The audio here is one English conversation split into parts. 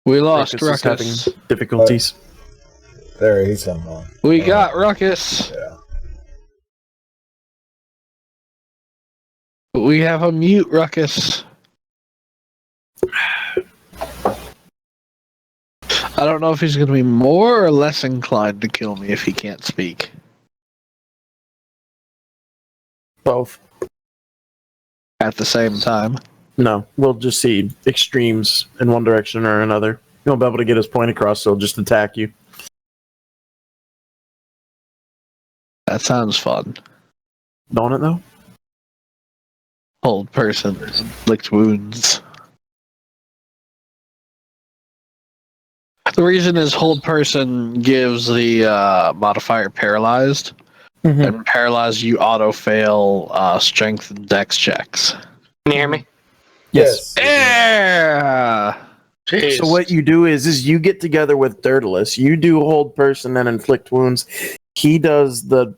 We lost Ruckus. Ruckus. Is having difficulties. There, he's coming on. We got Ruckus. Yeah. We have a mute Ruckus. I don't know if he's going to be more or less inclined to kill me if he can't speak. Both. At the same time. No, we'll just see extremes in one direction or another. He won't be able to get his point across, so he'll just attack you. That sounds fun. Don't it, though? Hold person. Inflict wounds. The reason is hold person gives the modifier paralyzed. Mm-hmm. And paralyzed, you auto-fail strength and dex checks. Can you hear me? Yes. Yeah! Jeez. So what you do is you get together with Dirtless. You do hold person and inflict wounds. He does the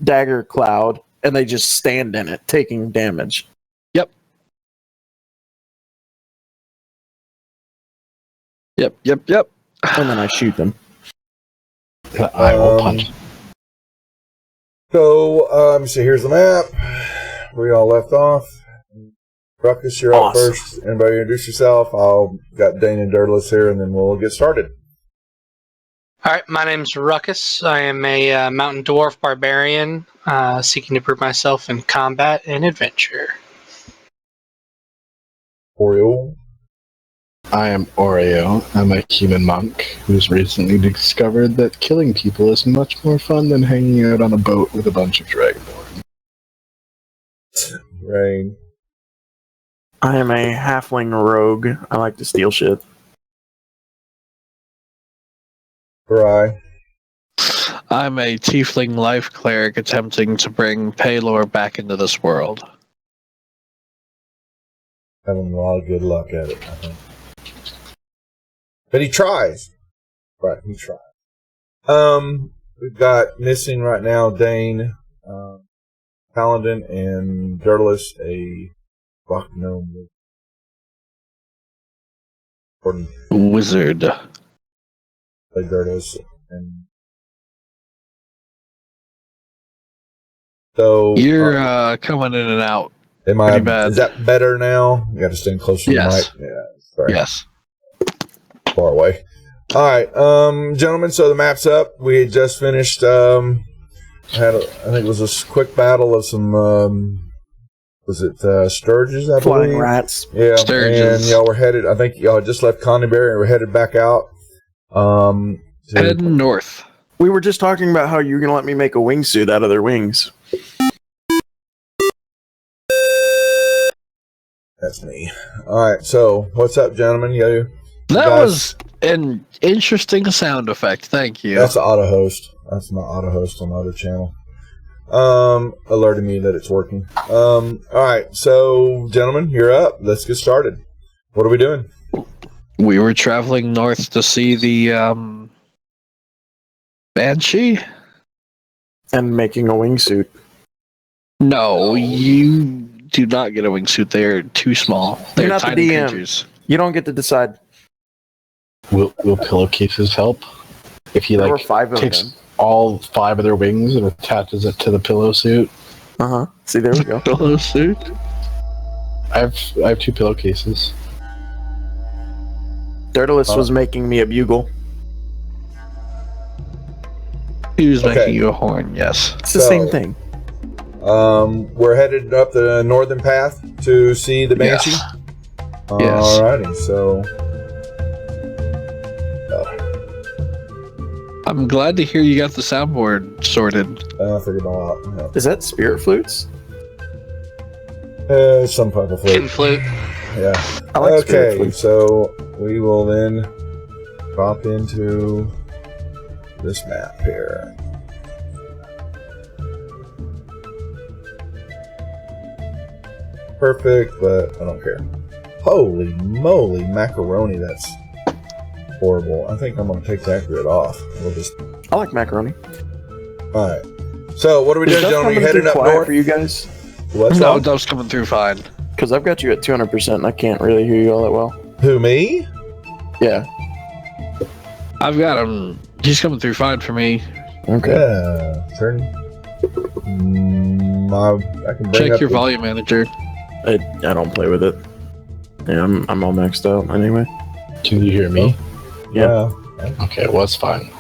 dagger cloud, and they just stand in it, taking damage. Yep. And then I shoot them. I will punch. So, so here's the map. Where y'all left off. Ruckus, you're up Awesome. first. Anybody introduce yourself? I'll got Dane and Dirtless here, and then we'll get started. All right, my name's Ruckus. I am a mountain dwarf barbarian seeking to prove myself in combat and adventure. Oriole. I am Oreo. I'm a human monk who's recently discovered that killing people is much more fun than hanging out on a boat with a bunch of dragonborn. Rain. I am a halfling rogue. I like to steal shit. Bri. I'm a tiefling life cleric attempting to bring Paylor back into this world. Having a lot of good luck at it, I think. But he tries. Right, he tries. We've got missing right now Dane, Paladin, and Dirtless, a rock gnome. Wizard. Play Dirtless. And so You're coming in and out. am I? pretty bad. Is that better now? You got to stand closer Yes. to the mic. Yeah, sorry. Yes. Far away. All right, gentlemen. So the map's up. We had just finished. I think it was a quick battle of some. Was it Sturges? I Flying believe. rats. Yeah, Sturges. and y'all were headed. I think y'all had just left Coneyberry and were headed back out. Heading north. We were just talking about how you were going to let me make a wingsuit out of their wings. That's me. All right. So what's up, gentlemen? That guys- was an interesting sound effect. Thank you. That's the auto host. That's my auto host on the other channel. Alerting me that it's working. All right. So, gentlemen, you're up. Let's get started. What are we doing? We were traveling north to see the Banshee? And making a wingsuit. No, you do not get a wingsuit. They're too small. They're not the tiny DM. creatures. You don't get to decide. Will pillowcases help? If he There were like 5 of takes them. all 5 of their wings and attaches it to the pillow suit. Uh-huh. See, there we go. Pillow suit? I have 2 pillowcases. Dirtless was making me a bugle. He was Okay. making you a horn, yes. It's the So- same thing. We're headed up the northern path to see the Banshee. Yes. Alrighty, so I'm glad to hear you got the soundboard sorted. I figured it all out. Is that spirit flutes? Some type of Hidden flute. flute. Yeah. I like spirit Okay, flutes. so we will then drop into this map here. Perfect, but I don't care. Holy moly, macaroni, that's horrible. I think I'm going to take that grid off. We'll just... I like macaroni. Alright. So, what are we Is doing, that gentlemen? You coming headed through up quiet north? for you guys? What's No, up? that was coming through fine. Because I've got you at 200% and I can't really hear you all that well. Who, me? Yeah. I've got him. He's coming through fine for me. Okay. Yeah. Turn. I can bring Check up your the- volume manager. I don't play with it. Yeah, I'm all maxed out anyway. Can you hear me? Yeah. Okay, well, it's fine.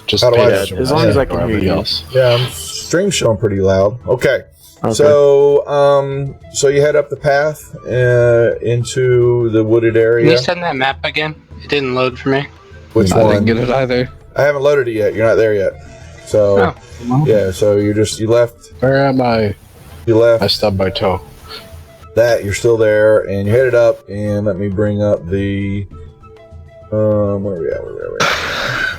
Just How do pay I- attention as when long as I say can hear everybody you. else. Yeah. Stream showing pretty loud. Okay. Okay. So you head up the path into the wooded Can area. you send that map again? It didn't load for me. Which I one? didn't get it either. I haven't loaded it yet. You're not there yet. So yeah. So you left. Where am I? You left I stubbed my toe. that. You're still there, and you headed up. And let me bring up the. Where are we at? Where are we at?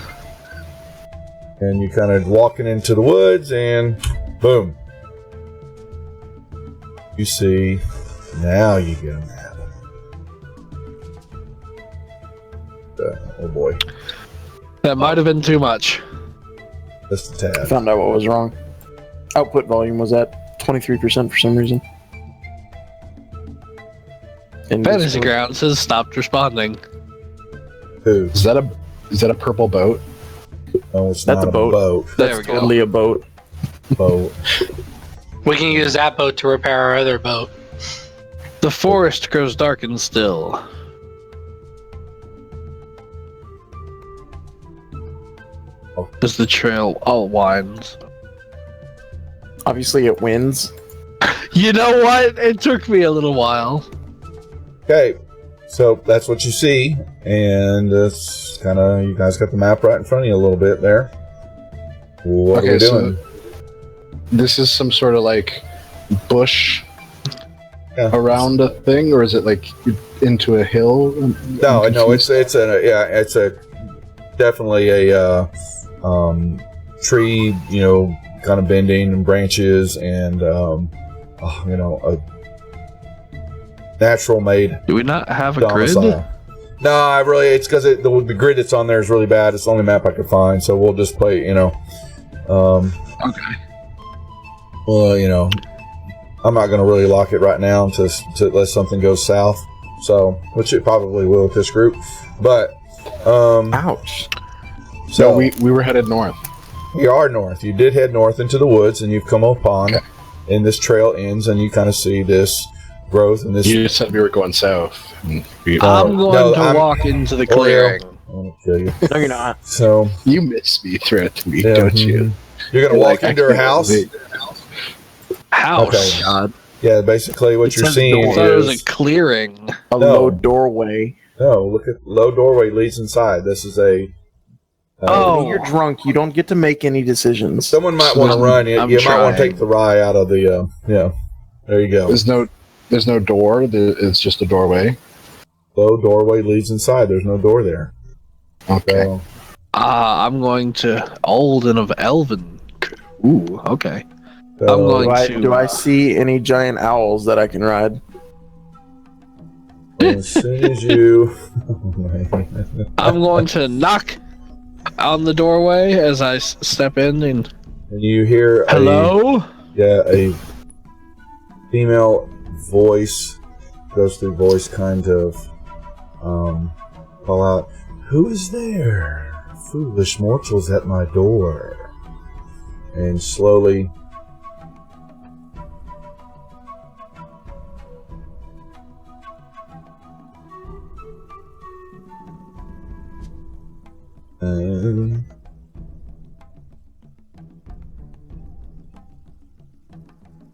And you kind of walking into the woods, and boom. You see. Now you get a map. Oh boy. That might have been too much. Just a I tad. found out what was wrong. Output volume was at 23% for some reason. In Fantasy Discord. Grounds has stopped responding. Who? Is that a purple boat? Oh, it's That's not a boat. There That's we go. totally a boat. Boat. We can use that boat to repair our other boat. The forest grows dark and still. As the trail all winds. Obviously, it wins. You know what? It took me a little while. Okay, so that's what you see, and it's kind of, you guys got the map right in front of you a little bit there. What are we doing? This is some sort of like bush Yeah. around a thing, or is it like into a hill? No, it's a definitely a tree, kind of bending and branches, and a natural made Do we not have a domicile. grid? No, it's because the grid that's on there is really bad. It's the only map I could find, so we'll just play. Okay. Well, I'm not going to really lock it right now to let something go south. So, which it probably will with this group, but Ouch. so No, we were headed north. you are north. You did head north into the woods, and you've come upon, and this trail ends, and you kind of see this growth and this. You said we were going south. And I'm going no, to I'm- walk into the Oreo. clearing. I'm going to kill you. No, you're not. So you miss me throughout the week, yeah, don't you? You're going to walk Like, into her actually, house. House. Okay. God. Yeah, basically what It you're says seeing I thought it was is a clearing. A No. low doorway. no. Look at low doorway leads inside. This is a. Oh. You're drunk. You don't get to make any decisions. Someone might want to run. You I'm might want to trying. take the rye out of the. There you go. There's no door. It's just a doorway. Low doorway leads inside. There's no door there. Okay. So, I'm going to Alden of Elven. Ooh, okay. so I'm going Do I see any giant owls that I can ride? as soon as you. I'm going to knock on the doorway as I step in and And you hear hello. a female voice goes through voice kind of call out, "Who is there? Foolish mortals at my door." And slowly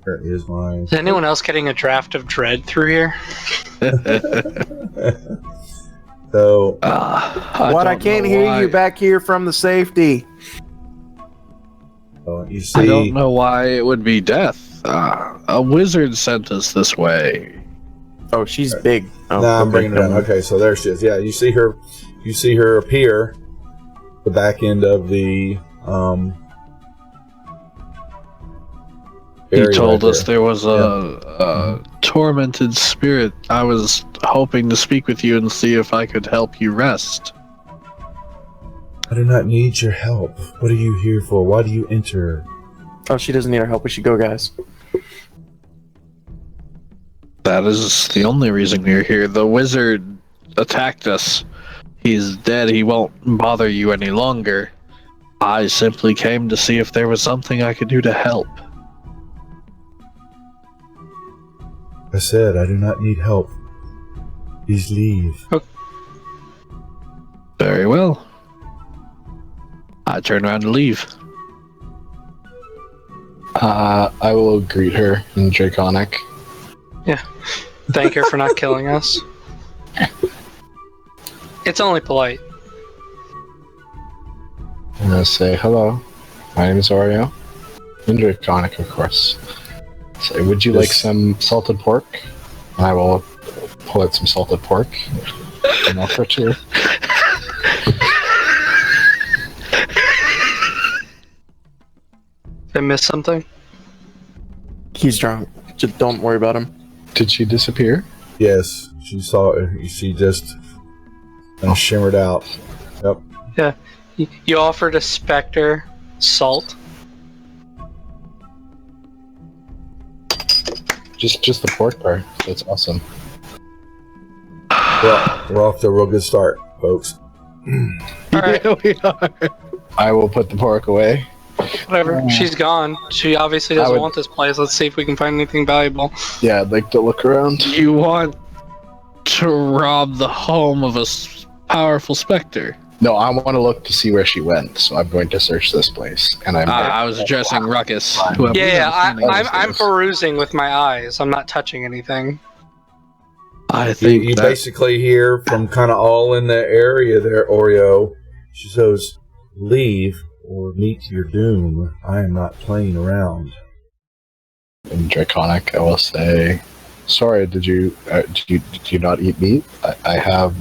where is my Is anyone else getting a draft of dread through here? so I don't can't know hear why. you back here from the safety. you I don't see know why it would be death. A wizard sent us this way. Oh, she's big. Oh, nah, I'm okay, bringing it never down. mind. Okay, so there she is. Yeah, you see her appear the back end of the He area told right us there was a tormented spirit. I was hoping to speak with you and see if I could help you rest. I do not need your help. What are you here for? Why do you enter? Oh, she doesn't need our help. We should go, guys. That is the only reason we're here. The wizard attacked us He's dead. He won't bother you any longer. I simply came to see if there was something I could do to help. I said I do not need help. Please leave. Very well. I turn around and leave. I will greet her in Draconic. Thank her for not killing us. It's only polite. I'm gonna say hello. My name is Oreo. In Draconic, of course. Say, would you like some salted pork? And I will pull out some salted pork and offer it to her. Did I miss something? He's drunk. Just don't worry about him. Did she disappear? Yes, she saw it. She just shimmered out. Yep. Yeah. You offered a specter salt. Just the pork part. That's awesome. We're off to a real good start, folks. Alright, Yeah, we are. I will put the pork away. whatever. She's gone. She obviously doesn't would- want this place. Let's see if we can find anything valuable. Yeah, I'd like to look around. You want to rob the home of a powerful specter? No, I want to look to see where she went, so I'm going to search this place. And I was addressing Ruckus. Who I believe Yeah, understanding I'm this. perusing with my eyes. I'm not touching anything. I think You that basically hear from kind of all in the area there, Oreo. She says, "Leave or meet your doom. I am not playing around." in Draconic, I will say, sorry, did you not eat meat? I have,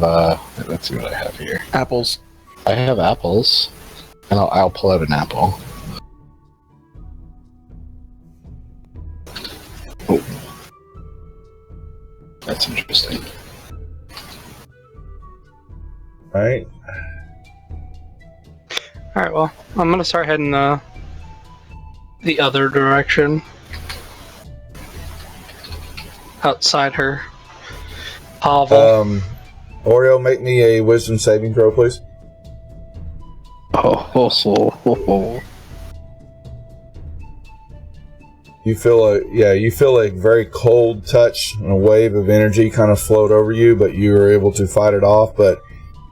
let's see what I have here. Apples. I have apples, and I'll pull out an apple. Oh. That's interesting. All right. Alright, well, I'm gonna start heading the other direction. Outside her hovel. Oreo, make me a wisdom saving throw, please. Oh. You feel a very cold touch and a wave of energy kind of float over you, but you are able to fight it off. But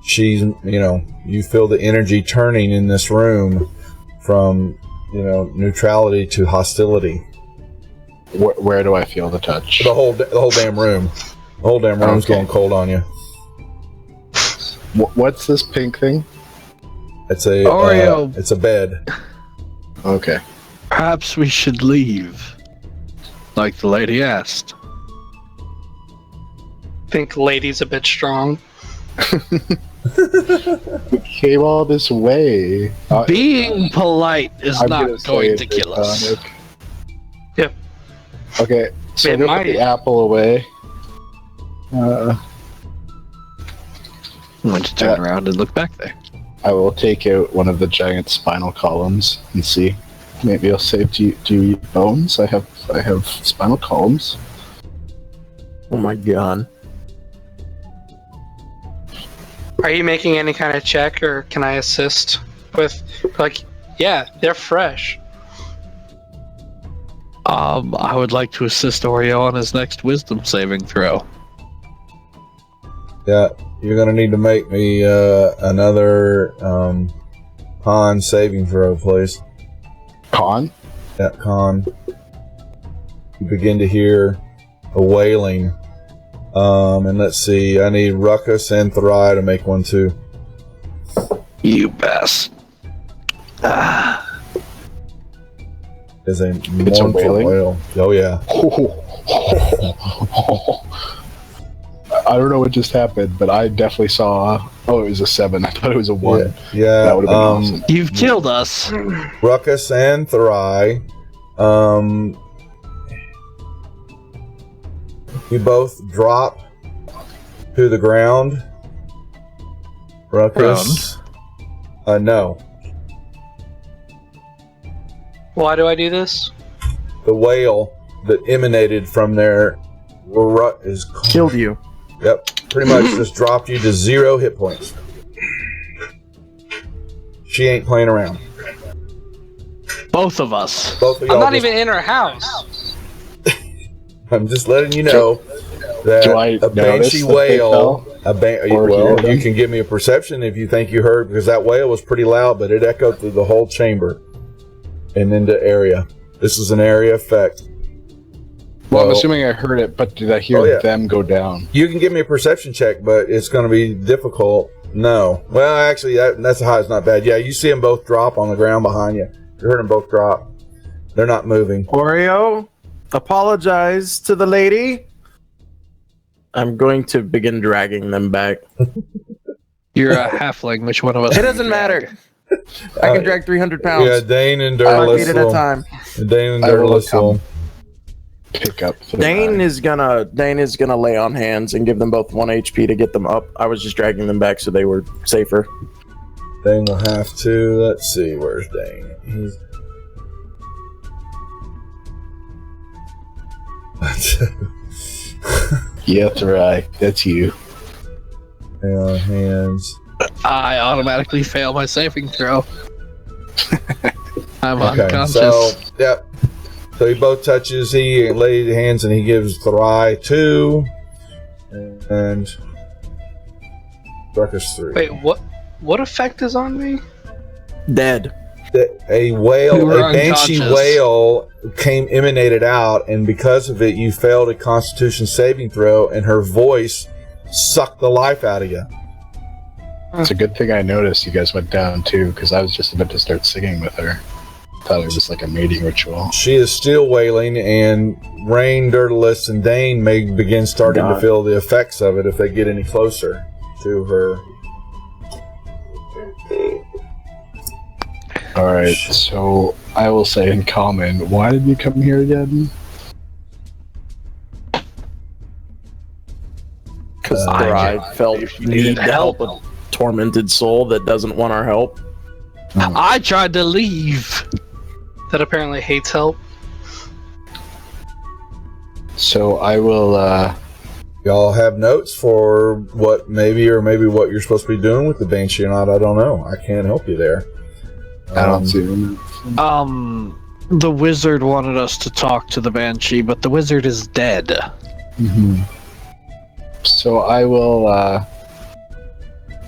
you feel the energy turning in this room from, neutrality to hostility. Where do I feel the touch? The whole damn room. The whole damn room's Okay. going cold on you. What's this pink thing? It's a Oreo. it's a bed. Okay. Perhaps we should leave, like the lady asked. Think lady's a bit strong. We came all this way. Being polite is I'm not gonna say going it, to kill us. Draconic. Yep. Okay, so It I'm gonna might. put the apple away. I'm going to turn around and look back there. I will take out one of the giant spinal columns and see. Maybe I'll say, do you eat bones? I have spinal columns. Oh my god. Are you making any kind of check, or can I assist with, yeah, they're fresh. I would like to assist Oreo on his next wisdom saving throw. Yeah, you're gonna need to make me another con saving throw, please. Con? Yeah, con. You begin to hear a wailing. And let's see, I need Ruckus and Thrai to make one too. You best. Is a It's a mournful wailing? wail. Oh yeah. I don't know what just happened, but I definitely saw. Oh, it was a 7. I thought it was a 1. Yeah. That would have been awesome. You've killed us. Ruckus and Thrai. You both drop to the ground. Ruckus. No. Why do I do this? The wail that emanated from there is Killed you. Yep. Pretty much just dropped you to 0 hit points. She ain't playing around. Both of us. Both of y'all I'm not just- even in her house. I'm just letting you know that Do I a notice banshee that they wail. fell? Or Well, hear them? you can give me a perception if you think you heard, because that wail was pretty loud, but it echoed through the whole chamber and into area. This is an area effect. Well, I'm Well, assuming I heard it, but did I hear Oh, yeah. them go down? You can give me a perception check, but it's going to be difficult. No. Well, actually, that's high. It's not bad. Yeah, you see them both drop on the ground behind you. You heard them both drop. They're not moving. Oreo, apologize to the lady. I'm going to begin dragging them back. You're a halfling. Which one of us? It doesn't matter. I can drag 300 pounds. Yeah, Dane and 5 Dirtless feet at a will. time. Dane and I will Dirtless will. come. Pick up. the Dane bag. is gonna lay on hands and give them both 1 HP to get them up. I was just dragging them back so they were safer. Dane will have to. Let's see. Where's Dane? He's. Yeah, that's right. That's you. Hands. I automatically fail my saving throw. I'm Okay, unconscious. so yep. So he both touches. He lays hands and he gives Thrai 2 and Ruckus 3. Wait, what effect is on me? Dead. A whale, You were a banshee unconscious. whale emanated out, and because of it, you failed a Constitution saving throw, and her voice sucked the life out of you. It's a good thing I noticed you guys went down too, because I was just about to start singing with her. Thought it was like a mating ritual. She is still wailing, and Rain, Dirtless, and Dane may begin starting to God. feel the effects of it if they get any closer to her. Alright, so I will say in common, why did you come here again? Because I I felt need to help a tormented soul that doesn't want our help. I tried to leave. That apparently hates help. So I will, Y'all have notes for what maybe what you're supposed to be doing with the Banshee or not? I don't know. I can't help you there. I don't see them. The wizard wanted us to talk to the banshee, but the wizard is dead. Mm-hmm. So I will,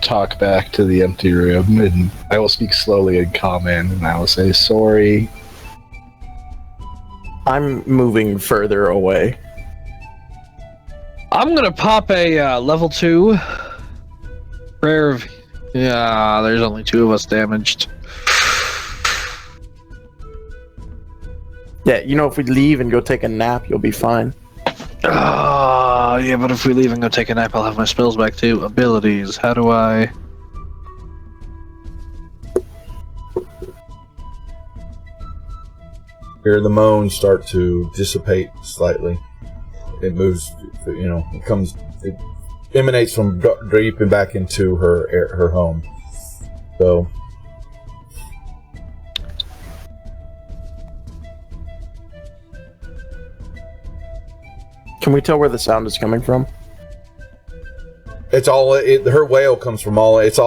talk back to the empty room, and I will speak slowly in common, and I will say, sorry. I'm moving further away. I'm gonna pop a level 2 prayer of. Yeah, there's only 2 of us damaged. Yeah, you know, if we leave and go take a nap, you'll be fine. Yeah, but if we leave and go take a nap, I'll have my spells back too. Abilities. How do I? Hear the moans start to dissipate slightly. It moves, it emanates from deep and back into her home. So, Can we tell where the sound is coming from? it's all. Her wail comes from all. It's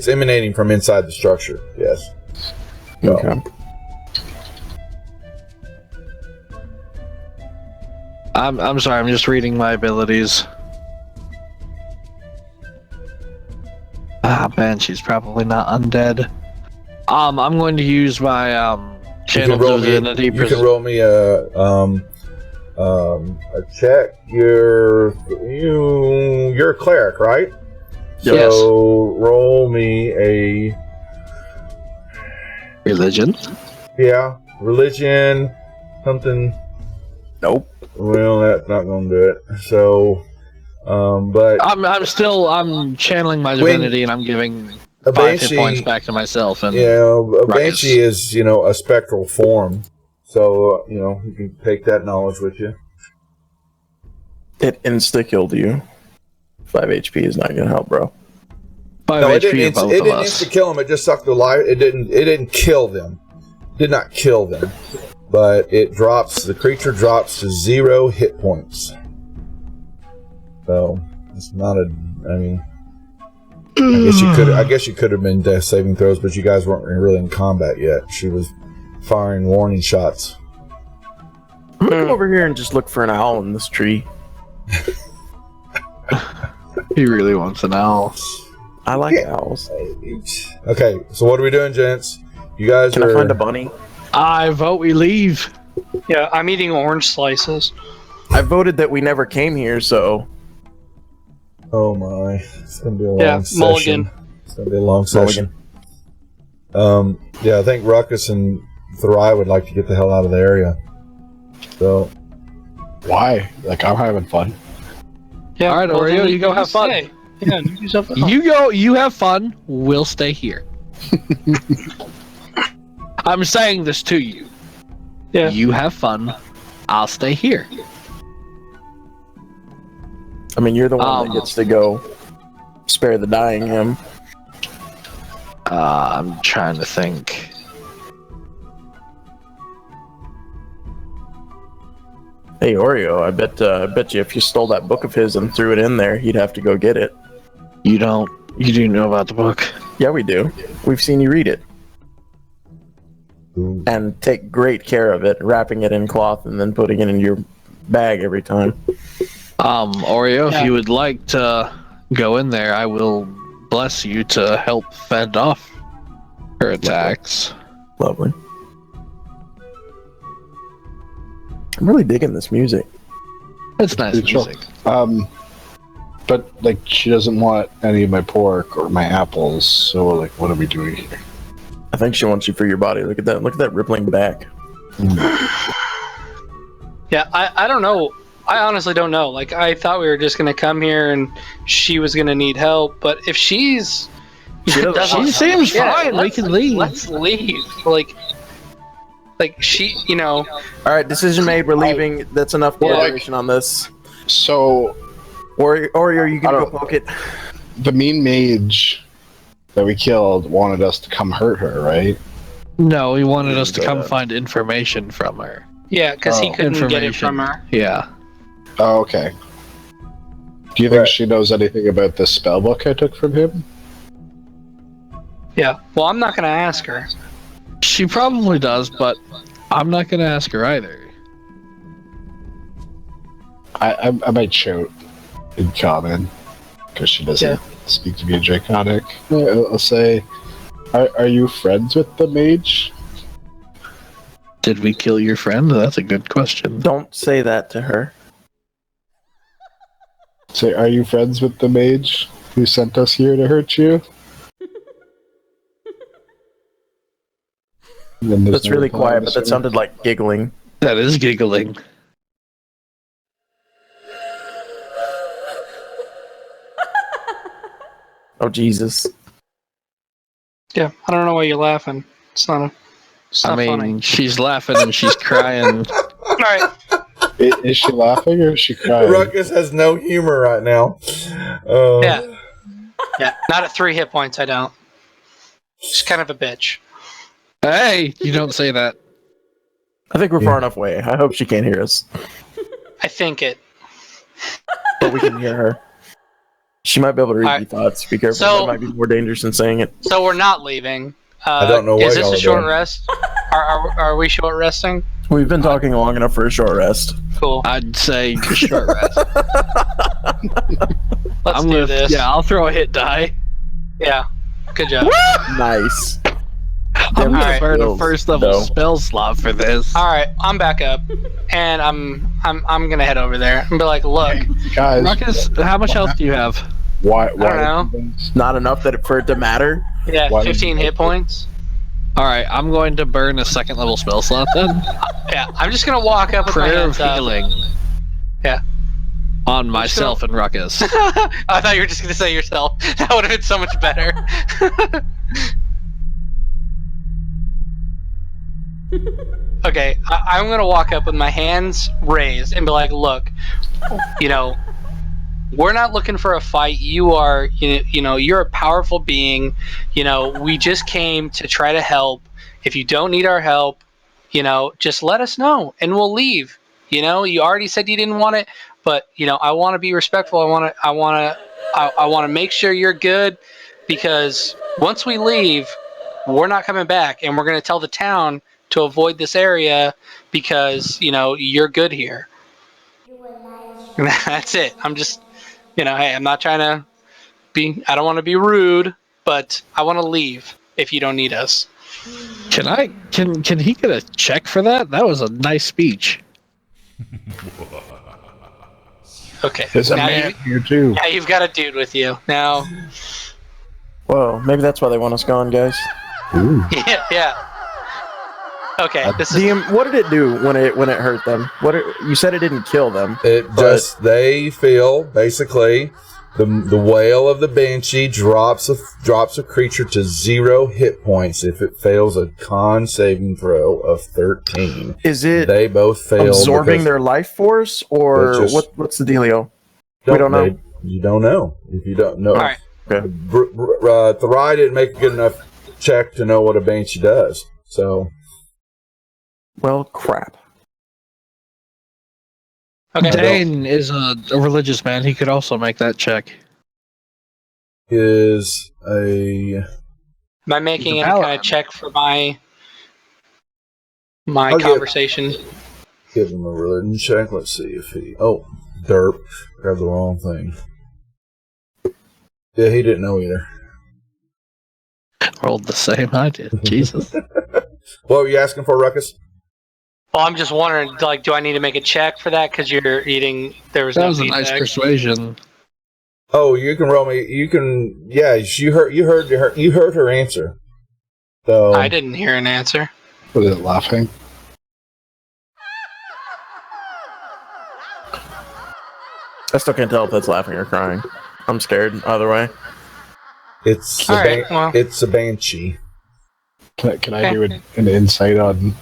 emanating from inside the structure. Yes. So, Okay. I'm sorry. I'm just reading my abilities. Banshee's probably not undead. I'm going to use my You channel can roll me. divinity. You can roll me a check. You're a cleric, right? Yes. So roll me a Religion. religion, something. Nope. Well, that's not going to do it. So, but I'm channeling my divinity and I'm giving a 5 hit points back to myself. And a Ruckus. banshee is a spectral form. So you can take that knowledge with you. It insta-killed you. 5 HP is not going to help, bro. 5 No, it HP didn't. to both It of didn't us. insta kill them. It just sucked their life. It didn't kill them. Did not kill them. But the creature drops to 0 hit points. So, it's not I guess you could have been death saving throws, but you guys weren't really in combat yet. She was firing warning shots. I'm gonna come over here and just look for an owl in this tree. He really wants an owl. I like owls. Okay, so what are we doing, gents? You guys Can I find a bunny? I vote we leave. Yeah, I'm eating orange slices. I voted that we never came here, so Oh my, it's gonna be a long session. mulligan. It's gonna be a long session. Yeah, I think Ruckus and Thrai would like to get the hell out of the area. So Why? Like, I'm having fun. Yeah, All right, well, Oreo, then you go have fun. stay. Yeah, do something fun. You go. You have fun. We'll stay here. I'm saying this to you. Yeah. You have fun. I'll stay here. I mean, you're the one that gets to go spare the dying him. I'm trying to think. Hey Oreo, I bet you if you stole that book of his and threw it in there, he'd have to go get it. You do know about the book. Yeah, we do. We've seen you read it. Ooh. And take great care of it, wrapping it in cloth and then putting it in your bag every time. Oreo, Yeah. if you would like to go in there, I will bless you to help fend off her attacks. Lovely. I'm really digging this music. It's nice Neutral. music. But like, she doesn't want any of my pork or my apples. So like, what are we doing here? I think she wants you for your body. Look at that. Look at that rippling back. Yeah, I don't know. I honestly don't know. Like, I thought we were just gonna come here and she was gonna need help, but if She seems fine. We let's- can leave. Let's leave. Like she, you know. All right, decision made. We're leaving. That's enough Well, like- deliberation on this. So Or are you I gonna go don't- poke it? the mean mage that we killed wanted us to come hurt her, right? No, he wanted us to come find information from her. Yeah, because he Oh. couldn't get it Information. from her. Yeah. Oh, okay. Do you think Right. she knows anything about this spell book I took from him? Yeah. Well, I'm not gonna ask her. She probably does, but I'm not going to ask her either. I might shout in common because she doesn't speak to me in Draconic. I'll say, are you friends with the mage? Did we kill your friend? That's a good question. Don't say that to her. Say, are you friends with the mage who sent us here to hurt you? And then there's That's no really reply, quiet, I'm but that assuming. sounded like giggling. That is giggling. Oh Jesus! Yeah. I don't know why you're laughing. It's not I mean, funny. she's laughing and she's crying. All right. Is she laughing or is she crying? Ruckus has no humor right now. Yeah. Yeah. Not at 3 hit points. I don't. She's kind of a bitch. Hey, you don't say that. I think we're far enough away. I hope she can't hear us, I think it. but we can hear her. She might be able to read Alright. your thoughts. Be careful. So- that might be more dangerous than saying it. So we're not leaving. I don't know what Is this y'all a are short doing. rest? Are we short resting? We've been talking long enough for a short rest. Cool. I'd say short rest. Let's do this. Yeah, I'll throw a hit die. Yeah. Good job. Nice. I'm Damn, gonna Alright. burn a spells, first level though. spell slot for this. All right, I'm back up, and I'm gonna head over there and be like, look, Guys, Ruckus, how much health do you have? why I don't know. Not enough for it to matter. yeah, Why 15 hit points. Alright, I'm going to burn a second level spell slot then. Yeah, I'm just gonna walk up with my Prayer of hands up. healing. Yeah. On myself and Ruckus. I thought you were just gonna say yourself. That would have been so much better. Okay, I'm gonna walk up with my hands raised and be like, look, you know, we're not looking for a fight. You are, you know, you're a powerful being. You know, we just came to try to help. If you don't need our help, you know, just let us know and we'll leave. You know, you already said you didn't want it, but you know, I want to be respectful. I want to I want to make sure you're good, because once we leave, we're not coming back, and we're going to tell the town to avoid this area because, you're good here. That's it. I'm just, hey, I'm not trying to I don't want to be rude, but I want to leave if you don't need us. Can he get a check for that? That was a nice speech. Okay. There's a man here too. Yeah, you've got a dude with you. Now. Whoa, maybe that's why they want us gone, guys. Ooh. Yeah. Okay. This is. DM, what did it do when it hurt them? You said it didn't kill them. They feel basically the wail of the banshee drops a creature to 0 hit points if it fails a con saving throw of 13. Is it they both fail absorbing their life force, or what's the dealio? We don't know. You don't know. If you don't know, all right. Okay. Thrai didn't make a good enough check to know what a banshee does. So, well, crap. Okay. Dane is a religious man. He could also make that check. Am I making any kind of check for my conversation? Give him a religion check. Let's see if he. Oh, derp. Grabbed the wrong thing. Yeah, he didn't know either. Rolled the same I did. Jesus. What were you asking for, Ruckus? Well, I'm just wondering, do I need to make a check for that because you're eating? That was a nice persuasion. Oh, you can roll me. You can. Yeah, you heard her answer. So I didn't hear an answer. Was it laughing? I still can't tell if that's laughing or crying. I'm scared either way. It's a banshee. Can I do an insight on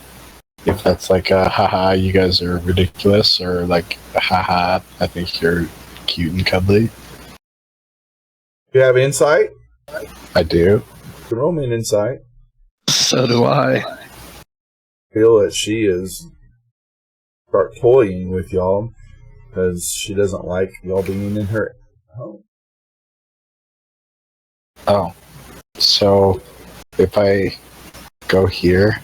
if that's like a haha, you guys are ridiculous, or like haha, I think you're cute and cuddly? You have insight? I do. You can roll me an insight. So do I. Feel that she is start toying with y'all because she doesn't like y'all being in her home. Oh, so if I go here.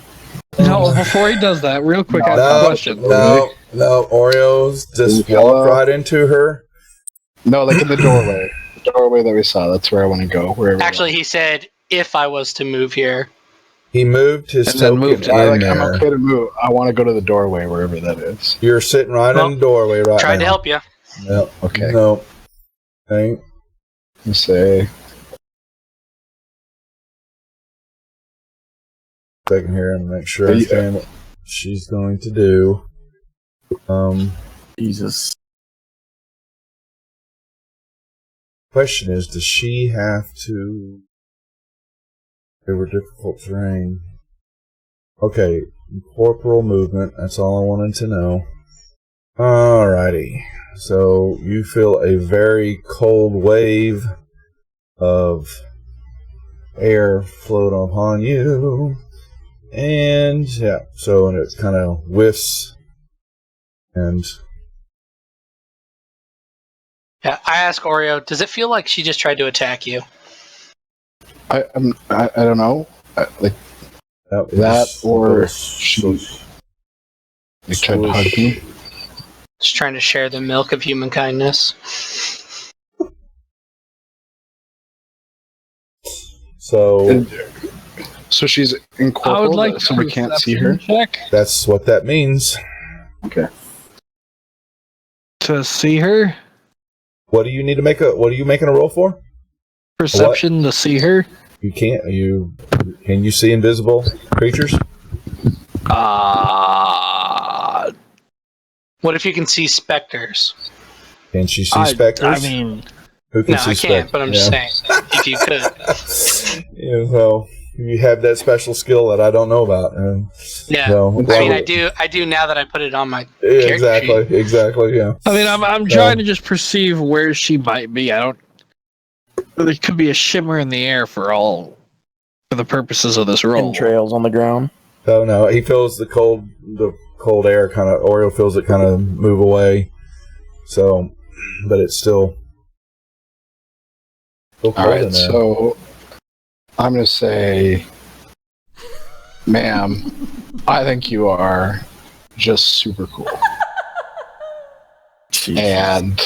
No, before he does that, real quick, I have a question. No, Oreos just walk right into her. No, like in the doorway. The doorway that we saw, that's where I want to go. Actually, he said, if I was to move here. He moved his token in there. I'm okay to move. I want to go to the doorway, wherever that is. You're sitting right in the doorway right now. Tried to help you. No. Okay. No. Okay. You say... Second here and make sure I understand what she's going to do. Jesus. Question is, does she have to over difficult terrain? Okay, corporal movement, that's all I wanted to know. Alrighty. So you feel a very cold wave of air float upon you. And yeah, so and it kind of whiffs, and yeah, I ask Oreo, does it feel like she just tried to attack you? I don't know, like that or she tried to hug me. Just trying to share the milk of human kindness. So she's incorporeal, I would like so we can't see her? Check. That's what that means. Okay. To see her? What do you need to make what are you making a roll for? Perception to see her? You can't. Can you see invisible creatures? What if you can see specters? Can she see specters? I mean, who can no, see I can't. But I'm just saying, if you could. Yeah, well, you have that special skill that I don't know about. Yeah, so, I mean, I do now that I put it on my character sheet. Exactly. Yeah. I mean, I'm trying to just perceive where she might be. I don't. There could be a shimmer in the air for the purposes of this roll. Trails on the ground. Oh no, he feels the cold air kind of. Oreo feels it kind of move away. So, but it's still Go cold All right, in there. so I'm going to say, ma'am, I think you are just super cool. And,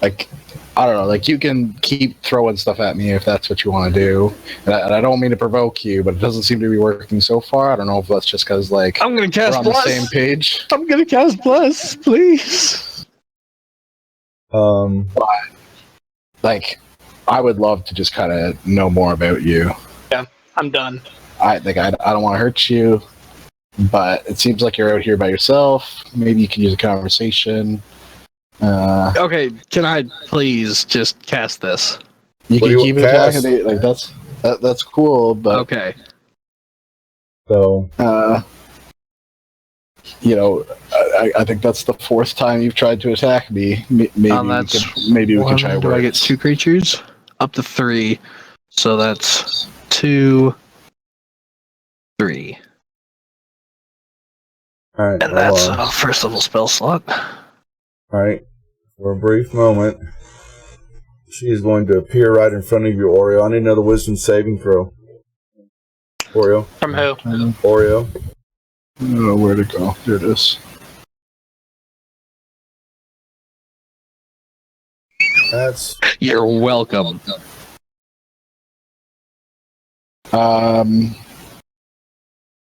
like, I don't know, like, you can keep throwing stuff at me if that's what you want to do. And I don't mean to provoke you, but it doesn't seem to be working so far. I don't know if that's just because, like, I'm gonna cast we're on bless. the same page. I'm gonna cast bless, please. But, like, I would love to just kind of know more about you. Yeah, I'm done. I don't want to hurt you, but it seems like you're out here by yourself. Maybe you can use a conversation. Okay, can I please just cast this? You What can do you keep cast? attacking it. Like that's cool, but Okay. So you know, I think that's the fourth time you've tried to attack me. Maybe That's we can try. Do I get words. 2 creatures? Up to 3. So that's 2, 3. all right, And that's hold on. a first level spell slot. All right. For a brief moment, she is going to appear right in front of you, Oreo. I need another wisdom saving throw. Oreo. From who? Oreo. I don't know where to go. There it is. That's You're welcome.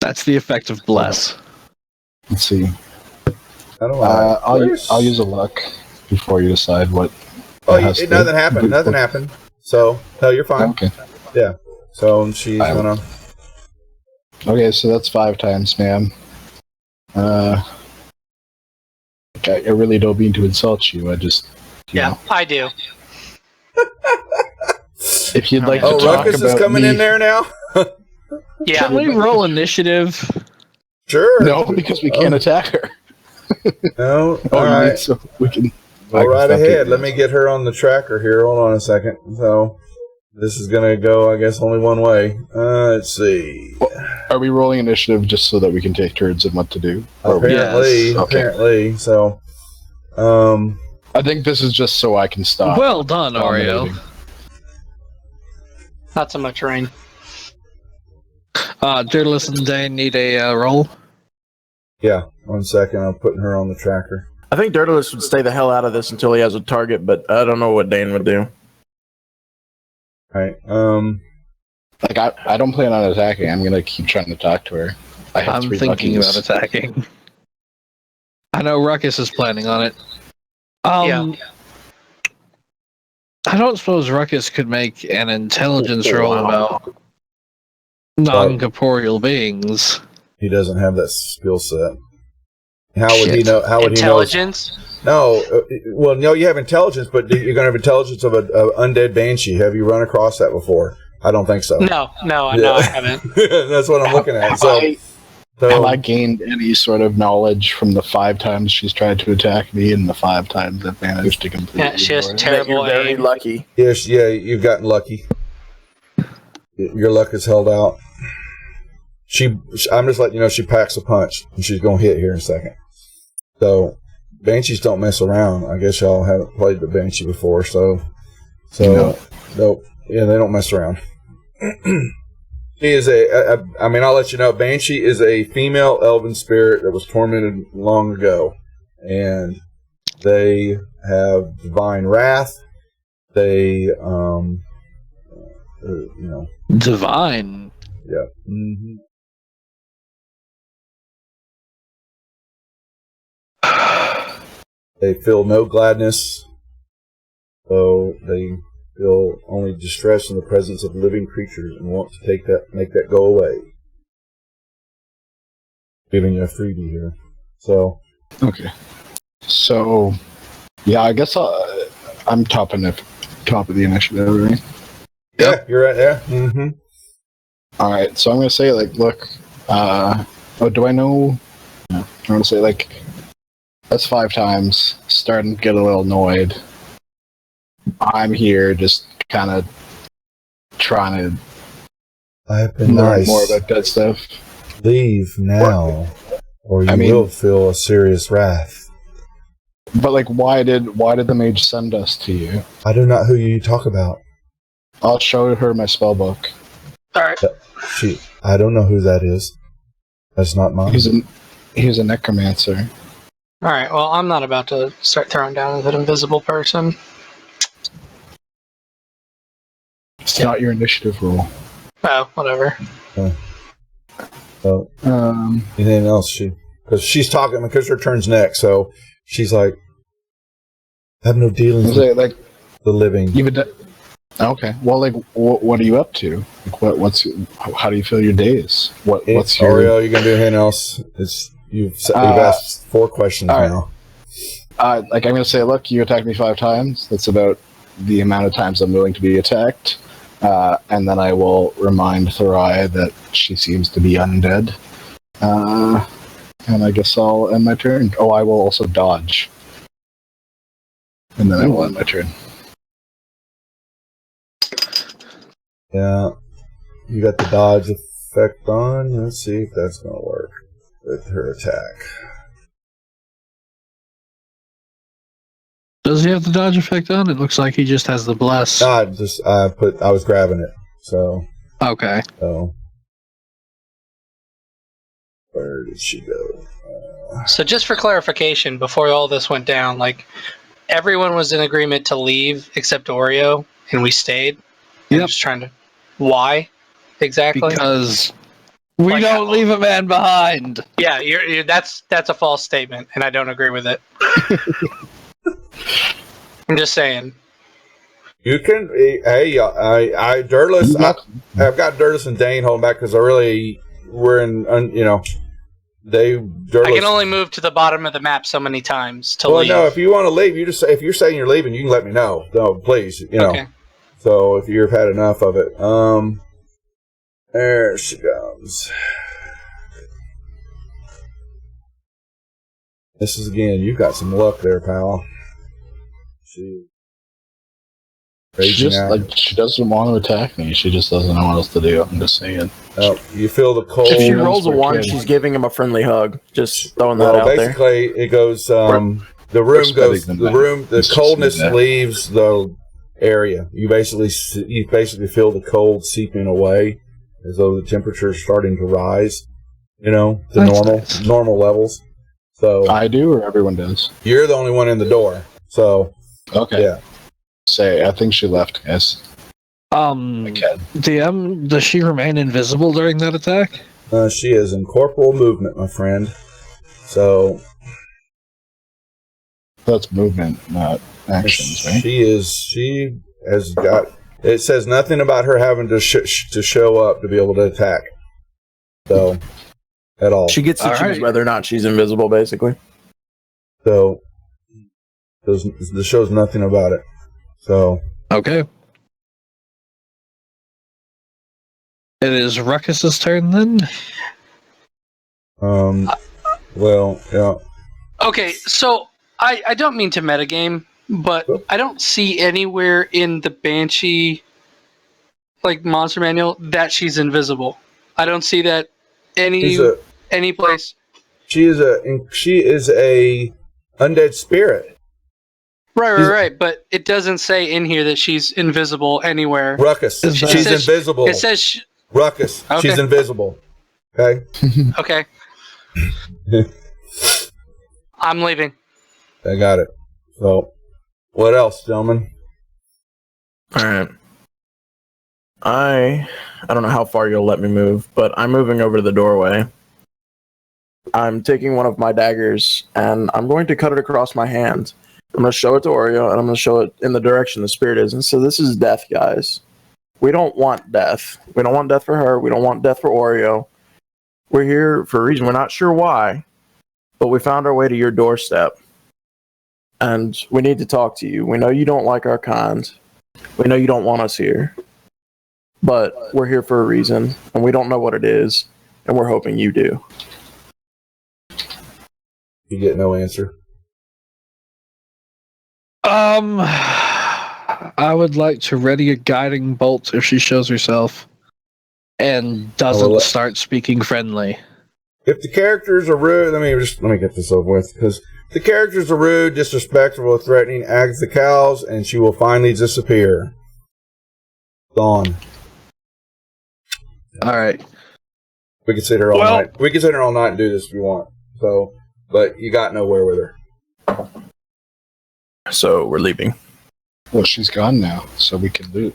That's the effect of bless. Let's see. I don't know. I'll use a luck before you decide what. Oh, it has to- nothing happened. Nothing happened. So, hell, you're fine. Okay. Yeah. So she's gonna. Okay, so that's 5 times, ma'am. I really don't mean to insult you. I just, you know, I do. if you'd like to Oh, talk Ruckus about is coming me, in there now. Yeah. Can we roll initiative? Sure. No, because we can't attack her. No. Oh, All right. so we can. Go right ahead. Let me get her on the tracker here. Hold on a second. So this is gonna go, I guess, only one way. Let's see. Are we rolling initiative just so that we can take turns in what to do? Apparently, Yes. Okay. apparently. So, I think this is just so I can stop. Well done, Oreo. dominating. Not so much rain. Daedalus and Dane need a roll. yeah. 1 second. I'm putting her on the tracker. I think Daedalus would stay the hell out of this until he has a target, but I don't know what Dane would do. All right. Like I don't plan on attacking. I'm gonna keep trying to talk to her. I have I'm 3 thinking luckies. about attacking. I know Ruckus is planning on it. Yeah. I don't suppose Ruckus could make an intelligence roll about non-corporeal beings. He doesn't have that skill set. How would he Shit. know? How would he know? Intelligence? No. Well, no. You have intelligence, but you're going to have intelligence of an undead banshee. Have you run across that before? I don't think so. No, I haven't. That's what I'm looking at. So, Have I gained any sort of knowledge from the 5 times she's tried to attack me and the 5 times I've managed to complete? Yeah, she has it? That terrible you're very aim. lucky. yes, yeah, you've gotten lucky. Your luck is held out. I'm just letting you know she packs a punch, and she's going to hit here in a second. So, banshees don't mess around. I guess y'all haven't played the banshee before, so nope. Yeah, they don't mess around. She is I'll let you know, Banshee is a female elven spirit that was tormented long ago. And they have divine wrath. They, Divine. yeah. Mm-hmm. They feel no gladness, so they feel only distress in the presence of living creatures and want to make that go away. Giving you a freebie here. So, Okay. So, yeah, I guess I'm top of the initiative, right? yeah, you're right there. Mm-hmm. All right, so I'm gonna say like, look, do I know? No, I'm gonna say like, that's 5 times. Starting to get a little annoyed. I'm here, just kind of trying to I've been learn nice. more about that stuff. Leave now, or you will feel a serious wrath. But like, why did the mage send us to you? I do not who you talk about. I'll show her my spell book. All right. I don't know who that is. That's not mine. He's a necromancer. All right. Well, I'm not about to start throwing down with an invisible person. It's not your initiative rule. Oh, whatever. So, anything else? Because she's talking, because her turn's next, so she's like, I have no dealings with Like the living. okay. Well, like, what are you up to? Like, how do you feel your days? What's your Oreo? You gonna do anything else? You've asked 4 questions now. Like, I'm gonna say, look, you attacked me 5 times. That's about the amount of times I'm willing to be attacked. And then I will remind Thoraya that she seems to be undead. And I guess I'll end my turn. Oh, I will also dodge. And then I will end my turn. Yeah. You got the dodge effect on. Let's see if that's going to work with her attack. Does he have the dodge effect on? It looks like he just has the bless. No, I was grabbing it. So. Okay. So. Where did she go? So just for clarification, before all this went down, like, everyone was in agreement to leave except Oreo, and we stayed. Yep. I'm just trying to... Why? Exactly? Because we Like, don't leave a man behind. Yeah, that's a false statement, and I don't agree with it. I'm just saying. You can, hey, Dirtless, I've got Dirtless and Dane holding back because we're in, Dirtless. I can only move to the bottom of the map so many times to leave. No, if you want to leave, if you're saying you're leaving, you can let me know. No, please, Okay. So if you've had enough of it, there she comes. This is again. You've got some luck there, pal. She doesn't want to attack me. She just doesn't know what else to do. I'm just saying. Oh, you feel the cold. If she rolls a 1, she's giving him a friendly hug. Just throwing that out there. Basically, it goes. The coldness leaves the area. You basically feel the cold seeping away, as though the temperature is starting to rise. To normal levels. So I do, or everyone does. You're the only one in the door. So okay, yeah. I think she left, guys. DM, does she remain invisible during that attack? She is in corporal movement, my friend. So that's movement, not actions, right? She has got. It says nothing about her having to show up to be able to attack. So at all, she gets to choose whether or not she's invisible, basically. So this shows nothing about it. So okay. It is Ruckus's turn then. Well, yeah. Okay, so I don't mean to metagame, but I don't see anywhere in the Banshee monster manual that she's invisible. I don't see that any place. She is a undead spirit. Right. But it doesn't say in here that she's invisible anywhere. Ruckus. She's invisible. It says Ruckus. Okay. She's invisible. Okay. Okay. I'm leaving. I got it. So, what else, gentlemen? All right. I don't know how far you'll let me move, but I'm moving over to the doorway. I'm taking one of my daggers, and I'm going to cut it across my hand. I'm going to show it to Oreo, and I'm going to show it in the direction the spirit is. And so this is death, guys. We don't want death. We don't want death for her. We don't want death for Oreo. We're here for a reason. We're not sure why, but we found our way to your doorstep. And we need to talk to you. We know you don't like our kind. We know you don't want us here. But we're here for a reason, and we don't know what it is, and we're hoping you do. You get no answer. I would like to ready a guiding bolt if she shows herself and doesn't start speaking friendly. If the characters are rude, let me get this over with, because the characters are rude, disrespectful, threatening, ags the cows, and she will finally disappear. gone. All right. We can sit here all Well- night. We can sit here all night and do this if you want. So, but you got nowhere with her. So we're leaving. Well, she's gone now, so we can loot.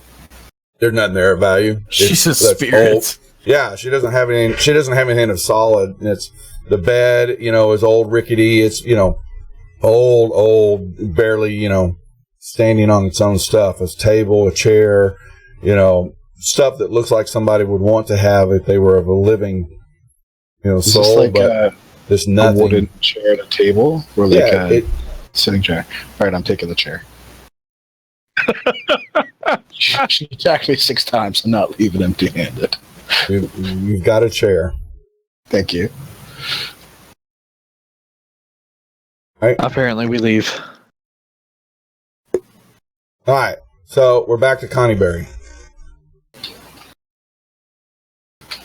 There's nothing there of value. She's a That's spirit. old. Yeah, she doesn't have any. She doesn't have anything of solid. And it's the bed. You know, is old, rickety. It's old, barely. Standing on its own stuff. A table, a chair. Stuff that looks like somebody would want to have if they were of a living, Is soul. this like but there's a nothing. wooden chair and a table? Or like Yeah, a sitting chair? All right, I'm taking the chair. She attacked me 6 times and not leaving empty-handed. You've got a chair. Thank you. Apparently, we leave. All right, so we're back to Connie Berry.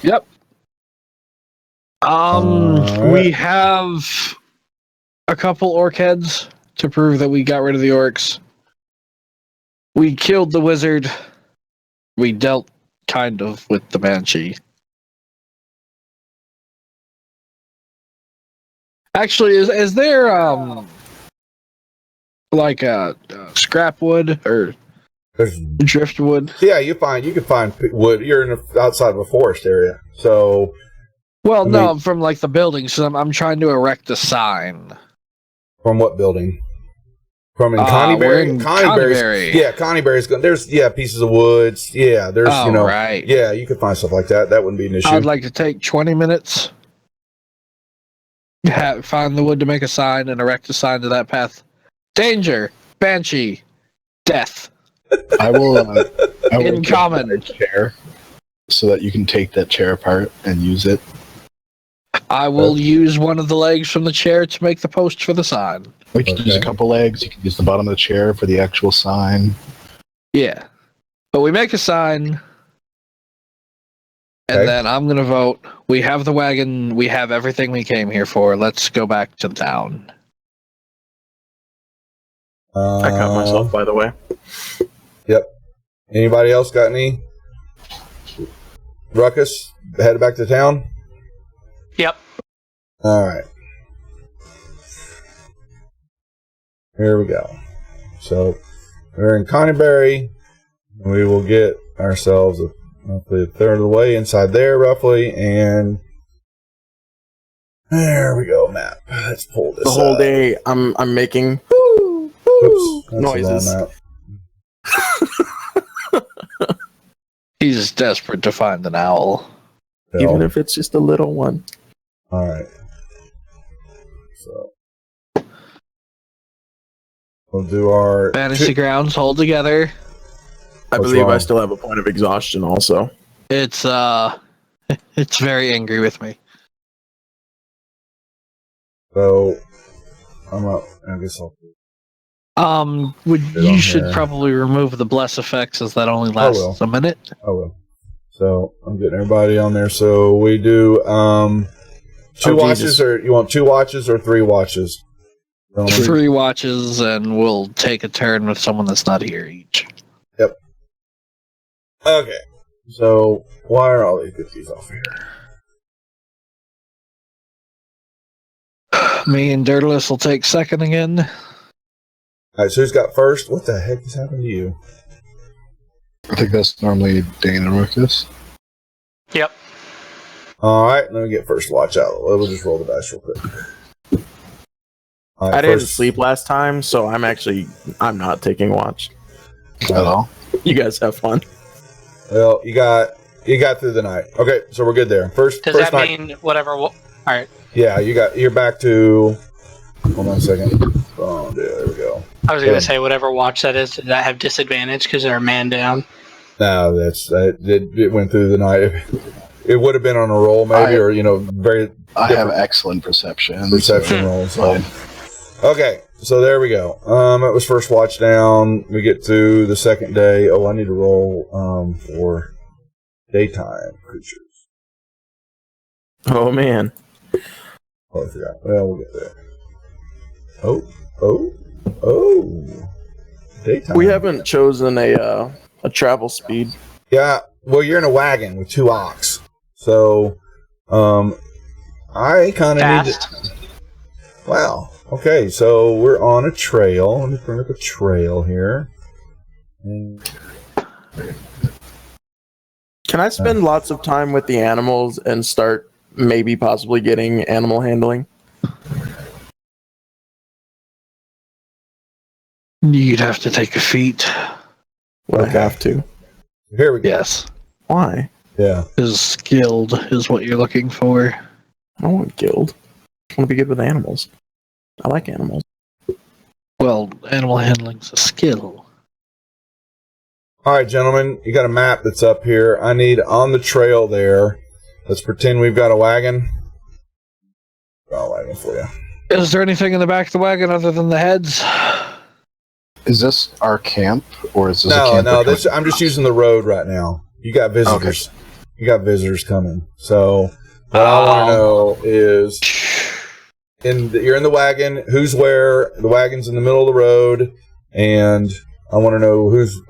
Yep. Alright. We have a couple orc heads to prove that we got rid of the orcs. We killed the wizard. We dealt kind of with the banshee. Actually, is there like a scrap wood or There's driftwood? Yeah, you can find wood. You're in outside of a forest area, so Well, I no, mean- from like the buildings. So I'm trying to erect a sign. from what building? From in We're Connieberry? in Connieberry's- Connieberry. Yeah, Connieberry's going. There's pieces of woods. Yeah, there's Right. Yeah, you could find stuff like that. That wouldn't be an issue. I'd like to take 20 minutes. Find the wood to make a sign and erect a sign to that path. Danger, banshee, death. I will. I will In give common. you a chair so that you can take that chair apart and use it. I will use one of the legs from the chair to make the post for the sign. We can use a Okay. couple legs. You can use the bottom of the chair for the actual sign. Yeah. But we make a sign. And Okay. then I'm going to vote. We have the wagon. We have everything we came here for. Let's go back to the town. I cut myself, by the way. Yep. Anybody else got any? Ruckus, headed back to town? Yep. All right. Here we go. So we're in Connieberry. We will get ourselves roughly a third of the way inside there, roughly, and there we go. Map. Let's pull this. The whole up. day I'm making Oops, that's noises. the wrong map. He's desperate to find an owl. Even if it's just a little one. All right. So we'll do our Fantasy grounds hold together. I What's believe I wrong? still have a point of exhaustion also. It's it's very angry with me. So I'm up. I guess I'll. Would Get you on should here. probably remove the bless effects as that only will. lasts a minute. Oh well. So I'm getting everybody on there. So we do two watches, Jesus. or you want 2 watches or 3 watches? Gentlemen? 3 watches, and we'll take a turn with someone that's not here each. Okay. So why are all these cookies off here? Me and Dirtless will take second again. All right. So who's got first? What the heck is happening to you? I think that's normally Dane and Ruckus. Yep. All right. Let me get first watch out. We'll just roll the dice real quick. All right, I didn't first- sleep last time, so I'm not taking watch. At all. You guys have fun. Well, you got through the night. Okay, so we're good there. First Does first that night. mean whatever? All right. Yeah, you're back to. Hold on a second. Oh, there we go. I was going to say whatever watch that is. Does that have disadvantage because they're man down? No, it went through the night. It would have been on a roll, maybe, or very I have different excellent perception. perception rolls. So. Okay, so there we go. It was first watch down. We get to the second day. Oh, I need to roll for daytime creatures. Oh man. Oh, I forgot. Well, we'll get there. Oh. Daytime. We haven't chosen a travel speed. Yeah, well, you're in a wagon with 2 ox. So, I kind of need to... Fast. Wow. Okay, so we're on a trail. Let me bring up a trail here. Can I spend lots of time with the animals and start maybe possibly getting animal handling? You'd have to take a feat. Would I have to? Here we go. Yes. Why? Yeah. Is skilled is what you're looking for. I don't want guild. I want to be good with animals. I like animals. Well, animal handling's a skill. All right, gentlemen, you got a map that's up here. I need on the trail there. Let's pretend we've got a wagon. Got a wagon for you. Is there anything in the back of the wagon other than the heads? Is this our camp, or is this a No, camp? no. I'm just using the road right now. You got visitors. Okay. You got visitors coming. So what I want to know is, you're in the wagon. Who's where? The wagon's in the middle of the road, and I want to know who's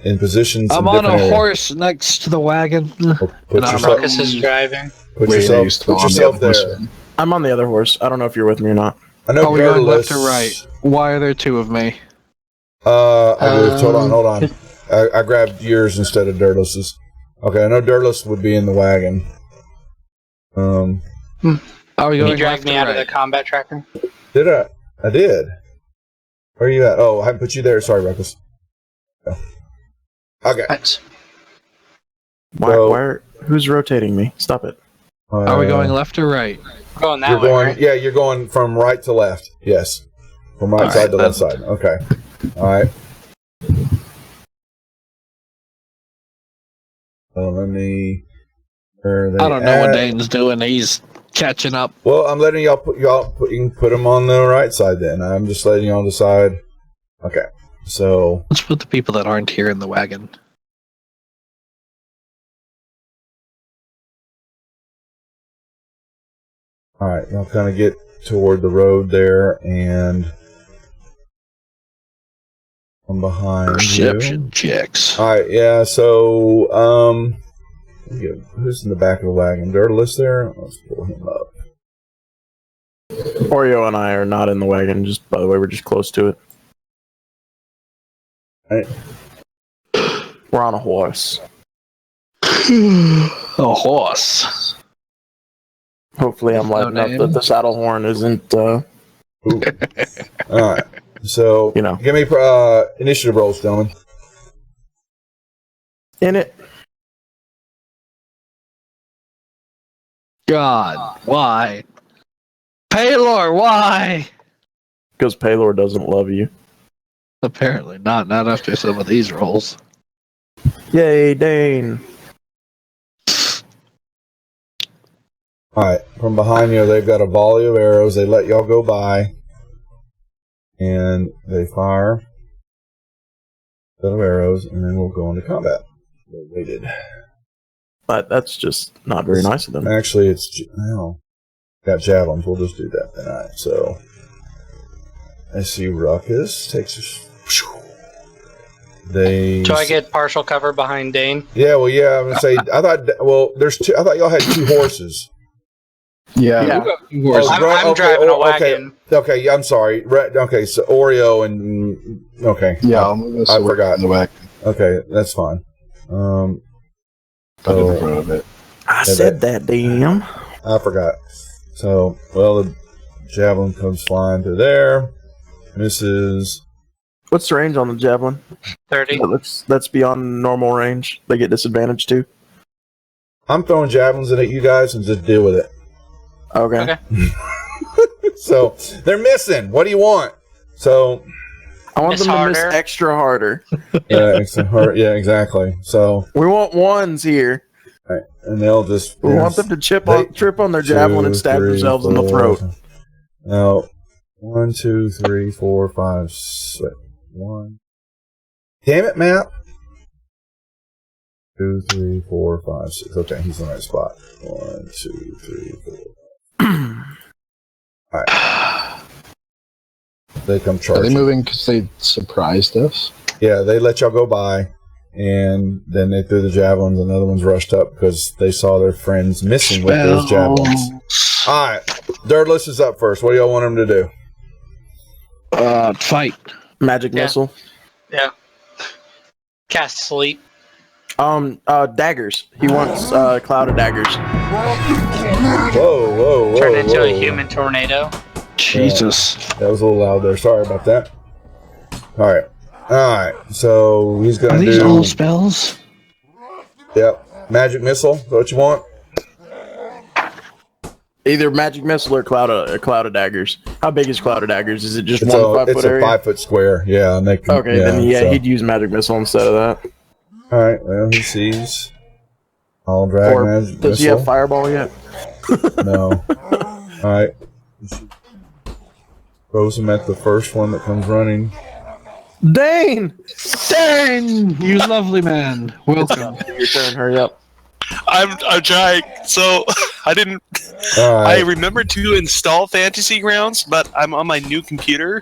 in positions. I'm on a horse next to the wagon. Put yourself, Marcus is driving. put Wait, are you yourself, still put on the yourself other horse there. then? I'm on the other horse. I don't know if you're with me or not. I know. Are we going Dirtless- left or right? Why are there 2 of me? I moved. Hold on. I grabbed yours instead of Dirtless's. Okay, I know Dirtless would be in the wagon. Are we You going dragged left me or out of the right? combat tracker. Did I? I did. Where are you at? Oh, I haven't put you there. Sorry, Ruckus. Oh. Okay. Thanks. Who's rotating me? Stop it. Are we going left or right? Going that You're way, going. right? Yeah, you're going from right to left. Yes, from right All side right, to left side. Okay. All right. So let me. Where are they I don't know what at? Dane's doing. He's catching up. Well, I'm letting you can put them on the right side then. I'm just letting y'all decide. Okay. So Let's put the people that aren't here in the wagon. all right, y'all kind of get toward the road there, and I'm behind Perception you. checks. All right, yeah. So who's in the back of the wagon? Dirtless there. Let's pull him up. Oreo and I are not in the wagon. Just by the way, we're just close to it. Right. We're on a horse. A horse. Hopefully, I'm No light enough name. that the saddle horn isn't. Ooh. All right. So You know. give me initiative rolls, gentlemen. In it. God, why? Paylor, why? Because Paylor doesn't love you. Apparently not. Not after some of these rolls. Yay, Dane. All right. From behind you, they've got a volley of arrows. They let y'all go by, and they fire a set of arrows, and then we'll go into combat. They waited. But that's just not very nice of them. Actually, it's got javelins. We'll just do that then. All right. So I see Ruckus takes us. They. Do I get partial cover behind Dane? Yeah. Well, yeah. I'm gonna say. I thought. Well, there's two. I thought y'all had 2 horses. Yeah. Yeah. Oh, I'm driving a wagon. Okay. Yeah. I'm sorry. Okay. So Oreo and okay. Yeah, I'll move us I away forgot. from the wagon. Okay. That's fine. But in the front of it. I said that, damn. I forgot. So, well, the javelin comes flying to there. Misses. What's the range on the javelin? 30. That's beyond normal range. They get disadvantage too. I'm throwing javelins at you guys and just deal with it. Okay. So they're missing. What do you want? So I want Miss them to miss harder. extra harder. yeah, exactly. So We want ones here. right, and they'll just We want them to trip on their javelin and stab themselves in the throat. Now, 1, 2, 3, 4, 5, 6. 1. Damn it, map. 2, 3, 4, 5, 6. Okay, he's in the right spot. 1, 2, 3, 4. All right. They come Are charging. they moving because they surprised us? Yeah, they let y'all go by, and then they threw the javelins, and the other ones rushed up because they saw their friends missing with those javelins. All right, Dirtless is up first. What do y'all want him to do? Fight. Magic missile. Yeah. Cast sleep. Daggers. He wants cloud of daggers. Whoa. Turn into a human tornado. Jesus. That was a little loud there. Sorry about that. All right. So he's Are gonna these do. all spells? Yep. Magic missile. Is that what you want? Either magic missile or cloud of daggers. How big is cloud of daggers? Is it just It's one a 5 foot it's a area? 5 foot square. Yeah. And they can, Okay, then so. he'd use magic missile instead of that. All right. Well, he sees. I'll drag Or magic does he missile. have fireball yet? No. All right. Throws him at the first one that comes running. Dane! Dang! You lovely man. Welcome. Your turn, hurry up. I'm trying. So I didn't. All right. I remembered to install Fantasy Grounds, but I'm on my new computer,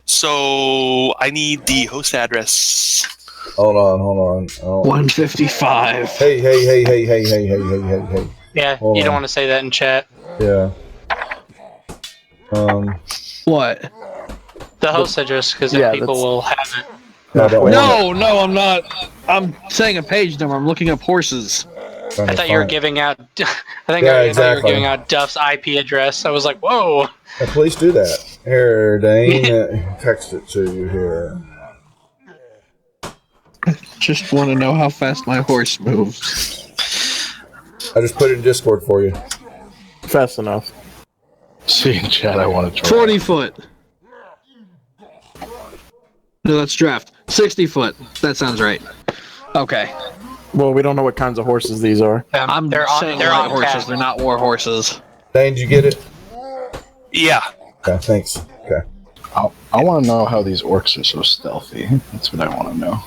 so I need the host address. Hold on. Oh. 155. Hey. Yeah, Hold you on. don't want to say that in chat. Yeah. What? The host address, because Yeah, then people that's- will have it. I don't want No, I'm not. I'm saying a page number. I'm looking up horses. it. I thought you were giving out. I thought you exactly. were giving out Duff's IP address. I was like, whoa. Yeah, please do that. Here, Dane. Text it to you here. Just want to know how fast my horse moves. I just put it in Discord for you. Fast enough. See in chat, I want to try. 40 foot. No, that's draft. 60 foot. That sounds right. Okay. Well, we don't know what kinds of horses these are. I'm they're on, saying they're light on horses. cast. They're not war horses. Dane, did you get it? Yeah. Okay, thanks. Okay. I want to know how these orcs are so stealthy. That's what I want to know.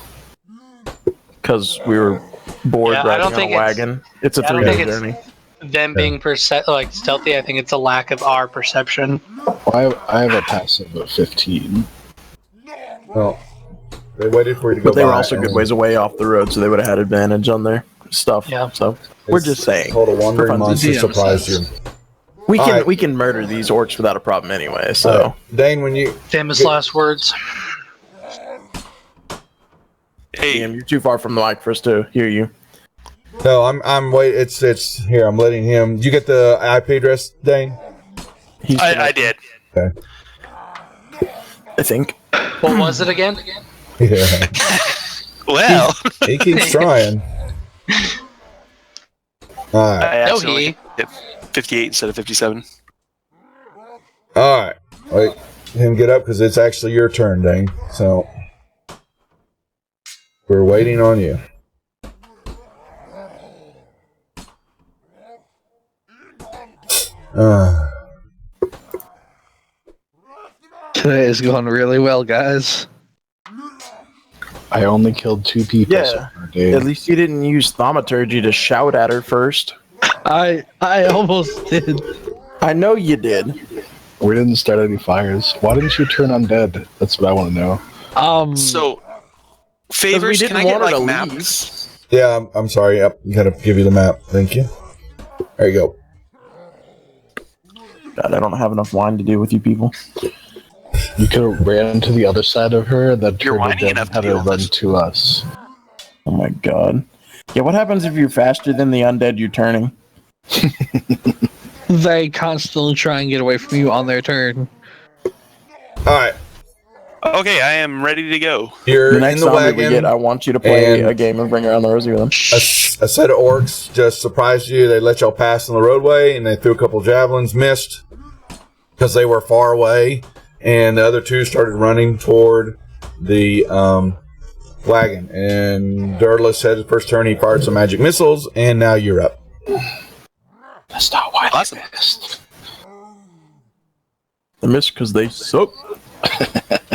Because we were bored Yeah, I riding don't on think a wagon. It's a I don't 3-day think it's- journey. Them being stealthy, I think it's a lack of our perception. Well, I have a passive of 15. Well, they waited for you to go But they by. were also good and ways away off the road, so they would have had advantage on their stuff. Yeah. So we're just saying. Told a wandering For funsies. monster Yeah, surprised you. We can Alright. we can murder these orcs without a problem anyway. So Dane, when you Famous Good. last words. Hey, damn, you're too far from the mic for us to hear you. no, I'm wait. It's here. I'm letting him. Did you get the IP address, Dane? He's I did. Okay. I think. What was it again? Yeah. Well, He keeps trying. All right. I No, accidentally hit 58 instead of 57. All right. Wait. Him get up because it's actually your turn, Dane. So we're waiting on you. Today is going really well, guys. I only killed 2 people so Yeah. far, dude. At least you didn't use thaumaturgy to shout at her first. I almost did. I know you did. We didn't start any fires. Why didn't you turn undead? That's what I want to know. So, favors, didn't can I get want her like to maps? Yeah, I'm sorry. Yep, gotta give you the map. Thank you. There you go. God, I don't have enough wine to deal with you people. You could have ran to the other side of her, then You're turned whining undead enough and to had her deal with run this. to us. Oh my god. Yeah, what happens if you're faster than the undead you're turning? They constantly try and get away from you on their turn. All right, Okay, I am ready to go. you're The next in the zombie we wagon. get, I want you to play and- a game of Bring Around the Rosie with them. A set of orcs just surprised you. They let y'all pass on the roadway, and they threw a couple javelins, missed because they were far away. And the other two started running toward the wagon. And Dirtless had his first turn. He fired some magic missiles, and now you're up. That's not why Awesome. they missed. They missed because they suck.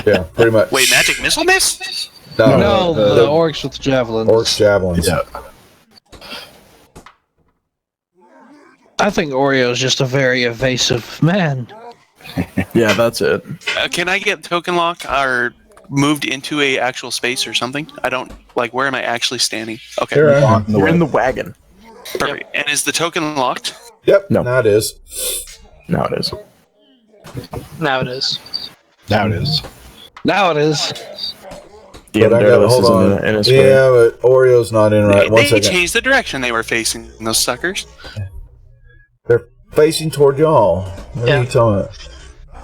Yeah, pretty much. Wait, magic missile miss? No, No, the orcs with the javelins. orcs javelins. Yeah. I think Oreo's just a very evasive man. Yeah, that's it. Can I get token lock or moved into a actual space or something? I don't like. Where am I actually standing? Okay, Here I am. We're in the wagon. perfect. And is the token locked? Yep. No. Now it is. Now it is. Now it is. Now it is. Now it is. DM But I got Daedalus hold isn't on. in a square. Yeah, but Oreo's not in right. One They second. changed the direction they were facing. Those suckers. They're facing toward y'all. What Yeah. are you telling me?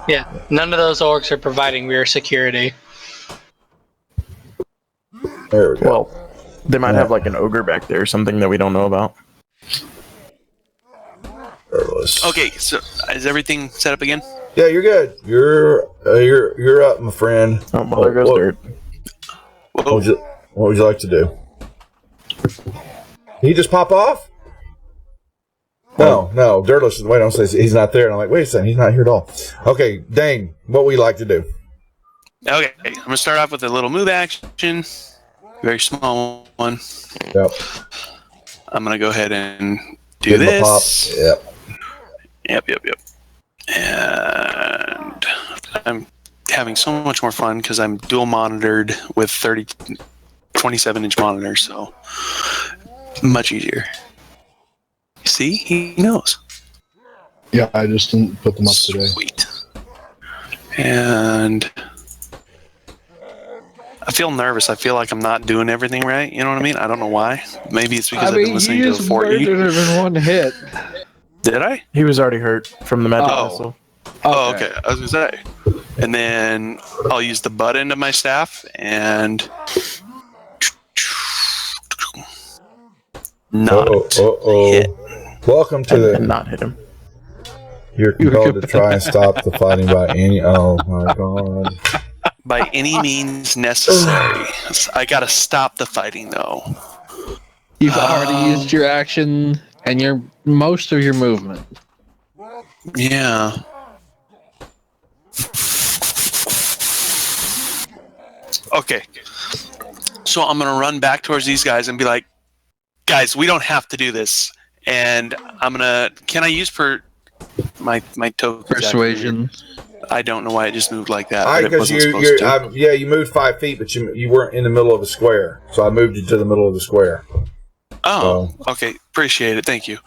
Yeah, none of those orcs are providing rear security. There we go. Well, they might have like an ogre back there or something that we don't know about. Okay, so is everything set up again? Yeah, you're good. You're up, my friend. Oh, well, there goes What- dirt. Whoa. What would you like to do? Can he just pop off? No, Dirtless. Wait, don't say he's not there. And I'm like, wait a second, he's not here at all. Okay, Dane, what would you like to do? Okay, I'm gonna start off with a little move action, very small one. Yep. I'm gonna go ahead and do Give him a pop. this. Yep. Yep. And I'm having so much more fun because I'm dual monitored with 27-inch monitors, so much easier. See, he knows. Yeah, I just didn't put them up today. Sweet. And I feel nervous. I feel like I'm not doing everything right. You know what I mean? I don't know why. Maybe it's because I've been listening you to just the 4E. murdered him in one hit. Did I? He was already hurt from the magic Oh. missile. Oh, okay. I was gonna say. And then I'll use the butt end of my staff and not hit. Welcome to And the. not hit him. You're compelled to try and stop the fighting by any. Oh my god. By any means necessary. I gotta stop the fighting though. You've already used your action and most of your movement. Yeah. Okay. So I'm gonna run back towards these guys and be like, guys, we don't have to do this. And I'm gonna. Can I use my token? Persuasion. I don't know why it just moved like that. But it Because wasn't supposed to. you moved 5 feet, but you weren't in the middle of a square, so I moved you to the middle of the square. Oh, okay. Appreciate it. Thank you.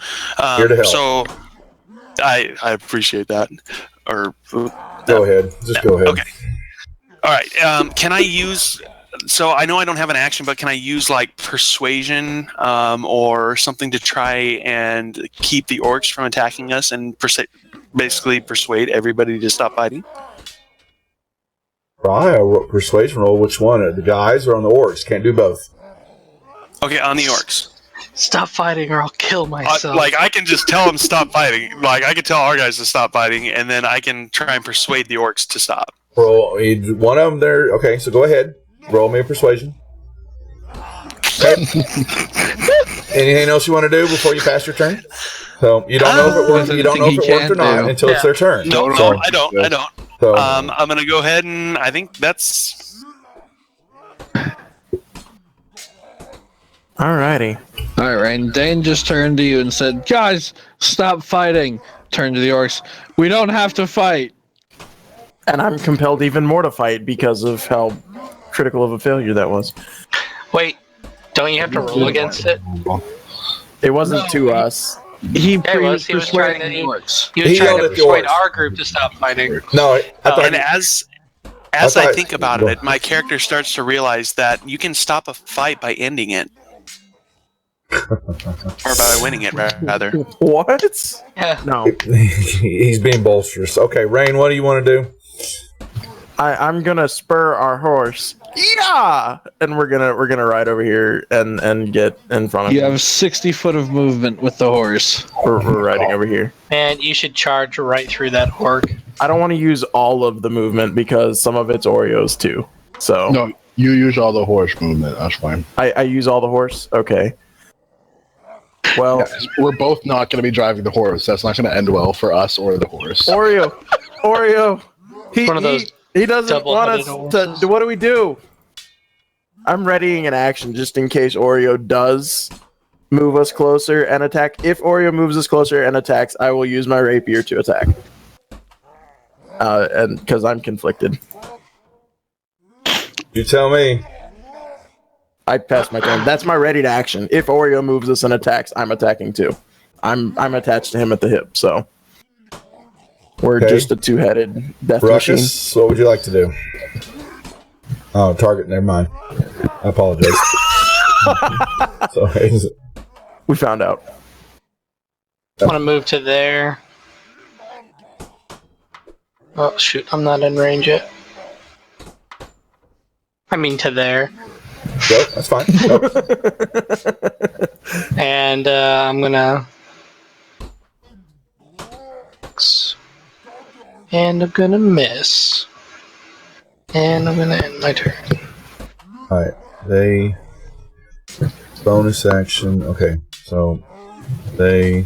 Here to help. So I appreciate that. Or Go ahead. Just go ahead. Okay. All right. Can I use? So I know I don't have an action, but can I use like persuasion or something to try and keep the orcs from attacking us and basically persuade everybody to stop fighting? Try a persuasion roll. Which one? The guys or on the orcs? Can't do both. Okay, on the orcs. Stop fighting or I'll kill myself. Like I can just tell them stop fighting. Like I can tell our guys to stop fighting, and then I can try and persuade the orcs to stop. Roll one of them there. Okay, so go ahead. Roll me a persuasion. Okay. Anything else you want to do before you pass your turn? So you don't know if it worked. You don't know if it worked or not until it's their turn. No, So- I don't. So, I'm gonna go ahead and I think that's Alrighty. All right, and Dane just turned to you and said, "Guys, stop fighting." Turned to the orcs. We don't have to fight. And I'm compelled even more to fight because of how critical of a failure that was. Wait, don't you have to roll against it? It wasn't to us. He Yeah, he was persuading trying to- the orcs. He was He trying yelled to at the persuade orcs. our group to stop fighting. no, I thought. and as I I thought- think about it, my character starts to realize that you can stop a fight by ending it. Or by winning it, rather. What? Yeah. No. He's being bolsterous. Okay, Rain, what do you want to do? I'm gonna spur our horse. Yeah! And we're gonna ride over here and get in front of You him. have 60 foot of movement with the horse. We're riding over here. And you should charge right through that orc. I don't want to use all of the movement because some of it's Oreos too. So No, you use all the horse movement. That's fine. I use all the horse. Okay. Well, Yeah, 'cause we're both not going to be driving the horse. That's not going to end well for us or the horse. Oreo. One of those He doesn't want us double-headed to. What do we do? I'm readying an action just in case Oreo does move us closer and attack. If Oreo moves us closer and attacks, I will use my rapier to attack. And because I'm conflicted. You tell me. I passed my turn. That's my ready to action. If Oreo moves us and attacks, I'm attacking too. I'm attached to him at the hip, so we're Okay. just a two-headed death machine. Ruckus, what would you like to do? Oh, target. Never mind. I apologize. So, We found out. I want to move to there. Oh shoot, I'm not in range yet. I mean to there. go. That's fine. Go. And I'm gonna... And I'm gonna miss. And I'm gonna end my turn. All right. They bonus action. Okay. So they.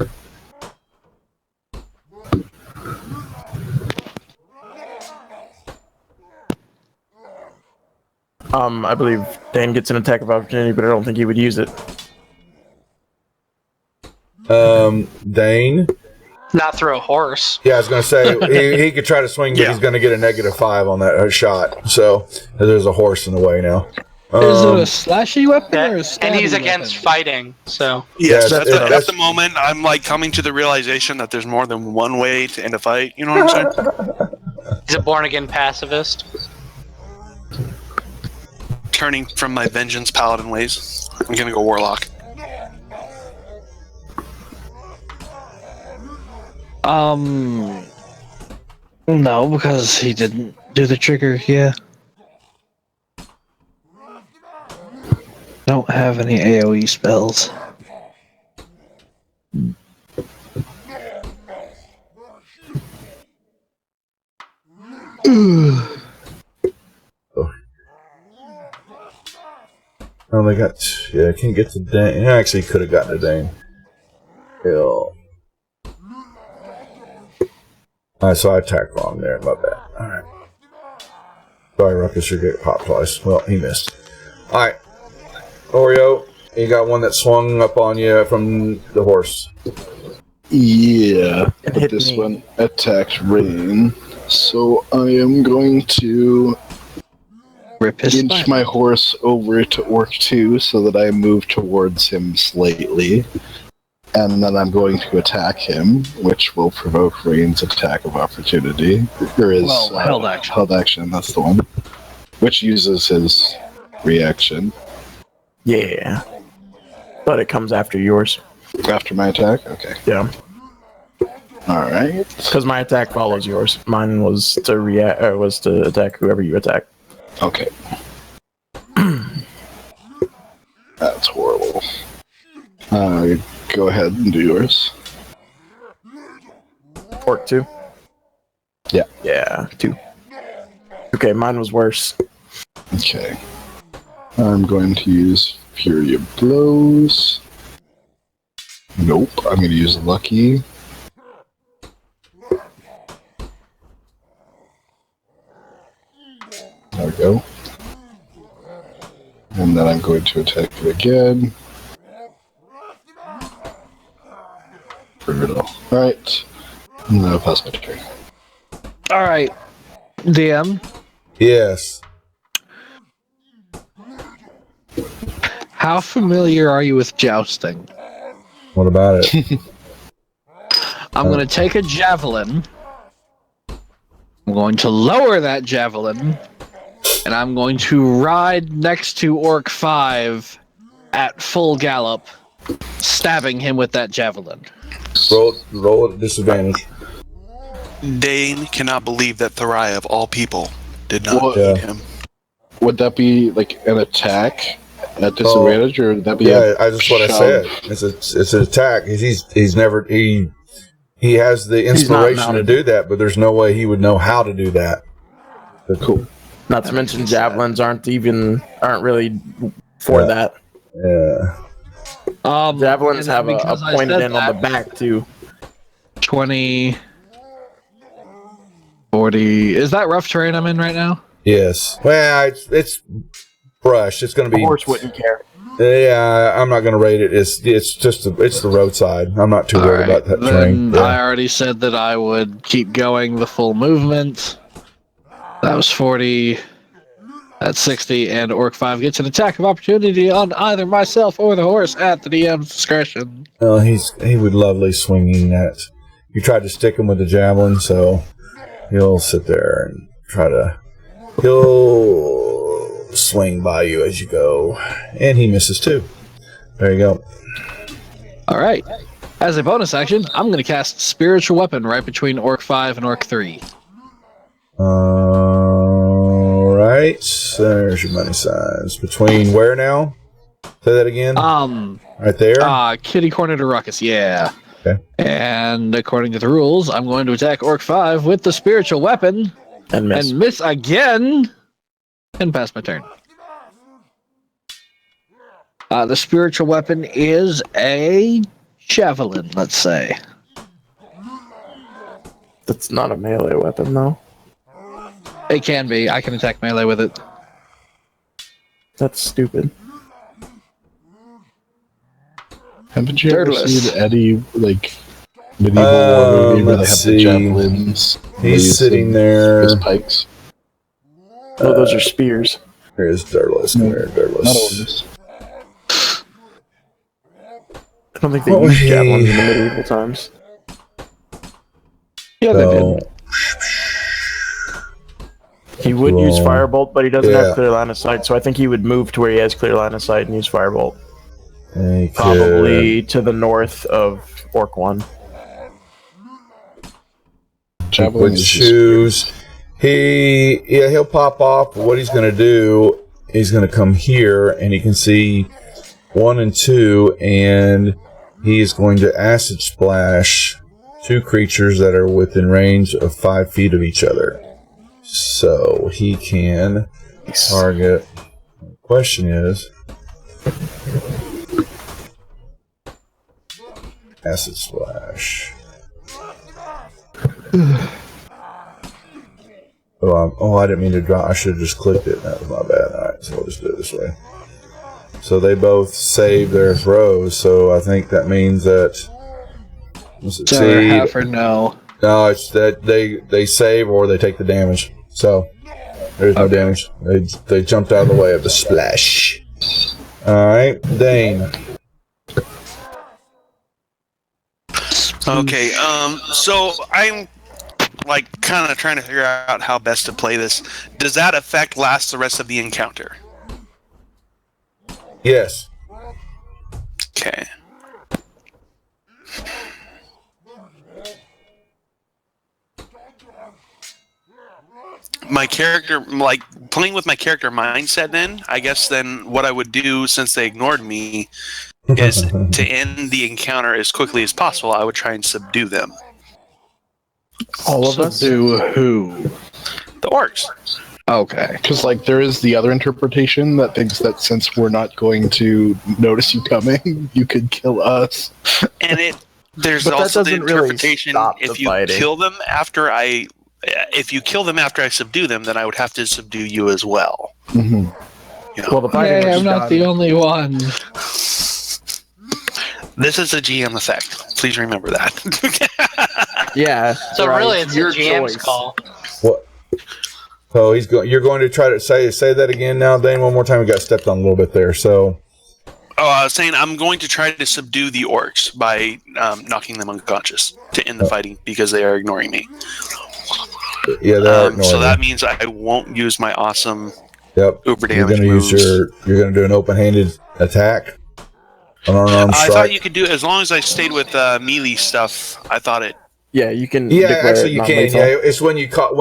I believe Dan gets an attack of opportunity, but I don't think he would use it. Dane. Not through a horse. Yeah, I was gonna say he could try to swing, but Yeah. he's gonna get a -5 on that shot. So there's a horse in the way now. Is it a slashy weapon or a And he's stabby against weapon? fighting, so... Yes, Yeah, at that's- the moment, I'm like coming to the realization that there's more than one way to end a fight. You know what I'm saying? He's a born-again pacifist. Turning from my vengeance paladin ways, I'm gonna go warlock. No, because he didn't do the trigger. Yeah. Don't have any AoE spells. Oh, they got. Yeah, I can't get to Dane. I actually could have gotten to Dane. Hell. Alright, so I attacked wrong there. My bad. Alright. Sorry, Ruckus, you get popped twice. Well, he missed. Alright. Oreo, you got one that swung up on you from the horse. Yeah, It but hit this me. one attacked Rain. So I am going to Rip his inch spine. my horse over to Orc 2 so that I move towards him slightly. And then I'm going to attack him, which will provoke Rain's attack of opportunity. Or his held action. Held action, that's the one. Which uses his reaction Yeah. But it comes after yours. after my attack. Okay. Yeah. Alright. Because my attack follows yours. Mine was to react, or was to attack whoever you attack. Okay. That's horrible. Go ahead and do yours. Orc 2? Yeah. Yeah, 2. Okay, mine was worse. Okay. I'm going to use Fury of Blows. Nope, I'm going to use Lucky. There we go. And then I'm going to attack it again. Brutal. Alright. And then I'll pass my turn. All right, DM. Yes. How familiar are you with jousting? What about it? I'm going to take a javelin. I'm going to lower that javelin, and I'm going to ride next to Orc 5 at full gallop, stabbing him with that javelin. Roll at disadvantage. Dane cannot believe that Thariah, of all people, did not Well, beat yeah. him. Would that be like an attack at disadvantage, or would that be Yeah, I just what I said. shove? It's an attack. He's never he has the inspiration to mounted. do that, but there's no way he would know how to do that. Cool. Not to mention javelins aren't really for Yeah. that. Yeah. Javelins and have a because I pointed said end on the that, back too. 20, 40. Is that rough terrain I'm in right now? Yes. Well, it's brush. It's going to The be. horse wouldn't care. Yeah, I'm not going to rate it. It's just it's the roadside. I'm not too worried about that terrain. Then I Yeah. already said that I would keep going the full movement. That was 40. That's 60, and Orc 5 gets an attack of opportunity on either myself or the horse at the DM's discretion. Well, he would lovely swinging that. You tried to stick him with the javelin, so he'll sit there and he'll swing by you as you go, and he misses too. There you go. All right. As a bonus action, I'm going to cast Spiritual Weapon right between Orc 5 and Orc 3. All right. There's your money signs. Between where now? Say that again. Right there. Kitty corner to Ruckus. Yeah. Okay. And according to the rules, I'm going to attack Orc 5 with the Spiritual Weapon And miss again and pass my turn. The Spiritual Weapon is a javelin, let's say. That's not a melee weapon, though. It can be. I can attack melee with it. That's stupid. Haven't you ever Dirtless. seen Eddie, like, medieval war movie where they have let's the see. javelins? He's sitting and there. his pikes. Oh, those are spears. Here's Dirtless. Come here, Not Dirtless. always. I don't think they Oh, used hey. javelins in the medieval times. Yeah, they So, did. He would Cool. use Firebolt, but he doesn't Yeah. have clear line of sight, so I think he would move to where he has clear line of sight and use Firebolt. he could- Probably to the north of Orc 1. Javelin would is just choose. He'll pop off. But what he's going to do, he's going to come here, and he can see 1 and 2, and he is going to acid splash 2 creatures that are within range of 5 feet of each other. So he can target. The question is, acid splash. I didn't mean to draw. I should have just clicked it. That was my bad. All right, so we'll just do it this way. So they both save their throws. So I think that means that. So either half or no. No, it's that they save or they take the damage. So there's no damage. They jumped out of the way of the splash. All right, Dane. Okay, so I'm like kind of trying to figure out how best to play this. Does that effect last the rest of the encounter? Yes. Okay. My character, like playing with my character mindset, then I guess then what I would do, since they ignored me, is to end the encounter as quickly as possible. I would try and subdue them. All of us? Do who? The orcs. Okay. Because, like, there is the other interpretation that thinks that since we're not going to notice you coming, you could kill us. And there's But that also the doesn't really interpretation stop the if you fighting. kill them after I subdue them, then I would have to subdue you as well. Mm-hmm. You know? Well, the fighting Hey, was I'm not done. the only one. This is a GM effect. Please remember that. Yeah. So right. really, it's Your a GM's choice. call. What? So you're going to try to say that again now, Dane. One more time. We got stepped on a little bit there. So. Oh, I was saying I'm going to try to subdue the orcs by knocking them unconscious to end the fighting because they are ignoring me. Yeah, they're ignoring so that you. means I won't use my awesome Yep. uber You're damage going to use moves. you're going to do an open-handed attack. An unarmed I strike. thought you could do as long as I stayed with melee stuff. I thought it. Yeah, you can. Yeah, declare actually, it you can. non-lethal. Yeah, it's when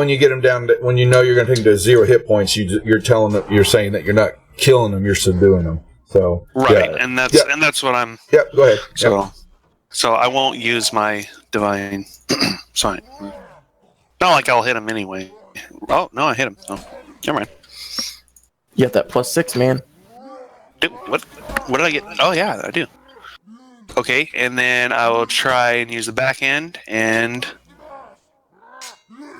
you get them down. When you know you're going to take them to 0 hit points, you're telling them, you're saying that you're not killing them, you're subduing them. So Right, yeah. and that's what I'm. Yep. Go ahead. Yep. So I won't use my divine sign. Not like I'll hit him anyway. Oh no, I hit him. Oh, never mind. You have that +6, man. Dude, what did I get? Oh yeah, I do. Okay, and then I will try and use the back end and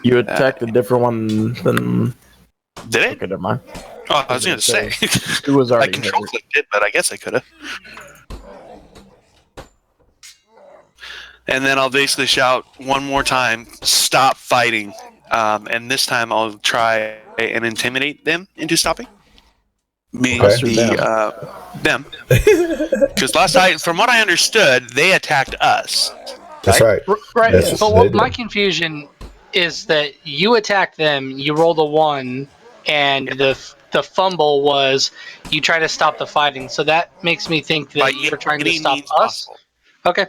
You attacked a different one than. did it? Okay, never mind. Oh, I was going to say. It was I already. control clicked it, but I guess I could have. And then I'll basically shout one more time, "Stop fighting!" And this time I'll try and intimidate them into stopping. Me, Okay. them. Because from what I understood, they attacked us. That's right. Right. That's But what they what my did. confusion is that you attack them, you roll the 1, and the fumble was you try to stop the fighting. So that makes me think that By you're trying to any stop means us. possible. Okay.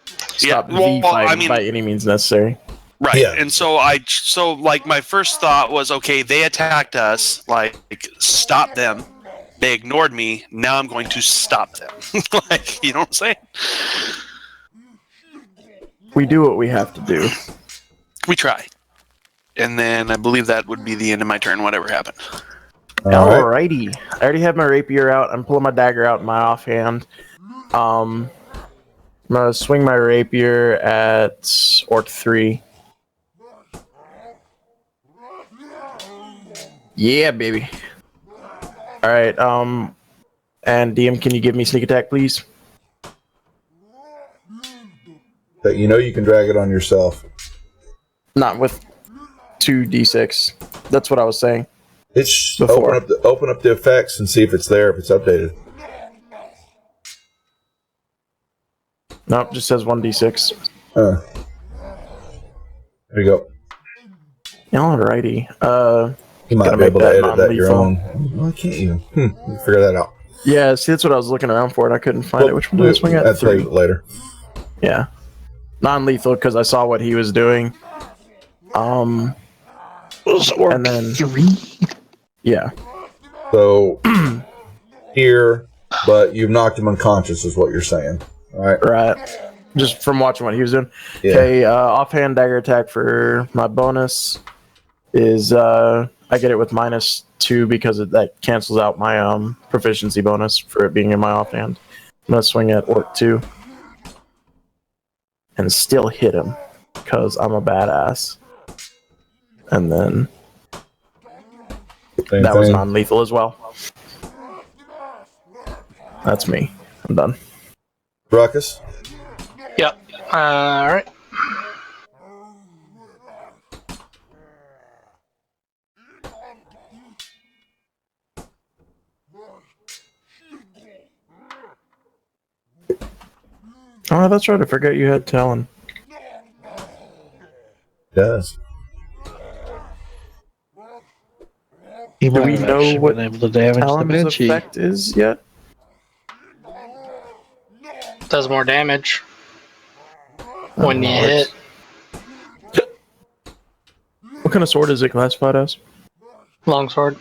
Stop Yeah, well, the fighting I mean- by any means necessary. Right. Yeah. And so my first thought was, okay, they attacked us, like, stop them. They ignored me. Now I'm going to stop them. Like, you know what I'm saying? We do what we have to do. We try. And then I believe that would be the end of my turn, whatever happened. All right. Alrighty. I already have my rapier out. I'm pulling my dagger out in my offhand. I'm gonna swing my rapier at Orc 3. Yeah, baby. Alright, and DM, can you give me sneak attack, please? That you know you can drag it on yourself. Not with 2d6. That's what I was saying. It's Before. open up the effects and see if it's there, if it's updated. Nope, just says 1d6. There you go. Alrighty. You might Gotta be able to make that edit that your non-lethal. own. Why can't you? You figure that out. Yeah, see, that's what I was looking around for, and I couldn't find it. Which one did I swing at? That's 3. later. Yeah. Non-lethal, because I saw what he was doing. And then... 3. Yeah. So here, but you've knocked him unconscious, is what you're saying. All right. Right. Just from watching what he was doing. Yeah. Okay, offhand dagger attack for my bonus is I get it with -2 because that cancels out my proficiency bonus for it being in my offhand. I'm gonna swing at Orc 2 and still hit him because I'm a badass. And then Same that was thing. non-lethal as well. That's me. I'm done. Ruckus. Yep. All right. Oh, that's right. I forgot you had Talon. Yes. He Do might we have know actually what been able to damage the Talon's Banshee. effect is yet? Does more damage when you hit. What kind of sword is it classified as? Longsword.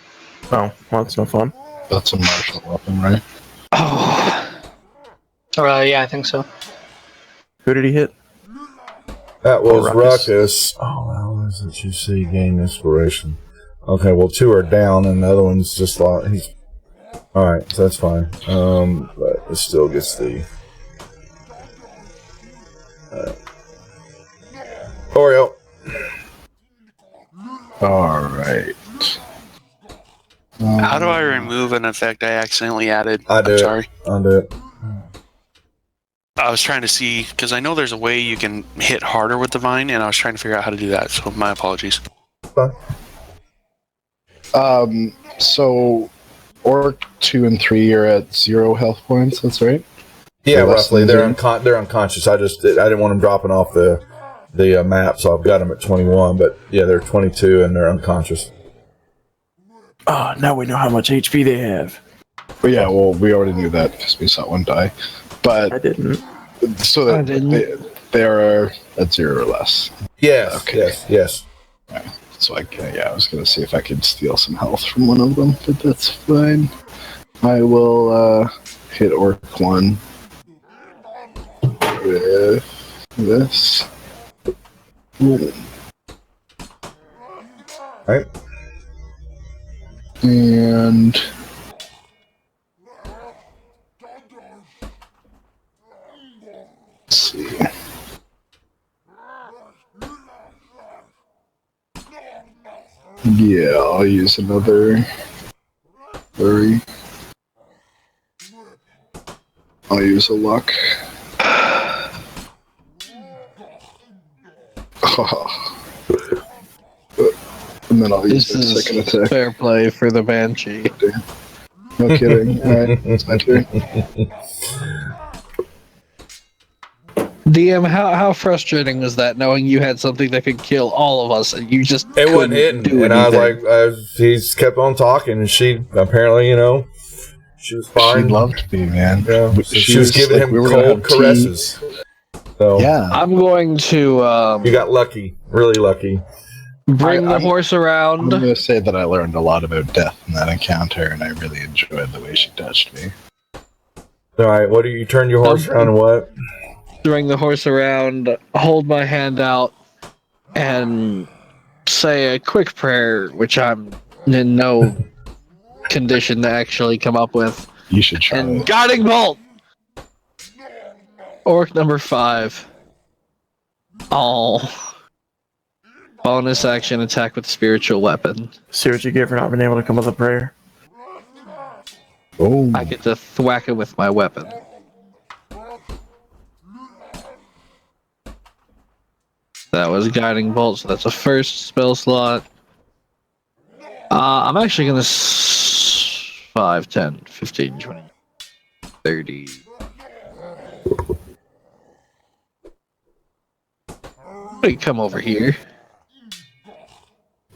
Oh, well, that's no fun. That's a martial weapon, right? Oh, Yeah, I think so. Who did he hit? That was Ruckus. Ruckus. Oh, how is it you see gain inspiration? Okay, well, 2 are down, and the other one's just like he's. All right, so that's fine. But it still gets the. Oreo. Alright. How do I remove an effect I accidentally added? I do I'm it. sorry. I'll do it. I was trying to see, because I know there's a way you can hit harder with the vine, and I was trying to figure out how to do that, so my apologies. Fine. So Orc 2 and 3 are at 0 health points, that's right? Yeah, They're less roughly. than They're unconscious. I didn't want them dropping off the map, so I've got them at 21. But yeah, they're 22 and they're unconscious. Oh, now we know how much HP they have. Well, yeah, well, we already knew that because we saw one die. I But didn't. so I that didn't. they are at 0 or less. Yes. Okay. Yes. So I was gonna see if I could steal some health from one of them, but that's fine. I will hit Orc 1 with this. Ooh. All right. And let's see. Yeah, I'll use another flurry. I'll use a luck. And then I'll use This my is second attack. fair play for the Banshee. No kidding. Alright, it's my turn. DM, how frustrating was that, knowing you had something that could kill all of us and you just It wasn't couldn't hitting, do and anything? I was like, he's kept on talking, and she apparently, she was She fine. loved me, man. Yeah, so she was giving like, him we were gonna cold have tea. caresses. So Yeah. I'm going to you got lucky, really lucky. bring the I'm- horse I'm around. going to say that I learned a lot about death in that encounter, and I really enjoyed the way she touched me. All right, what do you turn your horse around and what? Bring the horse around, hold my hand out, and say a quick prayer, which I'm in no condition to actually come up with. You should try And it. guiding bolt. Orc number 5. Oh. Bonus action attack with spiritual weapon. See what you get for not being able to come up with a prayer. Oh, I get to thwack it with my weapon. That was guiding bolt, so that's a first spell slot. I'm actually gonna 5, 10, 15, 20, 30. Hey, come over here.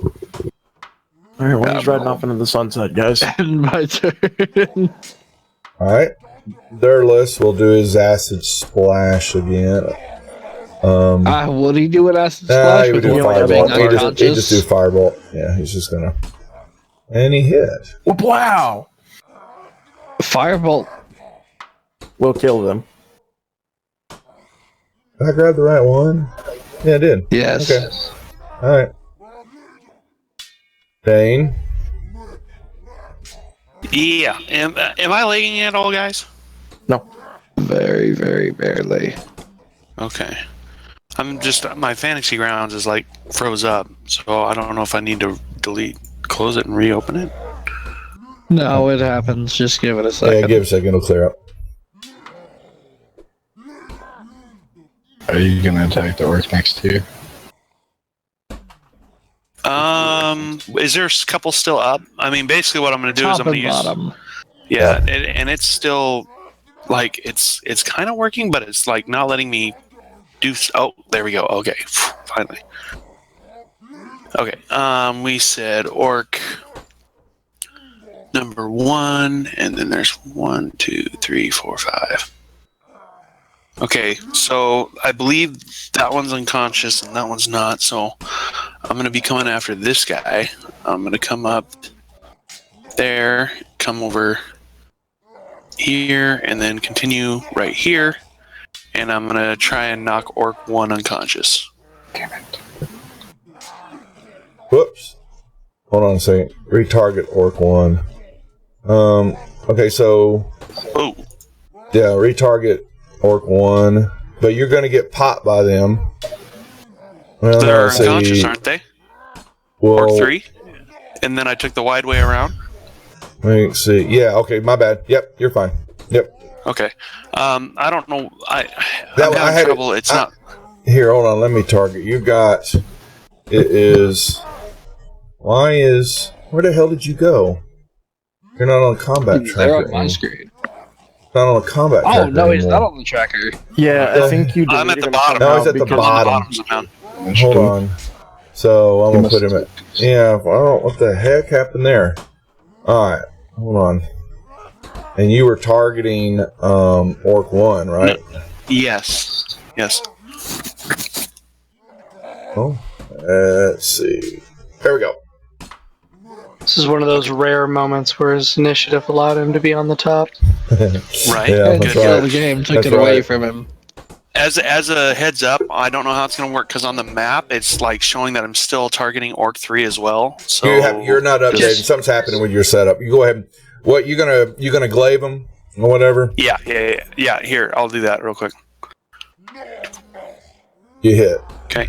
All right, well, he's riding off into the sunset, guys. And my turn. All right, Durless will do his acid splash again. Would he do an acid Nah, splash he would with do one firebolt. being He unconscious? just do firebolt. Yeah, he's just gonna. And he hit. Wow! Firebolt. We'll kill them. Did I grab the right one? Yeah, I did. Yes. Okay. All right. Dane. Yeah. Am I lagging at all, guys? No. Very, very barely. Okay. I'm just my fantasy grounds is like froze up, so I don't know if I need to close it and reopen it. No, it happens. Just give it a Yeah, second. give it a second. It'll clear up. are you going to attack the orc next to you? Is there a couple still up? I mean, basically what I'm going to do is Top I'm going and to use. bottom. Yeah, and it's still like it's kind of working, but it's like not letting me do. Oh, there we go. Okay, finally. Okay. We said orc number 1, and then there's 1, 2, 3, 4, 5. Okay, so I believe that one's unconscious and that one's not. So I'm gonna be coming after this guy. I'm gonna come up there, come over here, and then continue right here. And I'm gonna try and knock Orc 1 unconscious. Damn it. Whoops. Hold on a second. Retarget Orc 1. Okay, so Oh, yeah, retarget Orc 1, but you're going to get popped by them. Well, they're let's see. unconscious, aren't they? Well, Orc 3, and then I took the wide way around. Let's see. Yeah, okay, my bad. Yep, you're fine. Yep. Okay. I don't know. I'm That- I having had it- trouble. It's not. Here, hold on. Let me target. You got. It is. Why is. Where the hell did you go? You're not on combat tracker. They're on my anymore. screen. Not on a combat tracker. Oh, no, he's anymore. not on the tracker. Yeah, I think you I'm at deleted the him bottom. No, he's at the because- bottom. somehow. Hold on. So I'm You gonna put must- him at. Yeah. Well, what the heck happened there? All right. Hold on. And you were targeting Orc 1, right? Yes. Yes. Oh. Let's see. There we go. This is one of those rare moments where his initiative allowed him to be on the top. Right. Yeah, And that's Good. kill right. the game, took That's it away right. from him. As a heads up, I don't know how it's going to work because on the map it's like showing that I'm still targeting Orc 3 as well. So You're not updated. just- Something's happening with your setup. You go ahead. What you gonna glaive him or whatever? Yeah. Here, I'll do that real quick. You hit Okay.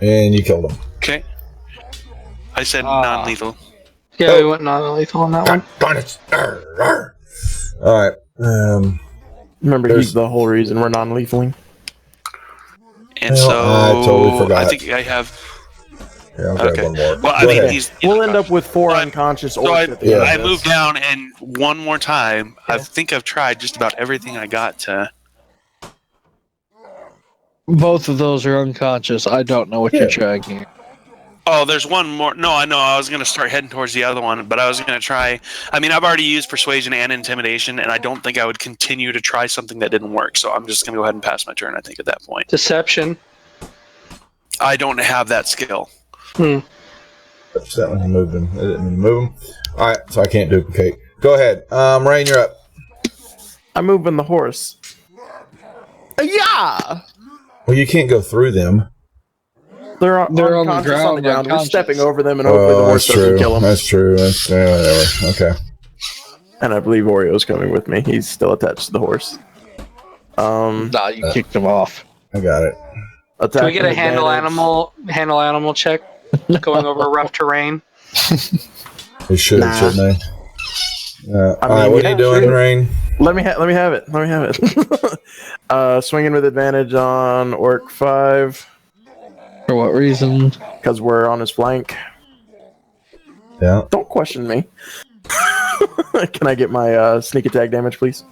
and you killed him. Okay. I said Ah. non-lethal. Yeah, we went non-lethal on that one. Darn it! Arr, arr. All right. Remember, There's- he's the whole reason we're non-lethaling. And Well, so I totally forgot. I think I have Here, I'll grab Okay. one more. Well, I Go mean, ahead. he's We'll end up with 4 So unconscious So orcs at the end. I of this. moved down, and one more time, I think I've tried just about everything I got to. Both of those are unconscious. I don't know what Yeah. you're trying here. Oh, there's one more. No, I know. I was going to start heading towards the other one, but I was going to try. I mean, I've already used persuasion and intimidation, and I don't think I would continue to try something that didn't work. So I'm just going to go ahead and pass my turn, I think, at that point. Deception. I don't have that skill. Upset when you moved him. I didn't mean to move him. All right, so I can't duplicate. Go ahead. Rain, you're up. I'm moving the horse. Yeah! Well, you can't go through them. They're on the unconscious ground. We're unconscious. stepping over them, and hopefully the horse that's doesn't true. kill them. That's true. Whatever. Okay. And I believe Oreo's coming with me. He's still attached to the horse. Nah, you kicked him off. I got it. Can we get a handle animal check going over rough terrain? They should, Nah. shouldn't they? All right, mean, what yeah, are you doing, sure. Rain? Let me have it. Swinging with advantage on Orc 5 For what reason? because we're on his flank. Yeah. Don't question me. Can I get my sneak attack damage, please?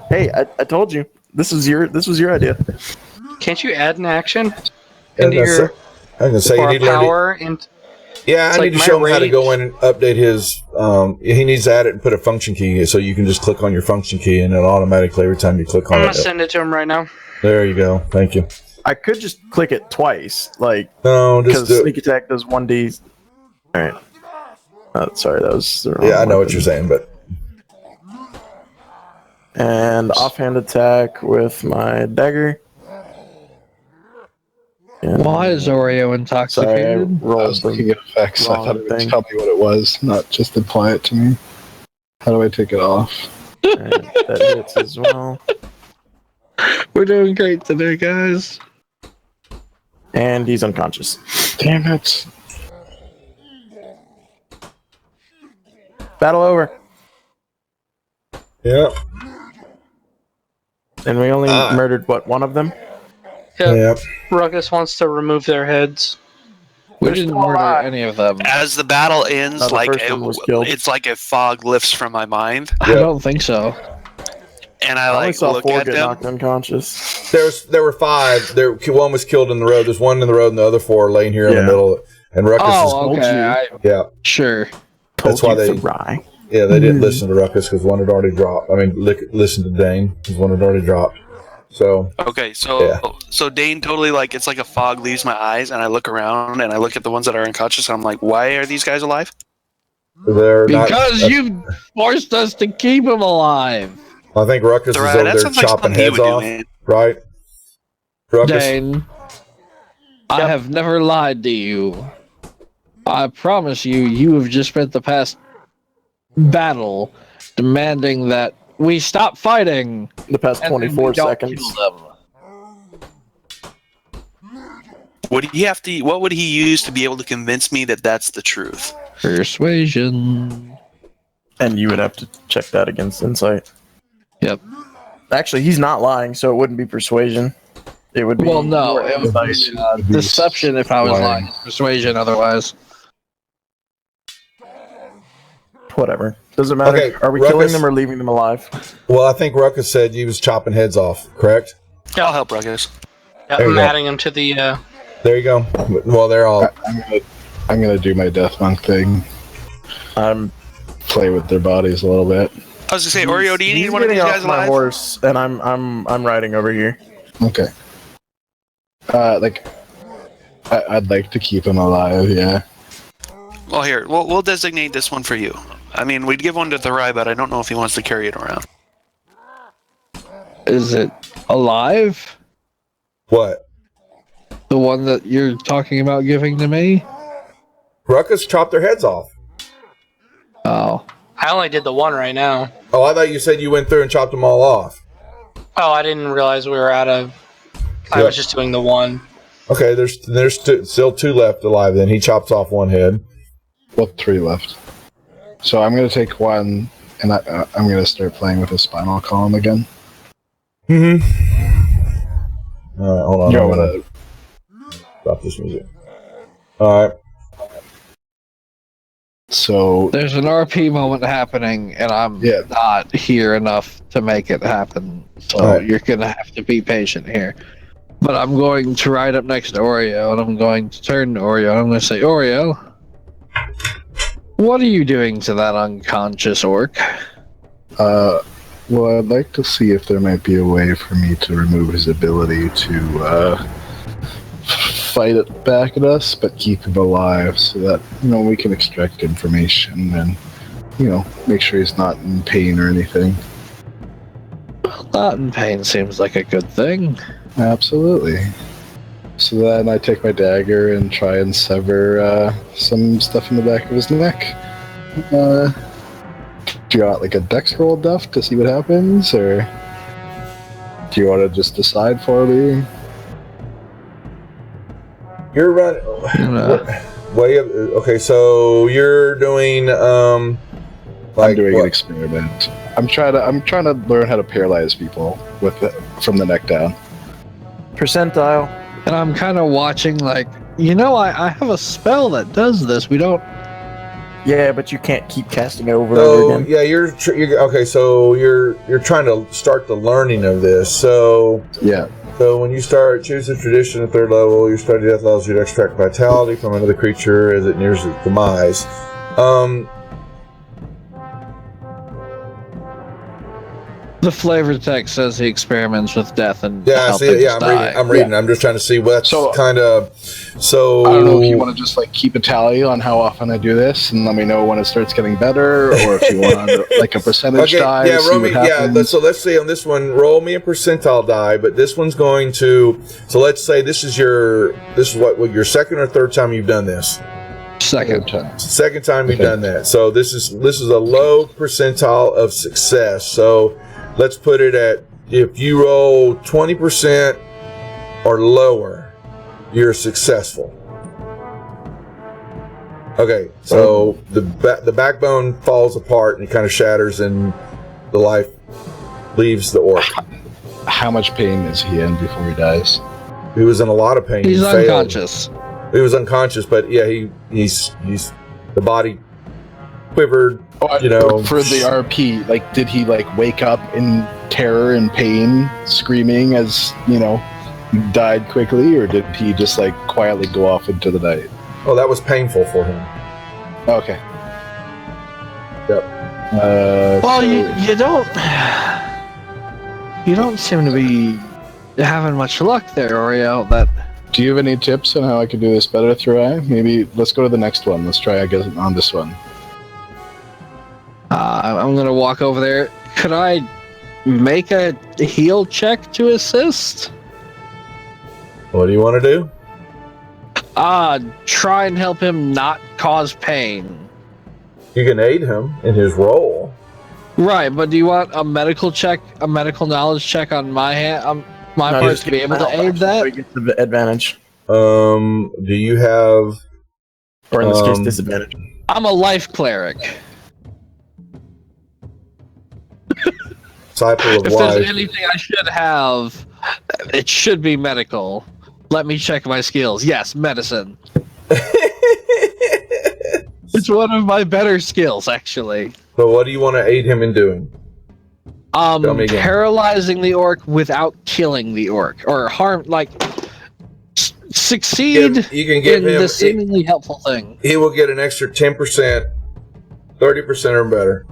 Hey, I told you this was your idea. Can't you add an action Yeah, into that's your it. I was gonna say you or need to learn. power? Yeah, It's I like need to my show him how to rage. go in and update his. He needs to add it and put a function key, so you can just click on your function key, and it automatically every time you click on I'm it. gonna send it to him right now. There you go. Thank you. I could just click it twice, like No, just because do sneak attack does 1d. All right. Sorry, that was the wrong Yeah, I know what weapon. you're saying, but And offhand attack with my dagger. And Why is Oreo sorry, I intoxicated? I rolled was the looking at effects. I wrong thought it would thing. tell me what it was, not just apply it to me. How do I take it off? and that hits as well. We're doing great today, guys. And he's unconscious. Damn it! Battle over. yeah, And we only Ah. murdered one of them? Yep. yeah. Ruckus wants to remove their heads. We They're didn't still murder alive. any of them. As the battle ends, No, the like first one was killed. it's like a fog lifts from my mind, I don't think so. and I I only like saw look 4 at get them. knocked unconscious. There were 5. One was killed in the road. There's one in the road, and the other 4 are laying here in the Yeah. middle. And Ruckus Oh, told okay. yeah, Sure. that's why they Rye. didn't listen to Ruckus because one had already dropped. I mean, listen to Dane because one had already dropped. So Okay, so Dane totally like it's like a fog leaves my eyes, and I look around and I look at the ones that are unconscious, and I'm like, why are these guys alive? they're Because not. you forced us to keep him alive. I think Ruckus is Right, over that there sounds like chopping something he heads would do, off, man. right? Ruckus. Dane, I have never lied to you. I promise you, you have just spent the past battle demanding that we stop fighting. The past and then 24 we don't seconds. kill them. Would he have to? What would he use to be able to convince me that that's the truth? Persuasion. And you would have to check that against insight. Yep. Actually, he's not lying, so it wouldn't be persuasion. It would be. Well, no, your it would be insight. deception if I was Lying. lying. Persuasion otherwise. Whatever. Doesn't matter. Okay, Are we Ruckus. killing them or leaving them alive? Well, I think Ruckus said you was chopping heads off, correct? I'll help Ruckus. Yep, There you I'm go. adding him to the. There you go. Well, they're all. I'm gonna do my death monk thing. I'm. Play with their bodies a little bit. I was gonna say, Oreo, do you need He's one of getting these off guys my alive? horse, and I'm riding over here. Okay. I'd like to keep him alive. Yeah. Well, here, we'll designate this one for you. I mean, we'd give one to Thurai, but I don't know if he wants to carry it around. Is it alive? What? The one that you're talking about giving to me? Ruckus chopped their heads off. Oh. I only did the one right now. Oh, I thought you said you went through and chopped them all off. Oh, I didn't realize we were out of. I Yeah. was just doing the one. Okay, there's still 2 left alive. Then he chops off one head. Well, 3 left. So I'm gonna take one, and I'm gonna start playing with his spinal column again. Mm-hmm. All right, hold on. You I'm want gonna to Stop this music. All right. So There's an RP moment happening, and I'm not here enough to make it happen. So Alright. you're going to have to be patient here. But I'm going to ride up next to Oreo, and I'm going to turn to Oreo, and I'm going to say, Oreo, what are you doing to that unconscious orc? well, I'd like to see if there might be a way for me to remove his ability to fight it back at us, but keep him alive, so that we can extract information and make sure he's not in pain or anything. Not in pain seems like a good thing. Absolutely. So then I take my dagger and try and sever some stuff in the back of his neck. Do you want like a dex roll, Duff, to see what happens, or do you want to just decide for me? You're running way up. Okay, so you're doing I'm doing what? an experiment. I'm trying to learn how to paralyze people from the neck down. Percentile. And I'm kind of watching, like, I have a spell that does this. We don't. Yeah, but you can't keep casting it over and over again. Yeah, you're okay. So you're trying to start the learning of this. So Yeah. So when you start, choose a tradition at 3rd level. Your study death allows you to extract vitality from another creature as it nears its demise. The flavor text says he experiments with death and Yeah, how see, things yeah, die. I'm reading. I'm just trying to see what's kind of. So I don't know if you want to just like keep a tally on how often I do this, and let me know when it starts getting better, or if you want like a percentage die. Yeah, see roll what me. Yeah, happens. so let's see on this one. Roll me a percentile die, but this one's going to. So let's say this is what your second or third time you've done this. Second time. Second time you've done that. So this is a low percentile of success. So let's put it at, if you roll 20% or lower, you're successful. Okay, so the backbone falls apart and it kind of shatters, and the life leaves the orc. How much pain is he in before he dies? He was in a lot of pain. He's He failed. unconscious. He was unconscious, but yeah, he's the body quivered. For the RP, like, did he like wake up in terror and pain, screaming as he died quickly, or did he just like quietly go off into the night? Oh, that was painful for him. Okay. Yep. Well, you don't seem to be having much luck there, Oreo. Do you have any tips on how I could do this better through I? Maybe let's go to the next one. Let's try, I guess, on this one. I'm gonna walk over there. Could I make a heal check to assist? What do you want to do? Try and help him not cause pain. You can aid him in his role. Right, but do you want a medical check, a medical knowledge check on my hand, my part to be able to aid that? He gets the advantage. Do you have? Or in this case, disadvantage. I'm a life cleric. Disciple of If life. there's anything I should have, it should be medical. Let me check my skills. Yes, medicine. It's one of my better skills, actually. So what do you want to aid him in doing? Tell me again. Paralyzing the orc without killing the orc, or succeed You can give in him. the seemingly helpful thing. He will get an extra 10%, 30% or better.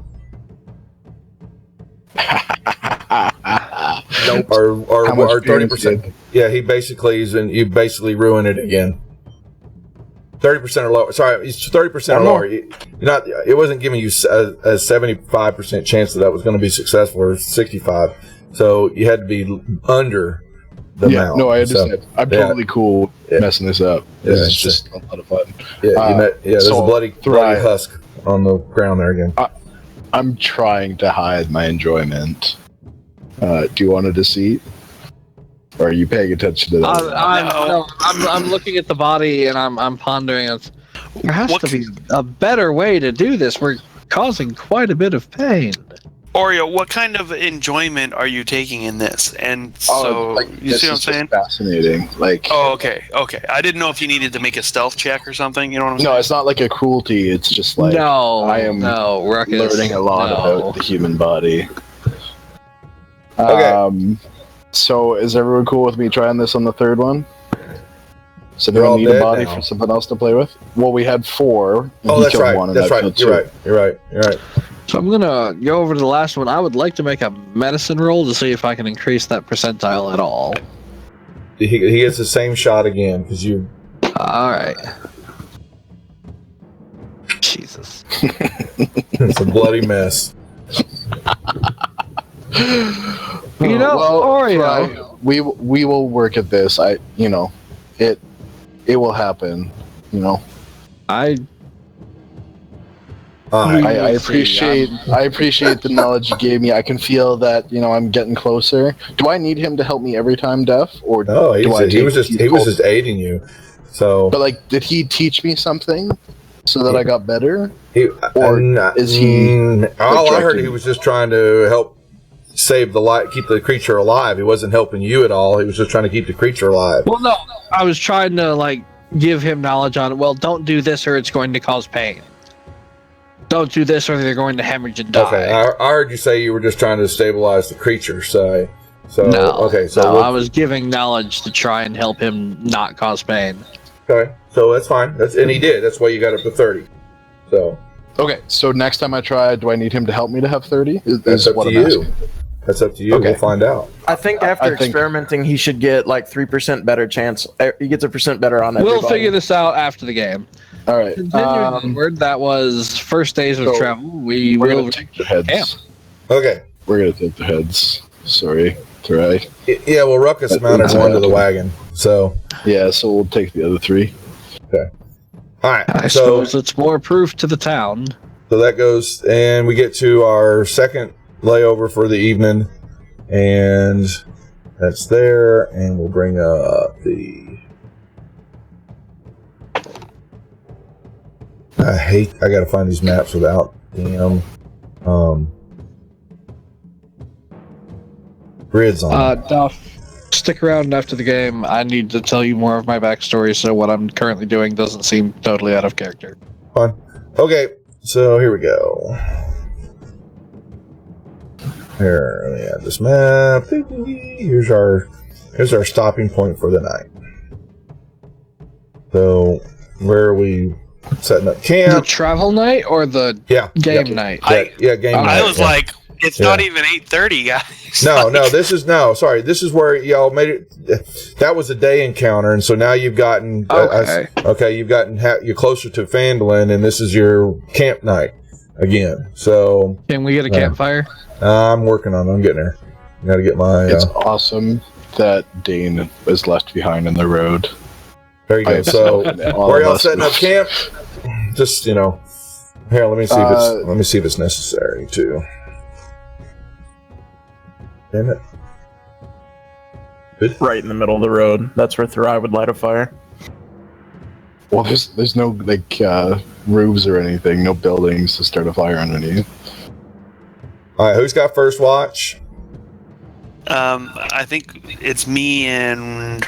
Nope. Or How much 30%. Yeah, he basically is, and you basically ruin it again. 30% or lower. Sorry, it's 30% or lower. It wasn't giving you a 75% chance that was going to be successful, or 65. So you had to be under the amount. No, I understand. So, I'm totally cool messing this up. This is just a lot of fun. Yeah, there's so a bloody husk on the ground there again. I'm trying to hide my enjoyment. Do you want to deceive? Or are you paying attention to that? I'm looking at the body and I'm pondering. There has to be a better way to do this. We're causing quite a bit of pain. Oreo, what kind of enjoyment are you taking in this? And so, you this see what I'm is just saying? fascinating. Like, Oh, okay. I didn't know if you needed to make a stealth check or something. You know what I'm saying? no, it's not like a cruelty. It's just like no, Ruckus, learning a lot no. about the human body. Okay. So is everyone cool with me trying this on the third one? So They're they all don't need a dead body now. for something else to play with? Well, we had 4. And Oh, he that's killed right. one, and That's I right. killed You're 2. right. You're right. So I'm gonna go over to the last one. I would like to make a medicine roll to see if I can increase that percentile at all. He gets the same shot again because you. All right. Jesus. It's a bloody mess. You know, Oreo. Fry, we will work at this. It will happen. You know, I All right. I We'll see. appreciate the knowledge you gave me. I can feel that I'm getting closer. Do I need him to help me every time, Def, or No, he was take just aiding you. So. But like, did he teach me something so that I got better? Or is he? All I heard, directing? he was just trying to help save the light, keep the creature alive. He wasn't helping you at all. He was just trying to keep the creature alive. Well, no, I was trying to give him knowledge on it. Well, don't do this or it's going to cause pain. Don't do this or they're going to hemorrhage and die. Okay, I heard you say you were just trying to stabilize the creature. So No, okay, so no, I was giving knowledge to try and help him not cause pain. okay, so that's fine. And he did. That's why you got up to 30. So Okay, so next time I try, do I need him to help me to have 30? that's up to you. asking. That's up to you. Okay. We'll find out. I think after experimenting, he should get like 3% better chance. He gets a percent better on everybody. We'll figure this out after the game. All right. Continuing onward, that was first days of so travel. We We're will gonna take the heads. camp. Okay. We're gonna take the heads. Sorry, Try. Yeah. Well, Ruckus mounted one to the wagon. So Yeah, so we'll take the other 3. all right. I So suppose it's more proof to the town. So that goes, and we get to our second layover for the evening, and that's there, and we'll bring up the. I gotta find these maps without grids on. Duff, stick around after the game. I need to tell you more of my backstory, so what I'm currently doing doesn't seem totally out of character. Fine. Okay, so here we go. Here, let me add this map. Here's our stopping point for the night. So, where are we setting up The camp? travel night or the game night? Game night. I was like, it's not even 8:30, guys. No, this is where y'all made it. That was a day encounter, and so now you've gotten you've gotten you're closer to Phandalin, and this is your camp night again. So Can we get a campfire? I'm working on it. I'm getting there. I gotta get my. It's awesome that Dane was left behind in the road. There you go. So where y'all setting up camp? Just here. Let me see if it's necessary too. Damn it. Good. Right in the middle of the road. That's where Thrai would light a fire. Well, there's no roofs or anything, no buildings to start a fire underneath. All right, who's got first watch? I think it's me and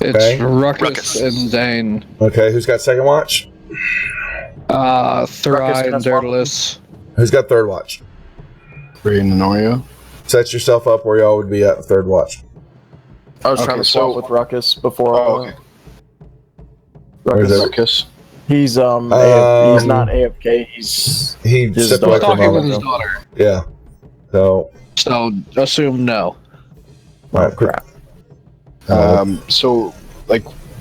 It's Ruckus Ruckus. and Dane. Okay, who's got second watch? Thry and Dirtless. Who's got third watch? Rain and Oreo. Set yourself up where y'all would be at third watch. I was trying to swap with Ruckus before. Where's that? Ruckus. He's he's not AFK. He Just stepped away for a Talking with moment. his daughter. Yeah. So, So assume no. all right, crap. So,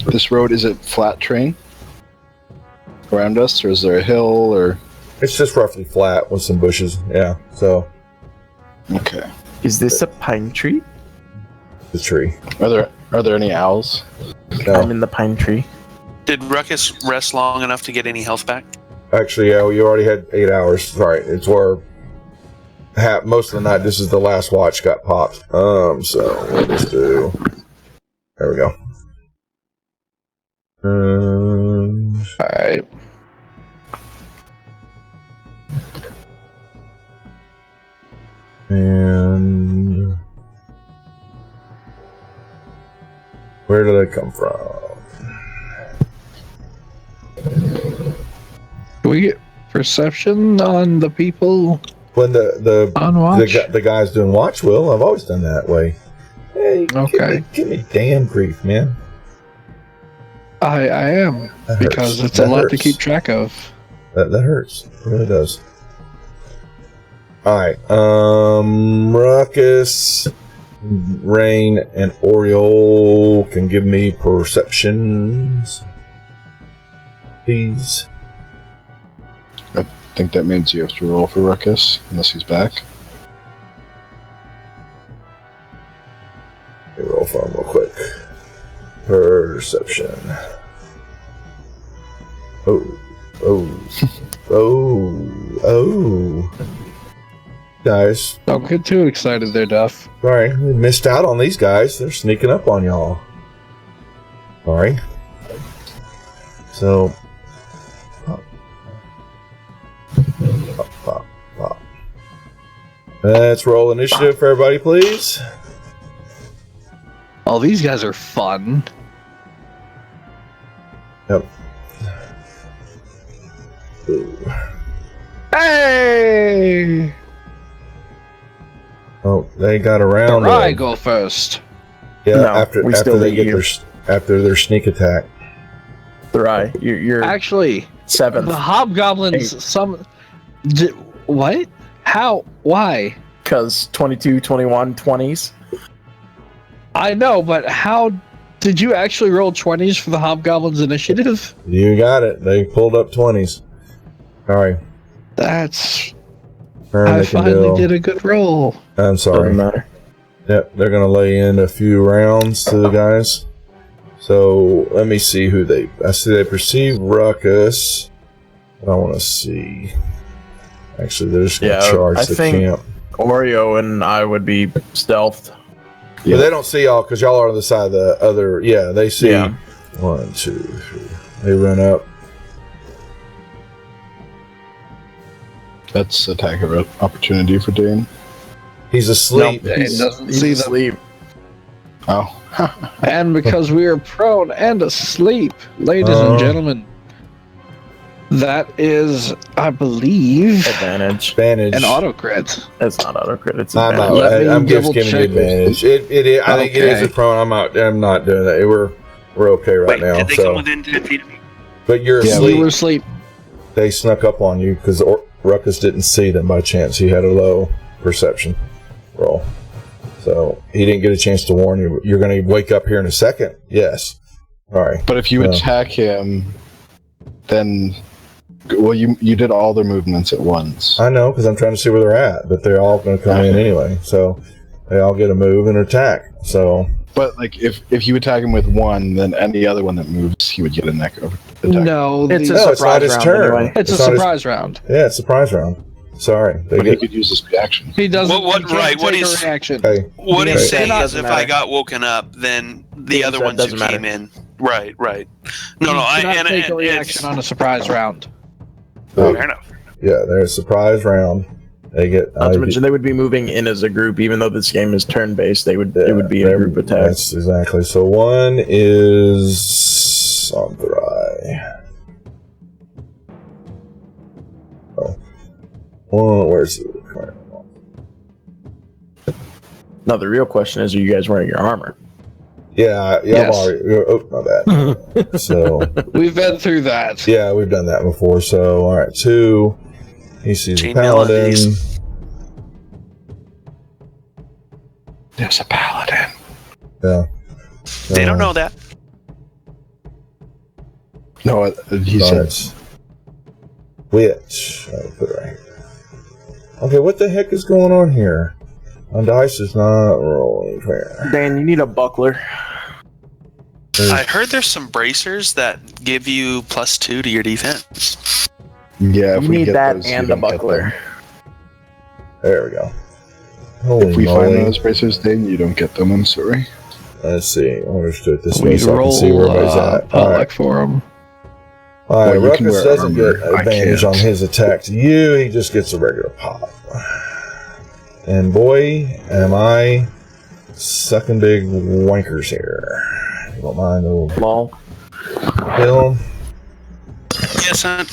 this road, is it flat terrain around us, or is there a hill, or? It's just roughly flat with some bushes. Yeah. So Okay. Is this a pine tree? the tree. Are there any owls? No. I'm in the pine tree. did Ruckus rest long enough to get any health back? Actually, yeah, you already had 8 hours. Sorry, it's where most of the night. This is the last watch got popped. So we'll just do. There we go. Alright. And where do they come from? Do we get perception on the people When on watch? the guys doing watch will, I've always done that way. Hey, Okay. give me damn grief, man. I am, That because hurts. it's a That lot to hurts. keep track of. That hurts. It really does. Alright. Ruckus, Rain, and Oriole can give me perceptions. Please. I think that means you have to roll for Ruckus, unless he's back. Let me roll for him real quick. Perception. Oh. Guys, Don't get too excited there, Duff. sorry, we missed out on these guys. They're sneaking up on y'all. Sorry. So. Pop. Let's roll initiative for everybody, please. Oh, these guys are fun. Yep. Ooh. Hey! Oh, they got around. I go first. Yeah, No, after we still they beat get you. after their sneak attack. Thry, you're Actually, seventh. the hobgoblins. What? How? Why? Because 22, 21, 20s. I know, but how did you actually roll 20s for the hobgoblins initiative? You got it. They pulled up 20s. Sorry. That's. Turn I they can finally deal. did a good roll. I'm sorry. Doesn't matter. Yep, they're gonna lay in a few rounds to the guys. So let me see who they. I see they perceive Ruckus. I want to see. Actually, they're just gonna charge I the think camp. Oreo and I would be stealthed. But they don't see y'all because y'all are on the side of the other. Yeah, they see. Yeah. 1, 2, 3. They run up. That's attack of opportunity for Dane. He's asleep. It doesn't He's see them. asleep. Oh. And because we are prone and asleep, ladies and gentlemen, that is, I believe, Advantage. Advantage. an auto crit. It's not autocrit. It's I'm advantage. out. Let me I'm just double giving you check. advantage. It is. I think it is a Okay. prone. I'm out. I'm not doing that. We're okay right Wait, now. did they So, come within 10 feet of me? but you're Yeah, We asleep. were asleep. They snuck up on you because Ruckus didn't see them by chance. He had a low perception roll, so he didn't get a chance to warn you. You're going to wake up here in a second. Yes. All right. But if you attack him, then... Well, you did all their movements at once. I know because I'm trying to see where they're at, but they're all going to come in anyway. So they all get a move and attack. So But like, if you attack him with one, then any other one that moves, he would get a neck over attack. No, It's the- a no, it's not surprise his round turn. anyway. it's a not his- surprise round. yeah, it's a surprise round. Sorry, they But he get. could use his reaction. He doesn't. What- he can't right, what take a is- reaction? Hey, What Right. he's saying Doesn't is if matter. I got woken up, then the Yeah, other that ones who doesn't matter. came in. Right. No, You I cannot and take a it's reaction on a surprise round. fair enough. yeah, they're a surprise round. They get. Not to mention, they would be moving in as a group, even though this game is turn-based. It would be a they're- group attack. That's exactly. So one is on Thry. Oh, where's the current one? No, the real question is, are you guys wearing your armor? Yeah. Yes. I'm already. Oh, my bad. So We've been through that. yeah, we've done that before. So all right, 2. He sees a Chainmail paladin. undies. There's a paladin. Yeah. They don't know that. No, he said. Nice. Witch. I'll put it right here. Okay, what the heck is going on here? On dice is not rolling fair. Dan, you need a buckler. I heard there's some bracers that give you +2 to your defense. Yeah, if You we need get that those, you and a don't get buckler. There we go. them. Holy If we moly. find those bracers, then you don't get them. I'm sorry. Let's see. I want to do it this We way so I roll can see where everybody's at. All right. potluck for him. All right. Well, you can Ruckus wear doesn't armor. get I advantage can't. on his attack to you. He just gets a regular pop. And boy, am I sucking big wankers here. You don't mind a little Lol. Bill? Yes, son.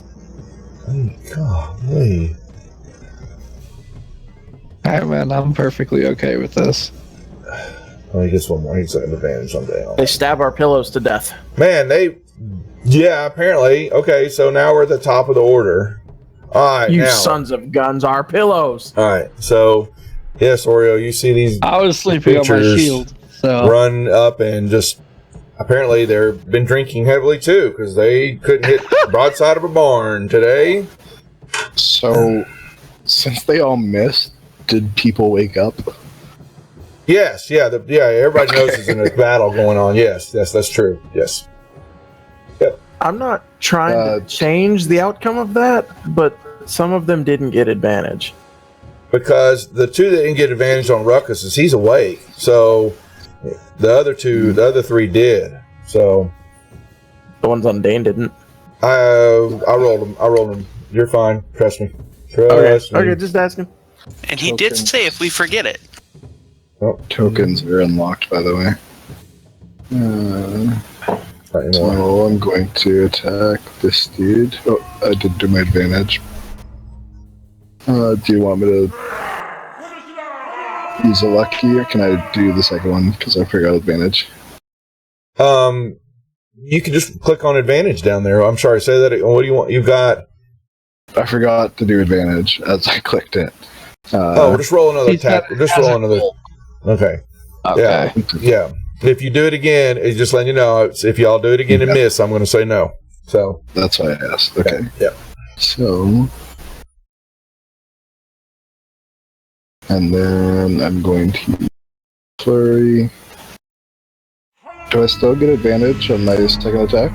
Oh, golly. Hey man, I'm perfectly okay with this. Oh, he gets one more. He's an advantage someday. They stab our pillows to death. Man, yeah, apparently. Okay, so now we're at the top of the order. All right, You now. sons of guns, our pillows. All right, so yes, Oreo, you see these I was sleeping on my creatures shield, so run up and just apparently they've been drinking heavily too because they couldn't hit broadside of a barn today. So, since they all missed, did people wake up? Yes, yeah, everybody knows there's a battle going on. Yes, that's true. Yes. I'm not trying to change the outcome of that, but some of them didn't get advantage. Because the two that didn't get advantage on Ruckus is he's awake. So the other three did. So The ones on Dane didn't. I rolled them. You're fine. Trust me. Trust me. Okay, just asking. And he did say if we forget it. Oh, Tokens are unlocked, by the way. not anymore. So I'm going to attack this dude. Oh, I did do my advantage. Do you want me to use a lucky, or can I do the second one because I forgot advantage? You can just click on advantage down there. I'm sorry, say that. What do you want? You've got. I forgot to do advantage as I clicked it. Just roll another attack. Just roll another. Okay. okay. Yeah. If you do it again, it's just letting you know. If y'all do it again and miss, I'm going to say no. So that's why I asked. Okay. Yeah. So, and then I'm going to flurry. Do I still get advantage on my second attack?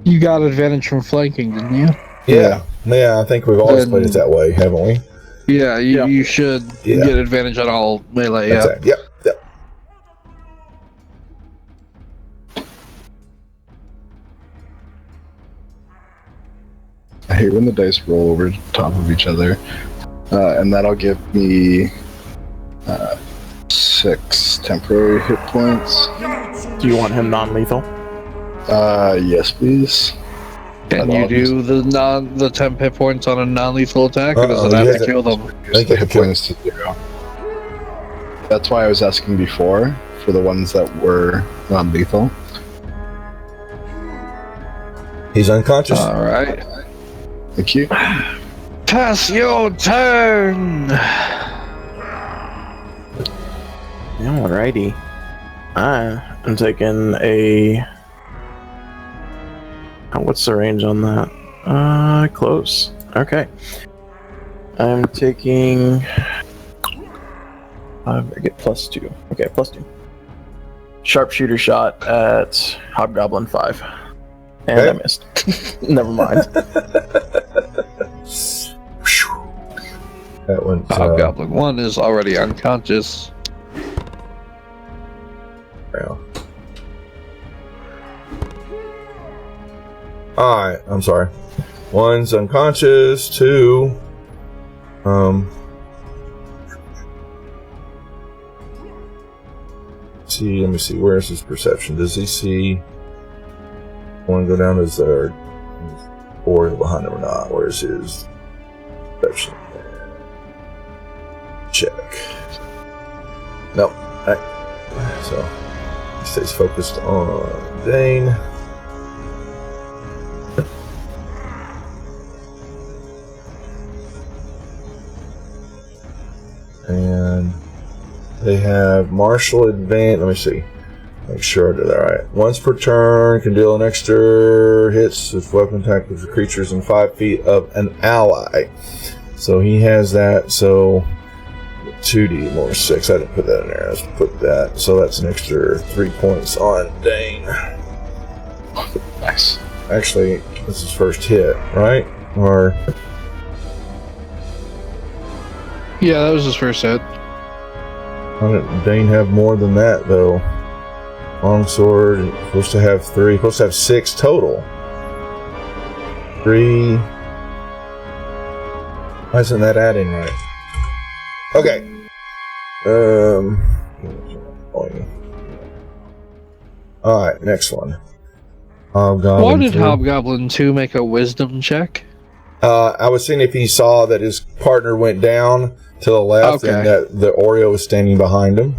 You got advantage from flanking, didn't you? Yeah. I think we've always played it that way, haven't we? Yeah, you should get advantage on all melee. Yeah. Exactly. Yep. I hate when the dice roll over top of each other, and that'll give me 6 temporary hit points. Do you want him non-lethal? Yes, please. Can you do the 10 hit points on a non-lethal attack, or does it have to kill them? The hit points to 0. That's why I was asking before for the ones that were non-lethal. He's unconscious. All right. Thank you. Pass your turn. Alrighty. I'm taking a. What's the range on that? Close. Okay. I'm taking. I get +2. Okay, +2. Sharpshooter shot at Hobgoblin 5. And Okay. I missed. Never mind. That went. Hobgoblin 1 is already unconscious. Alright, I'm sorry. 1's unconscious, 2. Let me see, where's his perception? Does he see 1 go down as there or behind him or not? Where's his perception? Check. Nope. Alright. So he stays focused on Dane. And they have martial advantage. Let me see. Make sure I did that right. Once per turn, can deal an extra hits with weapon attack with creatures in 5 feet of an ally. So he has that. So 2d more 6. I didn't put that in there. Let's put that. So that's an extra 3 points on Dane. Nice. Actually, this is his first hit, right? Or Yeah, that was his first hit. how did Dane have more than that though? Longsword supposed to have 3. Supposed to have 6 total. 3. Why isn't that adding right? Okay. Alright, next one. Hobgoblin Why did 2. Hobgoblin 2 make a wisdom check? I was seeing if he saw that his partner went down to the left and that the Oreo was standing behind him.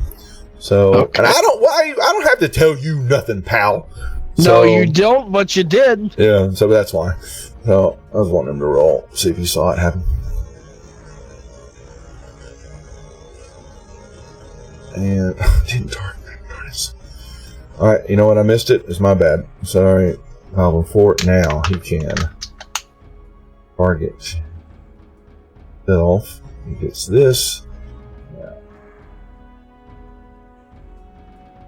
So, and I don't have to tell you nothing, pal. No, you don't, but you did. Yeah, so that's why. So I was wanting him to roll, see if he saw it happen. And didn't target. Alright, you know what? I missed it. It's my bad. Sorry. Goblin 4. Now he can target Elf. He gets this. Yeah.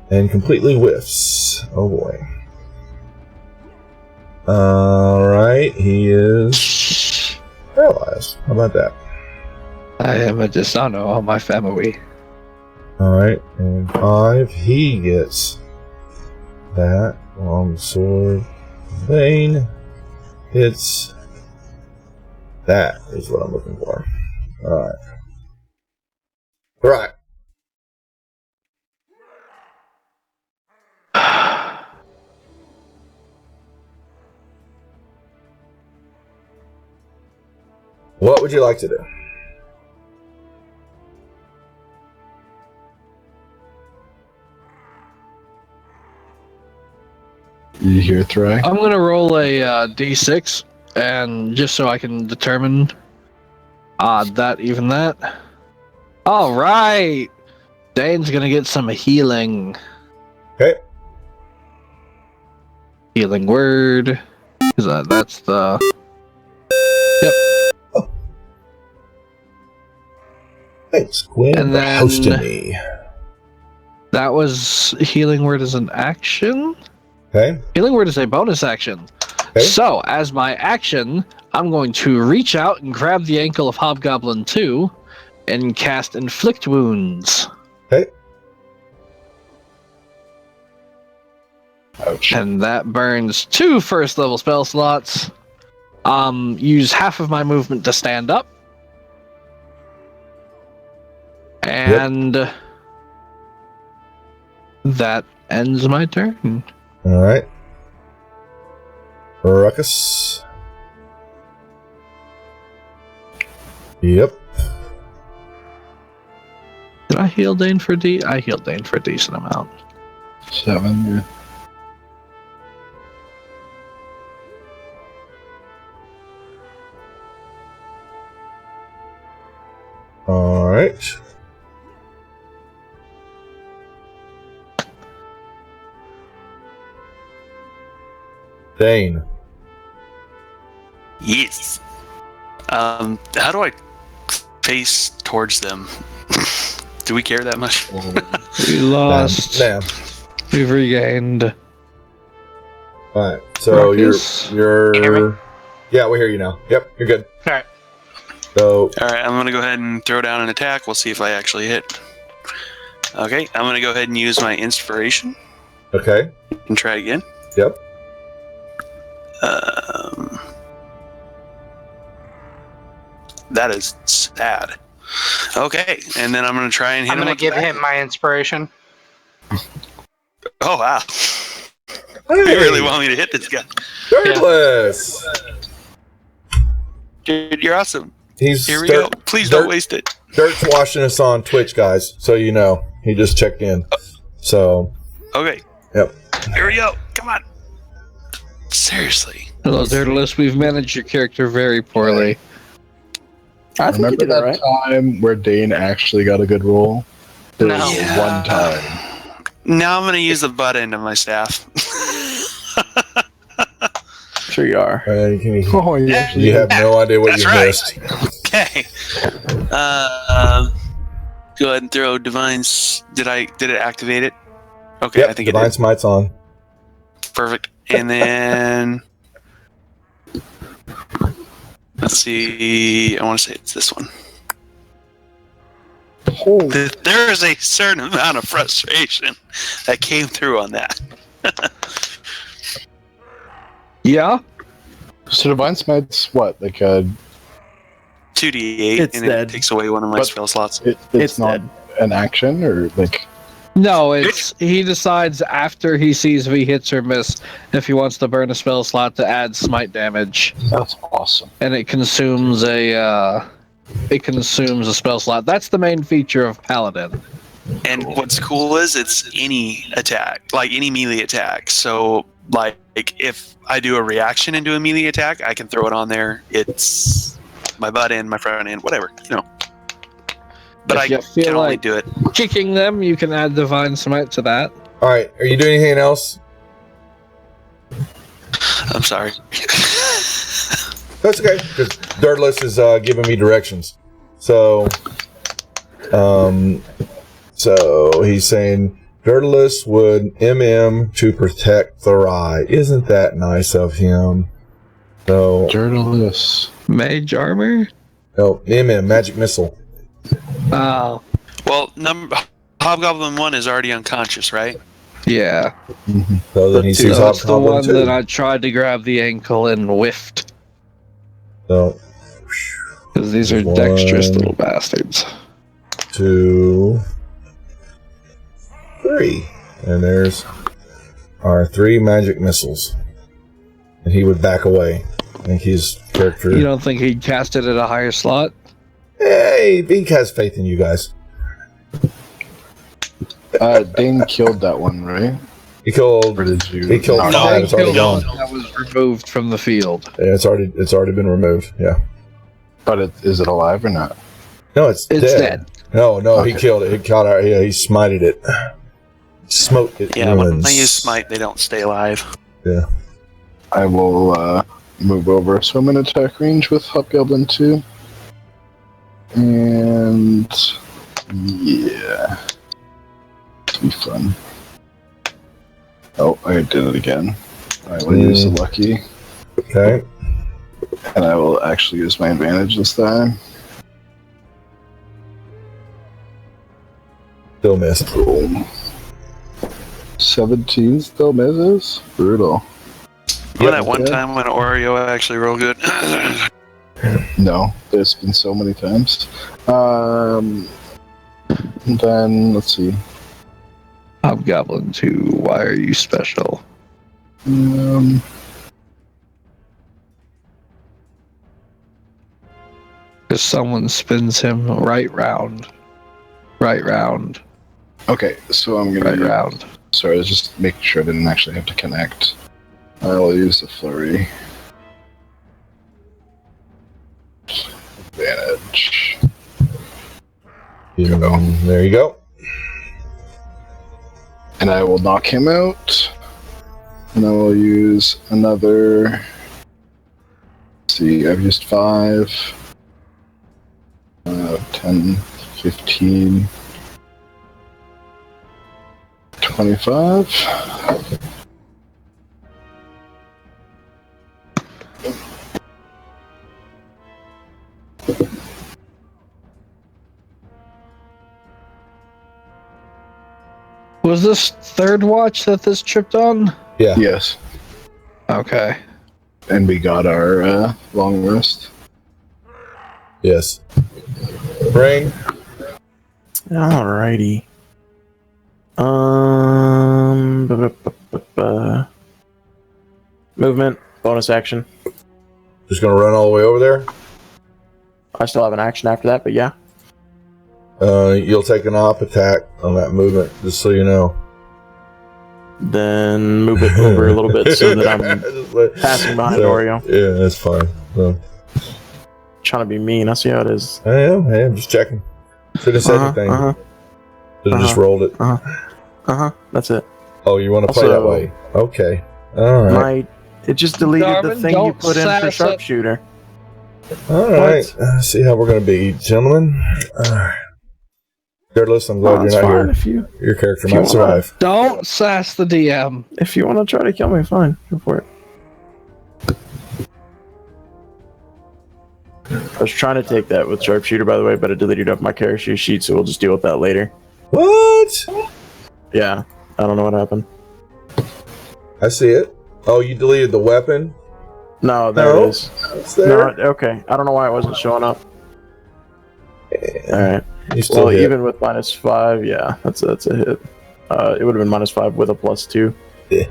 And completely whiffs. Oh boy. Alright, he is paralyzed. How about that? I am a dishonor on my family. Alright, and 5. He gets that. Long sword. Bane hits. That is what I'm looking for. Alright. Right. What would you like to do? You hear Thray? I'm gonna roll a d6, and just so I can determine odd that, even that. All right, Dane's gonna get some healing. Okay. Healing word. That's the. Yep. Thanks, Quinn, And for then- hosting me. That was healing word as an action. Okay. Healing word is a bonus action. Okay. So, as my action, I'm going to reach out and grab the ankle of Hobgoblin 2 and cast Inflict Wounds. Okay. Ouch. And that burns 2 first level spell slots. Use half of my movement to stand up. And that ends my turn. Alright. Ruckus. Yep. Did I heal Dane for D? I healed Dane for a decent amount. 7. Yeah. Alright. Dane. Yes. How do I face towards them? Do we care that much? We lost. Damn. We've regained. Alright, so Ruckus. you're Hear me? yeah, we hear you now. Yep, you're good. Alright. So All right, I'm gonna go ahead and throw down an attack. We'll see if I actually hit. Okay, I'm gonna go ahead and use my inspiration okay. and try again. Yep. That is sad. Okay, and then I'm gonna try and hit I'm him. gonna with the give back. him my inspiration. Oh wow! Hey, You really want me to hit this guy? Dirtless. Dude, you're awesome. He's Here we Dirt- go. Please Dirt- don't waste it. Dirt's watching us on Twitch, guys, so you know. He just checked in. So Okay. Yep. Here we go. Come on. Seriously. Hello, Dirtless. We've managed your character very poorly. I think you Remember did that all right. time where Dane actually got a good roll? There No. was Yeah. one time. Now I'm gonna use the butt end of my staff. Sure you are. Oh, you actually you have no idea what That's you right. missed. Okay. Go ahead and throw Divine's. Did it activate it? Okay, Yep, I think Divine it did. Smite's on. Perfect. And then let's see. I want to say it's this one. There is a certain amount of frustration that came through on that. Yeah? So Divine Smite's what? Like a 2d8, It's and dead. it takes away one of my But- spell slots. It's not dead. an action, or like. No, it's he decides after he sees if he hits or miss if he wants to burn a spell slot to add smite damage, That's awesome. and it consumes a spell slot. That's the main feature of Paladin. And what's cool is it's any attack, like any melee attack. So, like, if I do a reaction and do a melee attack, I can throw it on there. It's my butt end, my front end, whatever, you know. But If I you feel can only like do it. kicking them, you can add Divine Smite to that. All right. Are you doing anything else? I'm sorry. That's okay, because Dirtless is giving me directions. So he's saying Dirtless would MM to protect Thorai. Isn't that nice of him? So Dirtless. Mage armor? no, MM magic missile. Oh, Well, Hobgoblin 1 is already unconscious, right? yeah. So then he sees So that's the Hobgoblin one too. that I tried to grab the ankle and whiffed. So Because these are One. dexterous little bastards. 2, 3, and there's our 3 magic missiles. And he would back away. I think his character. You don't think he'd cast it at a higher slot? Hey, he has faith in you guys. Dane killed that one, right? He killed. Or did you? He killed knock no, it out? it's already gone. That was removed from the field. Yeah, it's already been removed. Yeah. But is it alive or not? No, it's dead. No, he Okay. killed it. He caught it. Yeah, he smited it. Smote it. Yeah, when ruins. I use Smite, they don't stay alive. Yeah. I will move over, so I'm in attack range with Hobgoblin 2. And yeah, it'll be fun. Oh, I did it again. I will use the lucky, Okay. and I will actually use my advantage this time. Still missed. Boom. 17 still misses. Brutal. Remember that one okay. time when Oreo actually rolled good? No, there's been so many times. Then let's see. Hobgoblin 2, why are you special? Because someone spins him right round. Right round. Okay, so I'm gonna Right round. Sorry, I was just making sure I didn't actually have to connect. I will use the flurry. Advantage. There you go. And I will knock him out. And I will use another. Let's see, I've used 5. 10, 15. 25. Was this third watch that this tripped on? Yeah. Yes. Okay. And we got our long rest. Yes. Brain. Alrighty. Movement, bonus action. Just gonna run all the way over there. I still have an action after that, but yeah. You'll take an op attack on that movement, just so you know. Then move it over a little bit so that I'm passing behind Oreo. Yeah, that's fine. So, Trying to be mean. I see how it is. I am just checking. Should have said anything. Should have just rolled it. That's it. Oh, you want to play that Also- way? Okay. All right. It just deleted the Darwin, thing you don't put in for sass it. sharpshooter. All right. See how we're gonna be, gentlemen. Dirtless, I'm glad It's you're not fine here. if you Your character if you might wanna- survive. Don't sass the DM. want to try to kill me, fine. Go for it. I was trying to take that with sharpshooter, by the way, but it deleted up my character sheet, so we'll just deal with that later. What? Yeah, I don't know what happened. I see it. Oh, you deleted the weapon? No, there No, it is. it's there. No, okay. I don't know why it wasn't showing up. All right. You still hit. even with -5, yeah, that's a hit. It would have been -5 with a +2. Yeah.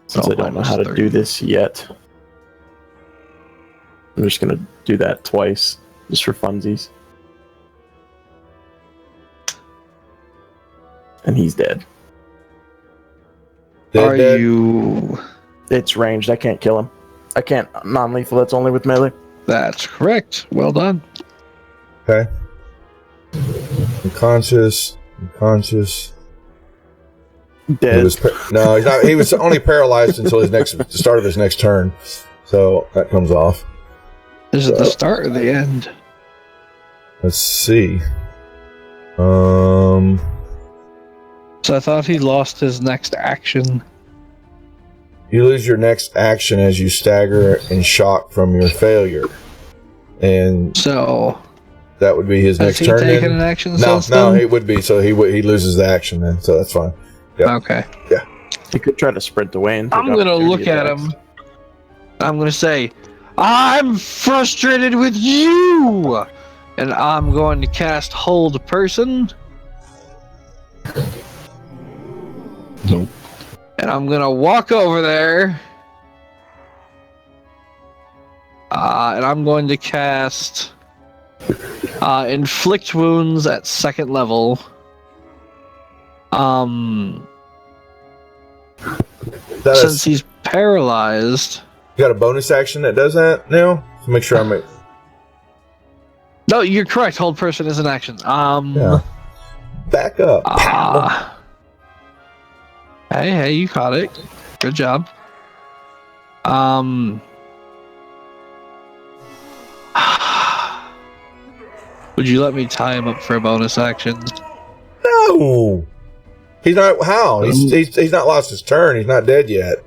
Since I don't know how to do this yet, I'm just gonna do that twice, just for funsies. And he's dead. Dead. You? It's ranged. I can't kill him. I can't non-lethal. That's only with melee. That's correct. Well done. Okay. Unconscious. Dead. No, he's not. He was only paralyzed until the start of his next turn. So that comes off. Is it the start or the end? Let's see. So I thought he lost his next action. You lose your next action as you stagger in shock from your failure, and So that would be his has next he turn. taken Then? an action No, since then? it would be. So he loses the action then. So that's fine. Yep. Okay. He could try to sprint away and I'm take gonna look opportunity at attacks. him. I'm gonna say, I'm frustrated with you! And I'm going to cast Hold Person. Nope. And I'm gonna walk over there. And I'm going to cast Inflict Wounds at 2nd level. Since he's paralyzed. You got a bonus action that does that now? So make sure I make. No, you're correct. Hold Person is an action. Yeah. Back up. Hey, you caught it. Good job. Would you let me tie him up for a bonus action? No. He's not. How? He's not lost his turn. He's not dead yet.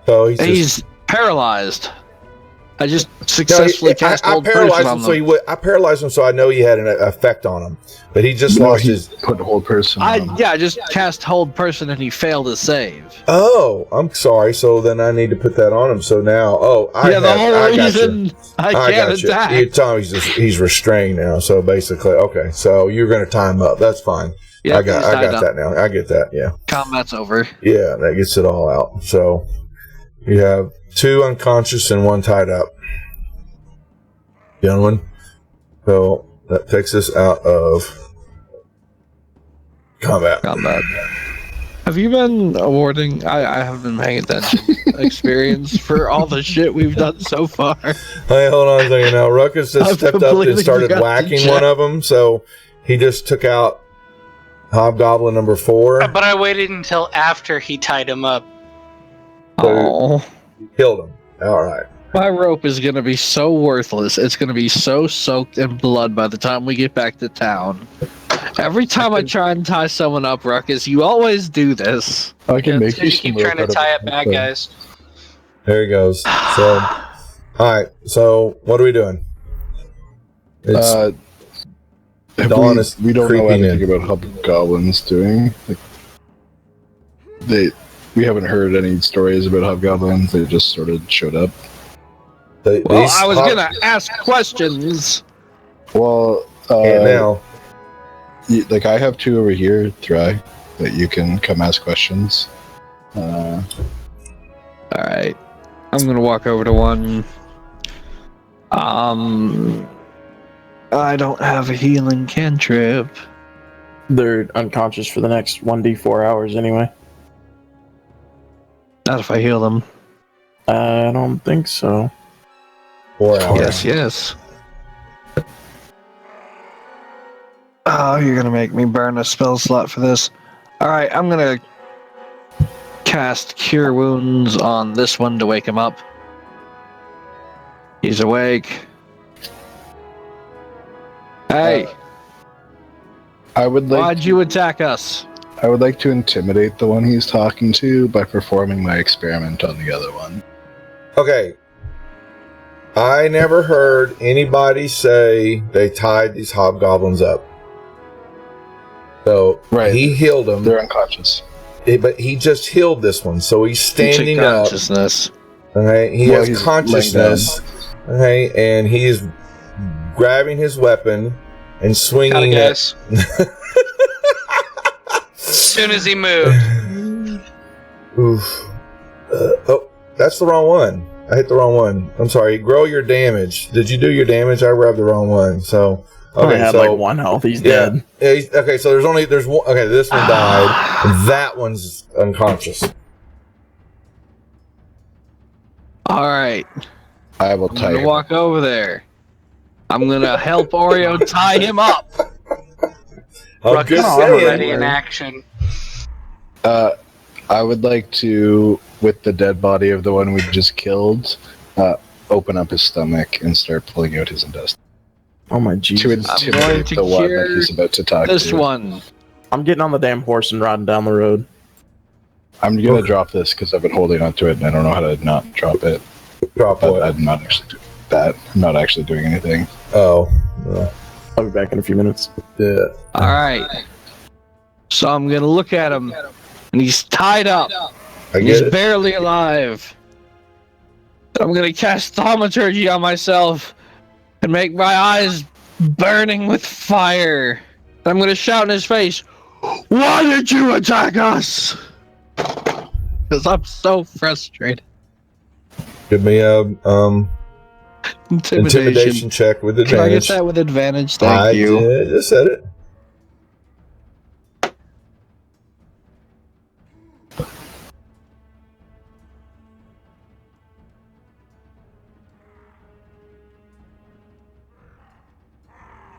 So he's paralyzed. I just successfully cast Hold Person on them. I paralyzed him so I know he had an effect on him. But he just lost his. Put Hold Person on. I just cast Hold Person and he failed his save. Oh, I'm sorry. So then I need to put that on him. So now, I can't attack. You tell him he's restrained now. So basically, okay. So you're going to time up. That's fine. Yep, I got that now. I get that. Yeah. Combat's over. Yeah, that gets it all out. So you have 2 unconscious and 1 tied up. Gentlemen. So that takes us out of combat. Have you been awarding? I haven't been paying attention. Experience for all the shit we've done so far. Hey, hold on a second now. Ruckus just stepped up and started whacking one of them. So he just took out Hobgoblin number 4. But I waited until after he tied him up. Oh. Killed him. All right. My rope is going to be so worthless. It's going to be so soaked in blood by the time we get back to town. Every time I try and tie someone up, Ruckus, you always do this. I can make You keep trying to tie up bad guys. There he goes. So, all right. So, what are we doing? Dawn is we don't know creeping anything in. about Hobgoblins doing. We haven't heard any stories about Hobgoblins. They just sort of showed up. Well, I was going to ask questions. Well, now. Like I have 2 over here, Thry, that you can come ask questions. All right, I'm gonna walk over to one. I don't have a healing cantrip. They're unconscious for the next 1d4 hours anyway. Not if I heal them. I don't think so. 4 hours. Yes. Oh, you're gonna make me burn a spell slot for this. Alright, I'm gonna cast Cure Wounds on this one to wake him up. He's awake. Hey! Why'd you attack us? I would like to intimidate the one he's talking to by performing my experiment on the other one. Okay. I never heard anybody say they tied these hobgoblins up. So he healed them. They're unconscious. But he just healed this one, so he's standing up. Consciousness. Okay, he has consciousness. Okay, and he is grabbing his weapon and swinging Guess. As soon as he moved. Oof. Oh, that's the wrong one. I hit the wrong one. I'm sorry. Grow your damage. Did you do your damage? I grabbed the wrong one. So I had like 1 health. He's dead. Yeah, okay, so there's one. Okay, this one died. And that one's unconscious. All right. I will I'm tie gonna you. walk over there. I'm gonna help Oreo tie him up. I'm Ruckus just is already saying. in action. I would like to, with the dead body of the one we just killed, open up his stomach and start pulling out his intestines. Oh my To Jesus. intimidate to the one that cure he's about to talk This to. one. I'm getting on the damn horse and riding down the road. I'm gonna drop this because I've been holding onto it and I don't know how to not drop it. Drop But what? I'm not actually doing that. I'm not actually doing anything. Oh. Well, I'll be back in a few minutes. yeah. All right. So I'm gonna look at him, and he's tied up. I He's get it. barely alive. I'm gonna cast thaumaturgy on myself and make my eyes burning with fire. I'm gonna shout in his face, "Why did you attack us?" Because I'm so frustrated. Give me a Intimidation. intimidation check with Can I get advantage. that with advantage? Thank I you. did. Just said it.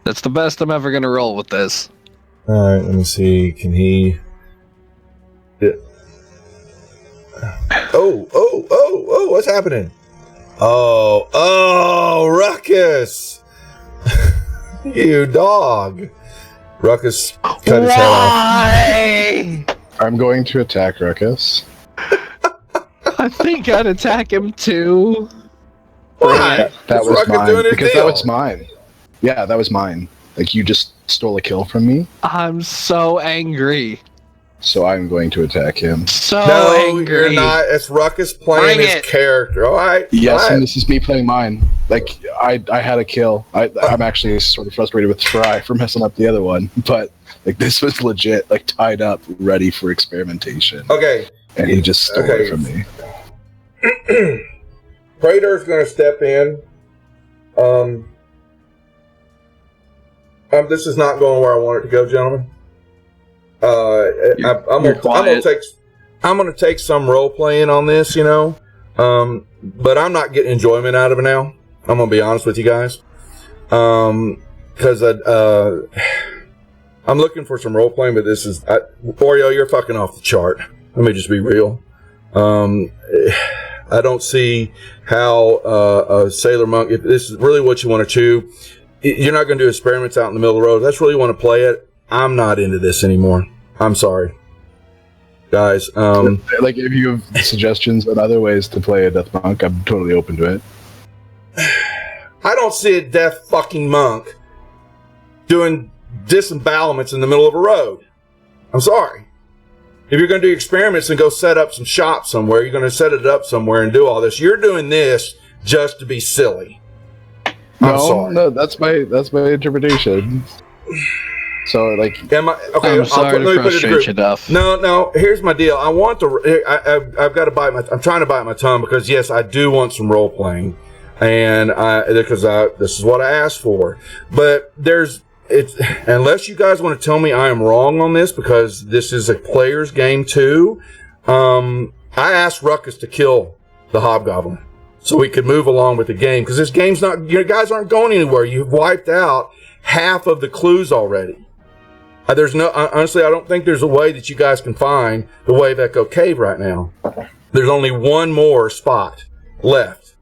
That's the best I'm ever gonna roll with this. All right. Let me see. Can he? Yeah. Oh! What's happening? Oh! Ruckus! You dog! Ruckus cut his head off. Why? I'm going to attack Ruckus. I think I'd attack him too. Why? That What's was Ruckus mine. doing his Because deal? that was mine. Yeah, that was mine. Like, you just stole a kill from me, I'm so angry. so I'm going to attack him. So No, angry. you're not. It's Ruckus playing Bring his it. character. All right. Yes, all and right. this is me playing mine. Like, I had a kill. I'm actually sort of frustrated with Fry for messing up the other one, but, like, this was legit, like, tied up, ready for experimentation. Okay. And he just stole Okay. it from me. Praetor's going to step in. This is not going where I want it to go, gentlemen. I'm going to take some role playing on this, you know. But I'm not getting enjoyment out of it now. I'm going to be honest with you guys. Because I'm looking for some role playing, but this is Oreo. You're fucking off the chart. Let me just be real. I don't see how a sailor monk. If this is really what you want to chew, you're not going to do experiments out in the middle of the road. If that's really want to play it, I'm not into this anymore. I'm sorry, guys. Like, if you have suggestions on other ways to play a death monk, I'm totally open to it. I don't see a deaf fucking monk doing disembowelments in the middle of a road. I'm sorry. If you're going to do experiments and go set up some shop somewhere, you're going to set it up somewhere and do all this. You're doing this just to be silly. I'm sorry. No, that's my interpretation. So, like, Am I okay? I'm sorry let me to put it in frustrate group. you, Duff. No. Here's my deal. I want to. I've got to bite my. I'm trying to bite my tongue because yes, I do want some role playing, and this is what I asked for. But unless you guys want to tell me I am wrong on this because this is a player's game too. I asked Ruckus to kill the Hobgoblin so we could move along with the game because this game's not. You guys aren't going anywhere. You've wiped out half of the clues already. Honestly, I don't think there's a way that you guys can find the Wave Echo Cave right now. There's only one more spot left.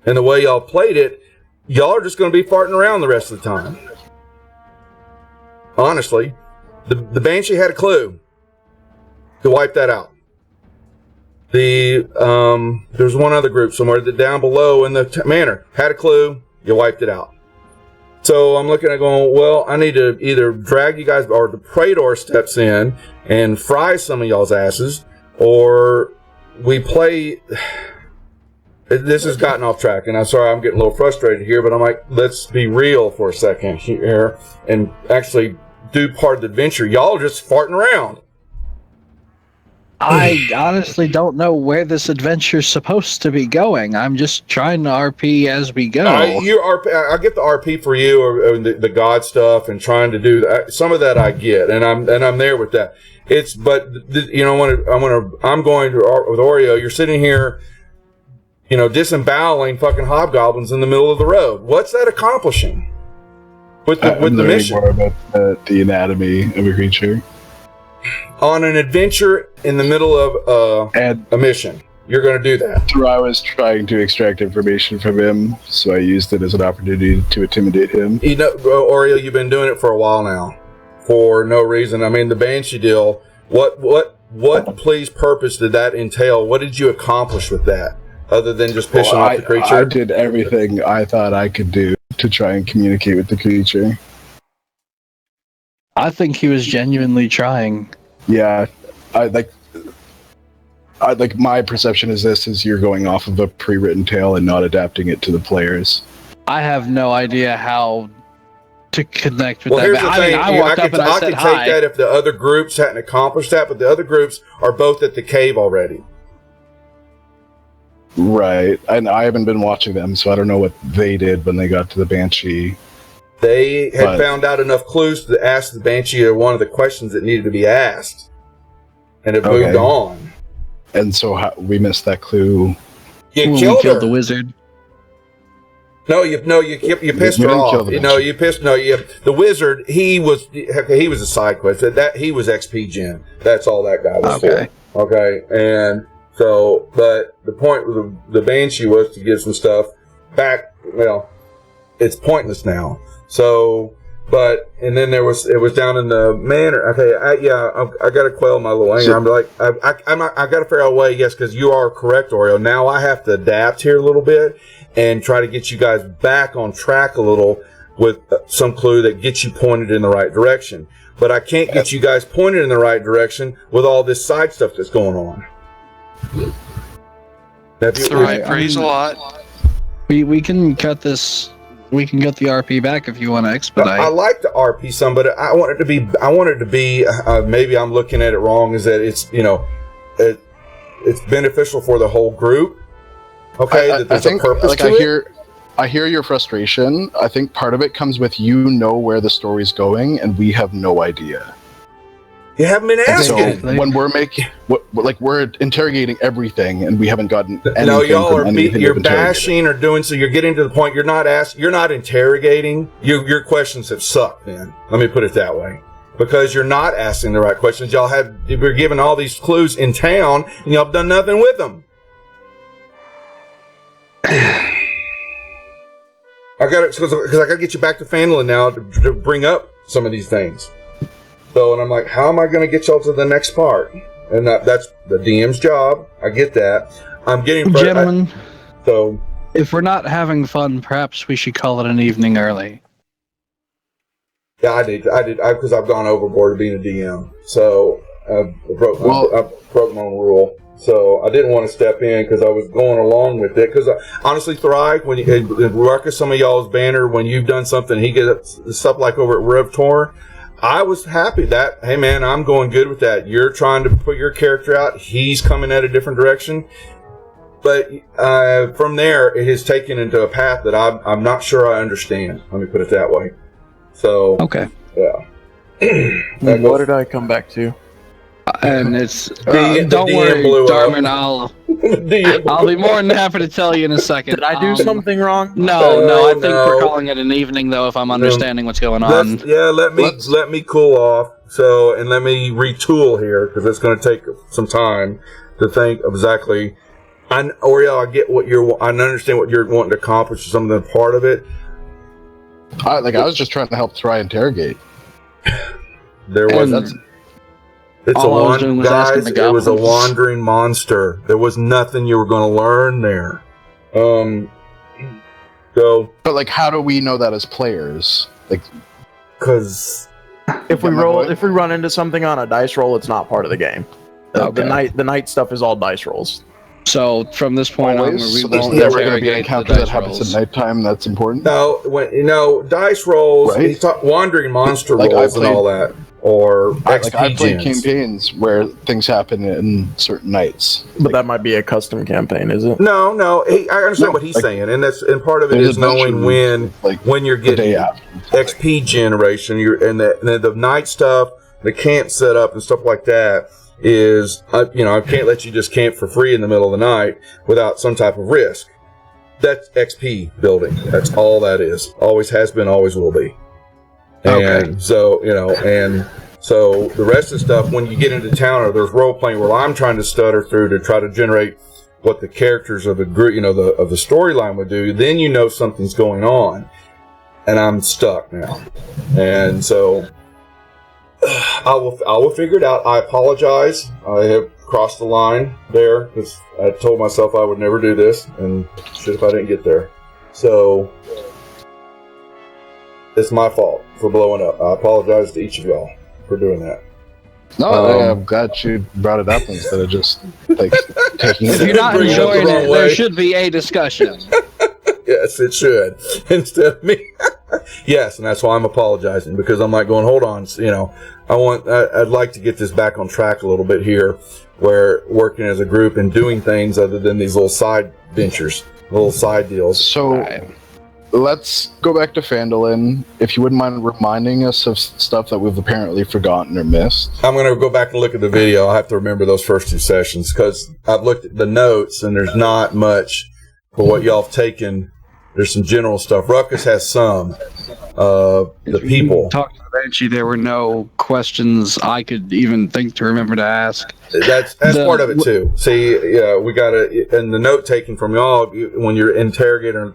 And the way y'all played it, y'all are just going to be farting around the rest of the time. Honestly, the Banshee had a clue to wipe that out. There's one other group somewhere that down below in the manor had a clue, you wiped it out. So I'm looking at going, well, I need to either drag you guys, or the Praetor steps in and fries some of y'all's asses, or we play. this has gotten off track, and I'm sorry I'm getting a little frustrated here, but I'm like, let's be real for a second here and actually do part of the adventure. Y'all are just farting around. I honestly don't know where this adventure's supposed to be going. I'm just trying to RP as we go. I get the RP for you, or the God stuff, and trying to do that. Some of that I get, and I'm there with that. I'm going to with Oreo. You're sitting here, disemboweling fucking hobgoblins in the middle of the road. What's that accomplishing with the mission? More about the anatomy of a creature. On an adventure in the middle of a mission, you're going to do that. I was trying to extract information from him, so I used it as an opportunity to intimidate him. Oreo, you've been doing it for a while now, for no reason. I mean, the Banshee deal. What please purpose did that entail? What did you accomplish with that, other than just pissing off the creature? I did everything I thought I could do to try and communicate with the creature. I think he was genuinely trying. Yeah, my perception is you're going off of a pre-written tale and not adapting it to the players. I have no idea how to connect with that. Here's the thing. I walked up and I said hi. I could take that if the other groups hadn't accomplished that, but the other groups are both at the cave already. Right, and I haven't been watching them, so I don't know what they did when they got to the Banshee. They had found out enough clues to ask the Banshee one of the questions that needed to be asked, and it moved on. And so we missed that clue. You killed the the wizard. No, you pissed her off. The wizard. He was a side quest. That he was XP gen. That's all that guy was for. Okay, and so, but the point with the Banshee was to give some stuff back. Well, it's pointless now. So, and then it was down in the manor. Okay, I got to quell my little anger. I'm like, I got to figure out a way. Yes, because you are correct, Oreo. Now I have to adapt here a little bit and try to get you guys back on track a little with some clue that gets you pointed in the right direction. But I can't get you guys pointed in the right direction with all this side stuff that's going on. That's the right praise a lot. We can cut this. We can get the RP back if you want to expedite. I like the RP some, but I want it to be. Maybe I'm looking at it wrong. Is that it's it's beneficial for the whole group. Okay, that there's a purpose to it. I hear your frustration. I think part of it comes with where the story's going, and we have no idea. You haven't been asking. So when we're interrogating everything, and we haven't gotten anything. No, y'all are you're bashing or doing so. You're getting to the point. You're not interrogating. Your questions have sucked. Then let me put it that way, because you're not asking the right questions. You're given all these clues in town, and y'all have done nothing with them. I got it because I got to get you back to Fandolin now to bring up some of these things. So, and I'm like, how am I going to get y'all to the next part? And that's the DM's job. I get that. I'm getting gentlemen. If we're not having fun, perhaps we should call it an evening early. Yeah, I did because I've gone overboard to being a DM. So I broke my own rule. So I didn't want to step in because I was going along with it. Because honestly, Thrive, when you ruckus some of y'all's banner, when you've done something, he gets stuff like over at Rev Tour. I was happy that, hey man, I'm going good with that. You're trying to put your character out. He's coming at a different direction. But from there, it has taken into a path that I'm not sure I understand. Let me put it that way. So, okay. Yeah. What did I come back to? And it's don't worry, Darman. I'll be more than happy to tell you in a second. Did I do something wrong? No. I think we're calling it an evening, though. If I'm understanding what's going on. Let me cool off. So, and let me retool here because it's going to take some time to think exactly. Oreo, I get what I understand what you're wanting to accomplish. Something part of it. I was just trying to help try interrogate. There was. It was a wandering monster. There was nothing you were going to learn there. But how do we know that as players? Because if we run into something on a dice roll, it's not part of the game. The night stuff is all dice rolls. So from this point on, Always. we So there's won't never going to be an interrogate the encounter that dice happens rolls. at nighttime. That's important. No, when dice rolls, Right. he's wandering monster Like, I rolls and played- all that, or XP I've played gens. campaigns where things happen in certain nights. But that might be a custom campaign, is it? No, I understand No, what he's like, saying, and part of it there's is knowing adventure, when you're the day getting after. XP generation, and the night stuff, the camp setup and stuff like that is, I can't let you just camp for free in the middle of the night without some type of risk. That's XP building. That's all that is. Always has been, always will be. And Okay. so, so the rest of the stuff, when you get into town or there's role playing where I'm trying to stutter through to try to generate what the characters of the group, of the storyline would do, then something's going on. And I'm stuck now. And so I will figure it out. I apologize. I have crossed the line there because I told myself I would never do this, and shit if I didn't get there. So it's my fault for blowing up. I apologize to each of y'all for doing that. No, I'm glad you brought it up instead of just taking If it. you're not Bring it up the enjoying wrong it, way. there should be a discussion. Yes, it should. Instead of me. Yes, and that's why I'm apologizing, because I'm like going, hold on, I'd like to get this back on track a little bit here, where working as a group and doing things other than these little side ventures, little side deals. So let's go back to Fandolin. If you wouldn't mind reminding us of stuff that we've apparently forgotten or missed. I'm going to go back and look at the video. I have to remember those first two sessions because I've looked at the notes and there's not much for what y'all have taken. There's some general stuff. Ruckus has some. The people. Talked to the Banshee, there were no questions I could even think to remember to ask. That's part of it too. See, we got to, and the note taking from y'all when you're interrogating,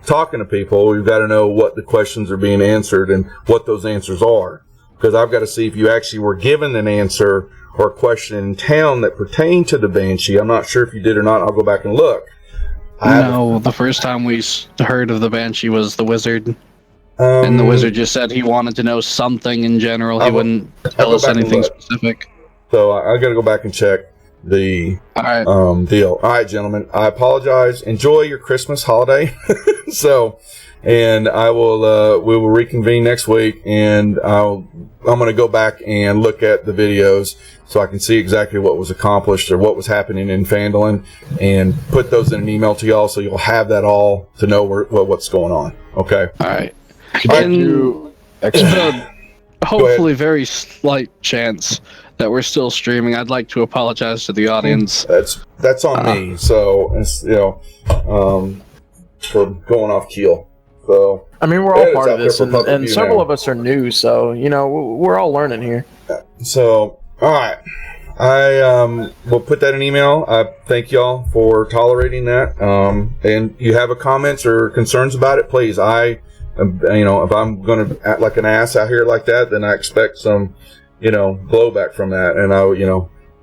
talking to people, we've got to know what the questions are being answered and what those answers are. Because I've got to see if you actually were given an answer or a question in town that pertained to the Banshee. I'm not sure if you did or not. I'll go back and look. No, the first time we heard of the Banshee was the wizard. And the wizard just said he wanted to know something in general. He wouldn't tell us anything specific. So I got to go back and check the deal. All right, gentlemen. I apologize. Enjoy your Christmas holiday. And I will. We will reconvene next week, and I'm going to go back and look at the videos so I can see exactly what was accomplished or what was happening in Fandolin, and put those in an email to y'all so you'll have that all to know what's going on. Okay. All right. Could you Hopefully very slight chance that we're still streaming, I'd like to apologize to the audience. That's on me. So it's for going off keel. So I mean, we're all part of this, and view several now. of us are new, so we're all learning here. So all right, I will put that in email. I thank y'all for tolerating that. And you have a comments or concerns about it, please. If I'm going to act like an ass out here like that, then I expect some, blowback from that. And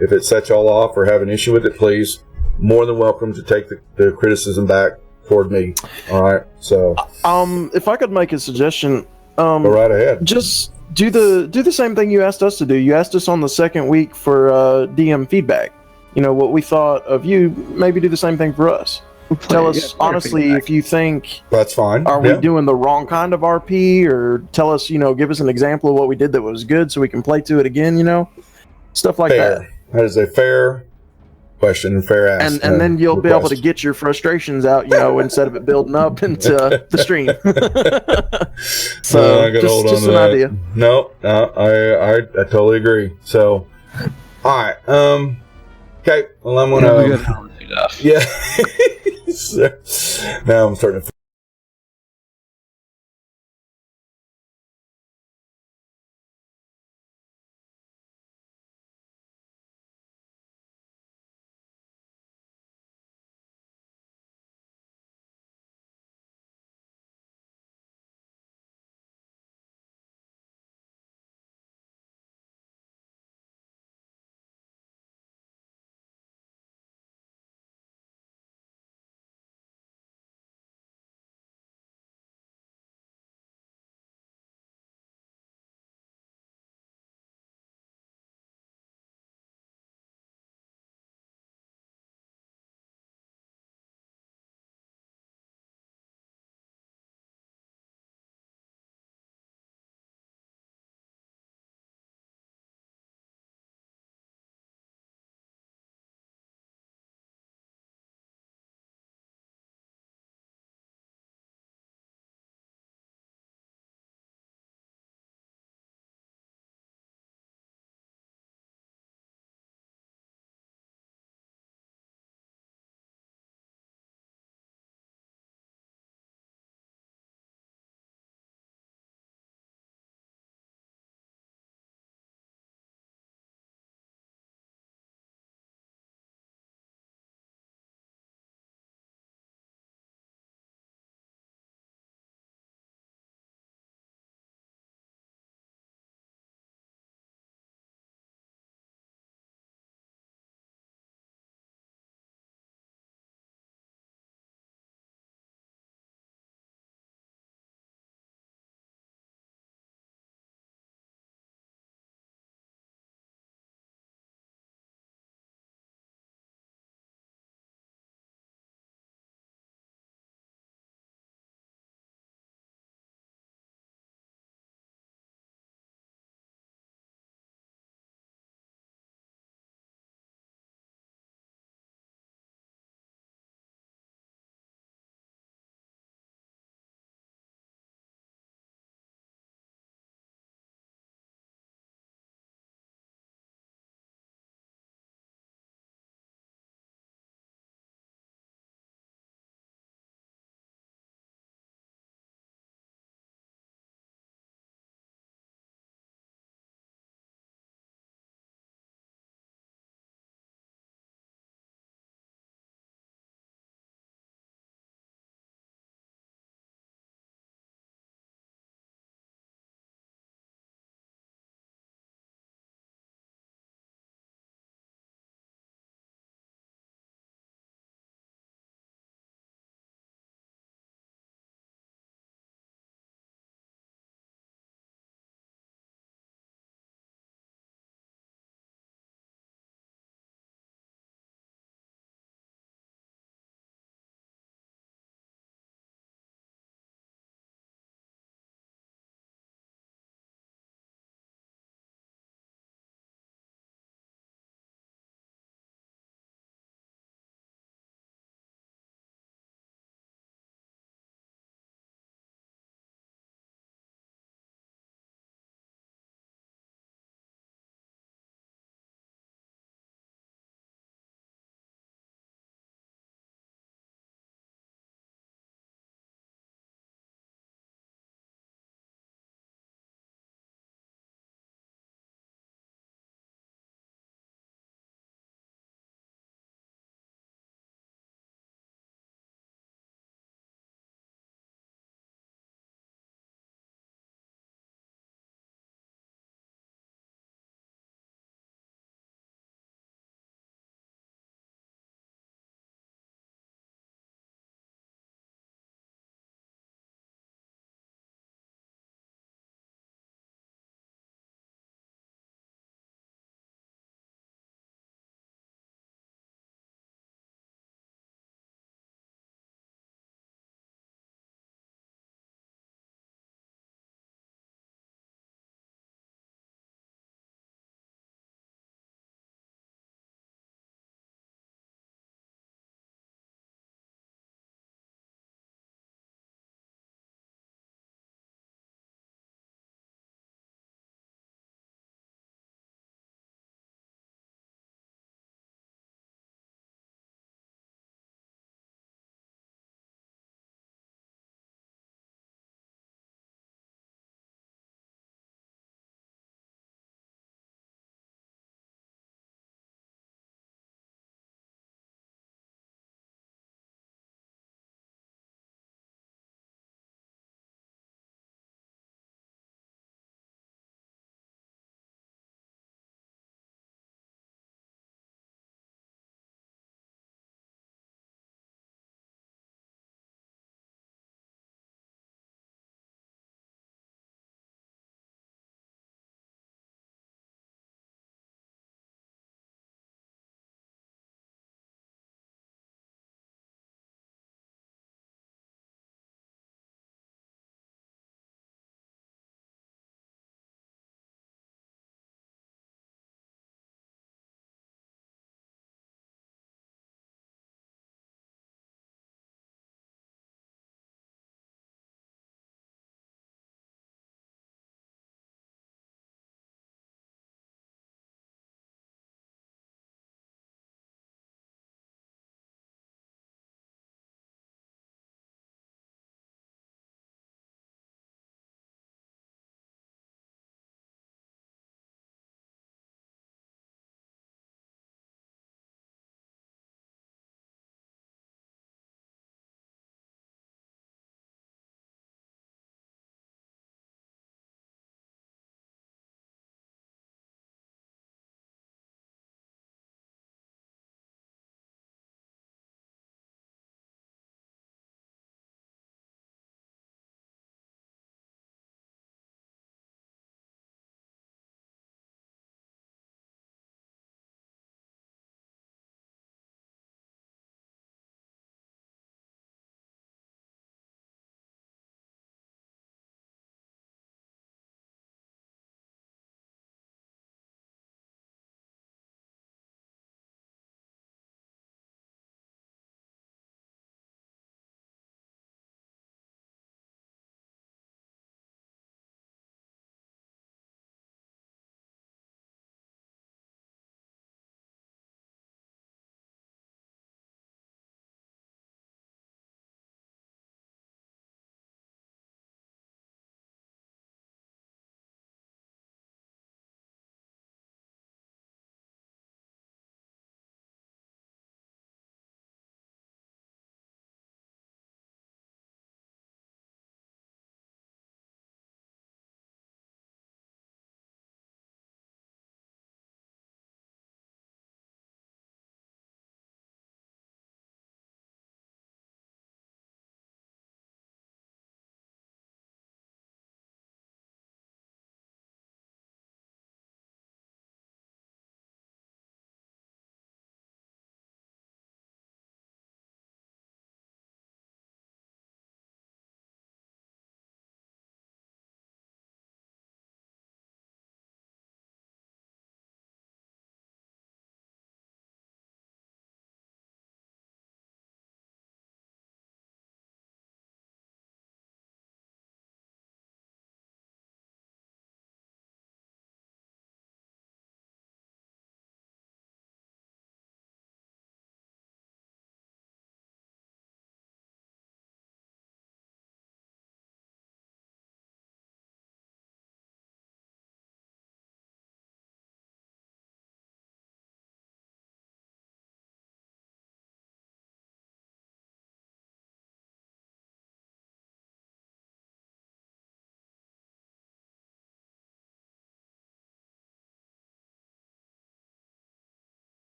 if it sets y'all off or have an issue with it, please, more than welcome to take the criticism back toward me. All right. So, if I could make a suggestion, go right ahead. just do the same thing you asked us to do. You asked us on the second week for DM feedback. What we thought of you. Maybe do the same thing for us. Tell us honestly if you think that's fine. Are we doing the wrong kind of RP, or tell us, give us an example of what we did that was good so we can play to it again, stuff like that. That is a fair question and fair ask. And then you'll be able to get your frustrations out, instead of it building up into the stream. So just an idea. No, I totally agree. So, all right. Okay. Well, I'm gonna. Yeah. Yeah. Now I'm starting to